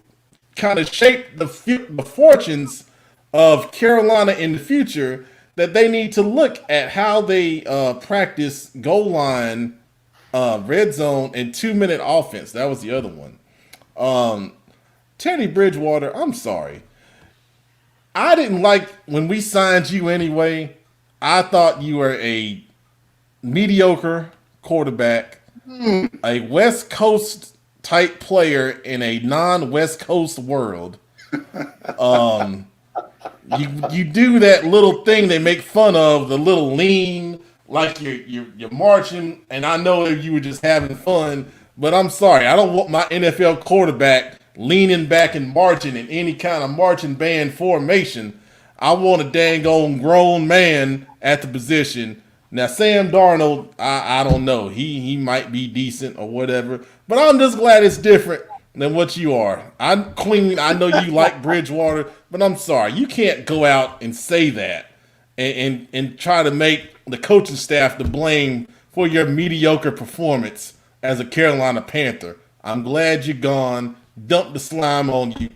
kind of shape the fortunes of Carolina in the future, that they need to look at how they practice goal line, red zone, and 2-minute offense. That was the other one. Teddy Bridgewater, I'm sorry. I didn't like when we signed you anyway. I thought you were a mediocre quarterback, a West Coast type player in a non-West Coast world. You do that little thing they make fun of, the little lean, like you're marching, and I know you were just having fun, but I'm sorry, I don't want my NFL quarterback leaning back and marching in any kind of marching band formation. I want a dang old grown man at the position. Now, Sam Darnold, I don't know. He might be decent or whatever, but I'm just glad it's different than what you are. I'm clean. I know you like Bridgewater, but I'm sorry. You can't go out and say that and try to make the coaching staff to blame for your mediocre performance as a Carolina Panther. I'm glad you're gone. Dump the slime on you.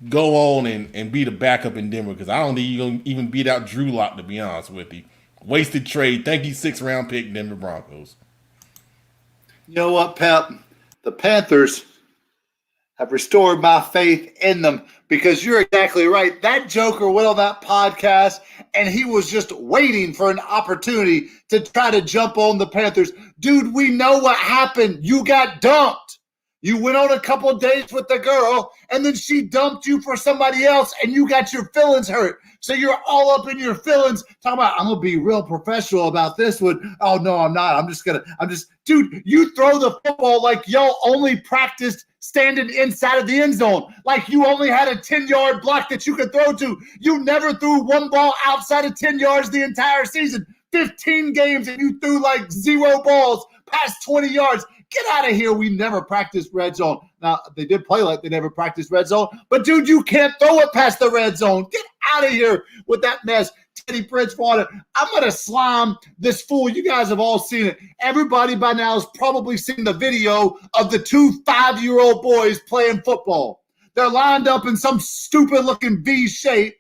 Go on and be the backup in Denver, because I don't think you're going to even beat out Drew Lock, to be honest with you. Wasted trade. Thank you, 6th round pick, Denver Broncos. You know what, Pep? The Panthers have restored my faith in them, because you're exactly right. That joker went on that podcast, and he was just waiting for an opportunity to try to jump on the Panthers. Dude, we know what happened. You got dumped. You went on a couple of dates with the girl, and then she dumped you for somebody else, and you got your feelings hurt. So you're all up in your feelings, talking about, I'm going to be real professional about this one. Oh, no, I'm not. Dude, you throw the football like y'all only practiced standing inside of the end zone, like you only had a 10-yard block that you could throw to. You never threw one ball outside of 10 yards the entire season. 15 games, and you threw like 0 balls past 20 yards. Get out of here. We never practiced red zone. Now, they did play like they never practiced red zone, but, dude, you can't throw it past the red zone. Get out of here with that mess. Teddy Bridgewater, I'm going to slime this fool. You guys have all seen it. Everybody by now has probably seen the video of the 2 5-year-old boys playing football. They're lined up in some stupid-looking V shape,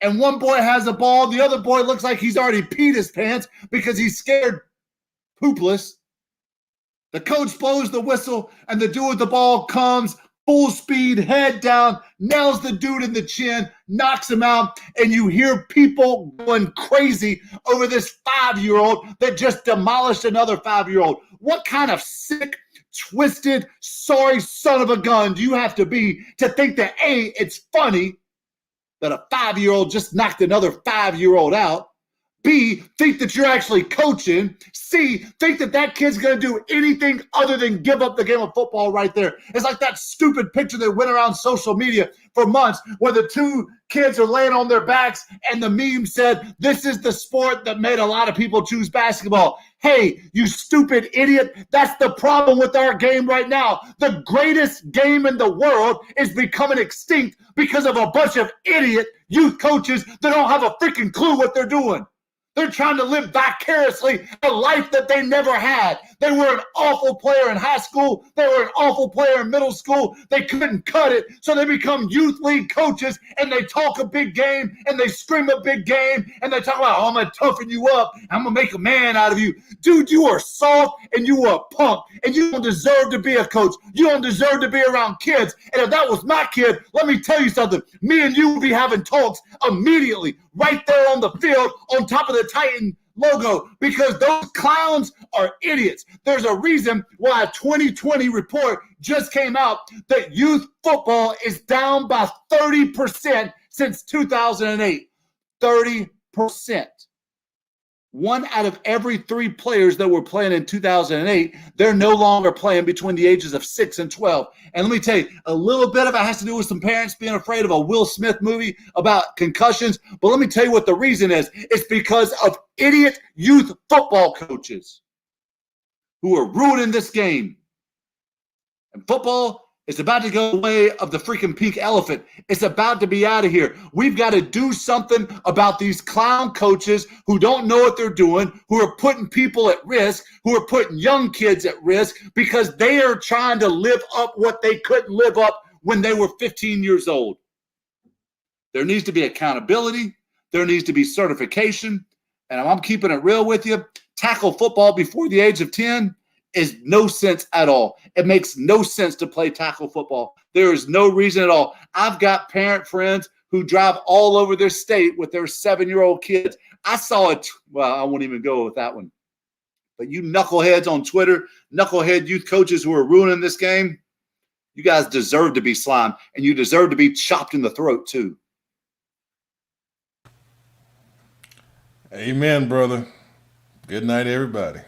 and one boy has a ball. The other boy looks like he's already peed his pants because he's scared poopless. The coach blows the whistle, and the dude with the ball comes full speed, head down, nails the dude in the chin, knocks him out, and you hear people going crazy over this 5-year-old that just demolished another 5-year-old. What kind of sick, twisted, sorry son of a gun do you have to be to think that, A, it's funny that a 5-year-old just knocked another 5-year-old out? B, think that you're actually coaching. C, think that kid's going to do anything other than give up the game of football right there. It's like that stupid picture that went around social media for months where the 2 kids are laying on their backs and the meme said, this is the sport that made a lot of people choose basketball. Hey, you stupid idiot. That's the problem with our game right now. The greatest game in the world is becoming extinct because of a bunch of idiot youth coaches that don't have a freaking clue what they're doing. They're trying to live vicariously a life that they never had. They were an awful player in high school. They were an awful player in middle school. They couldn't cut it, so they become youth league coaches, and they talk a big game, and they scream a big game, and they talk about, oh, I'm going to toughen you up. I'm going to make a man out of you. Dude, you are soft, and you are a punk, and you don't deserve to be a coach. You don't deserve to be around kids. And if that was my kid, let me tell you something. Me and you would be having talks immediately, right there on the field, on top of the Titan logo, because those clowns are idiots. There's a reason why a 2020 report just came out that youth football is down by 30% since 2008. 30%. 1 out of every 3 players that were playing in 2008, they're no longer playing between the ages of 6 and 12. And let me tell you, a little bit of it has to do with some parents being afraid of a Will Smith movie about concussions. But let me tell you what the reason is. It's because of idiot youth football coaches who are ruining this game. And football is about to go the way of the freaking pink elephant. It's about to be out of here. We've got to do something about these clown coaches who don't know what they're doing, who are putting people at risk, who are putting young kids at risk because they are trying to live up what they couldn't live up when they were 15 years old. There needs to be accountability. There needs to be certification. And I'm keeping it real with you. Tackle football before the age of 10 is no sense at all. It makes no sense to play tackle football. There is no reason at all. I've got parent friends who drive all over their state with their 7-year-old kids. I saw it. Well, I won't even go with that one. But you knuckleheads on Twitter, knucklehead youth coaches who are ruining this game, you guys deserve to be slimed, and you deserve to be chopped in the throat too. Amen, brother. Good night, everybody.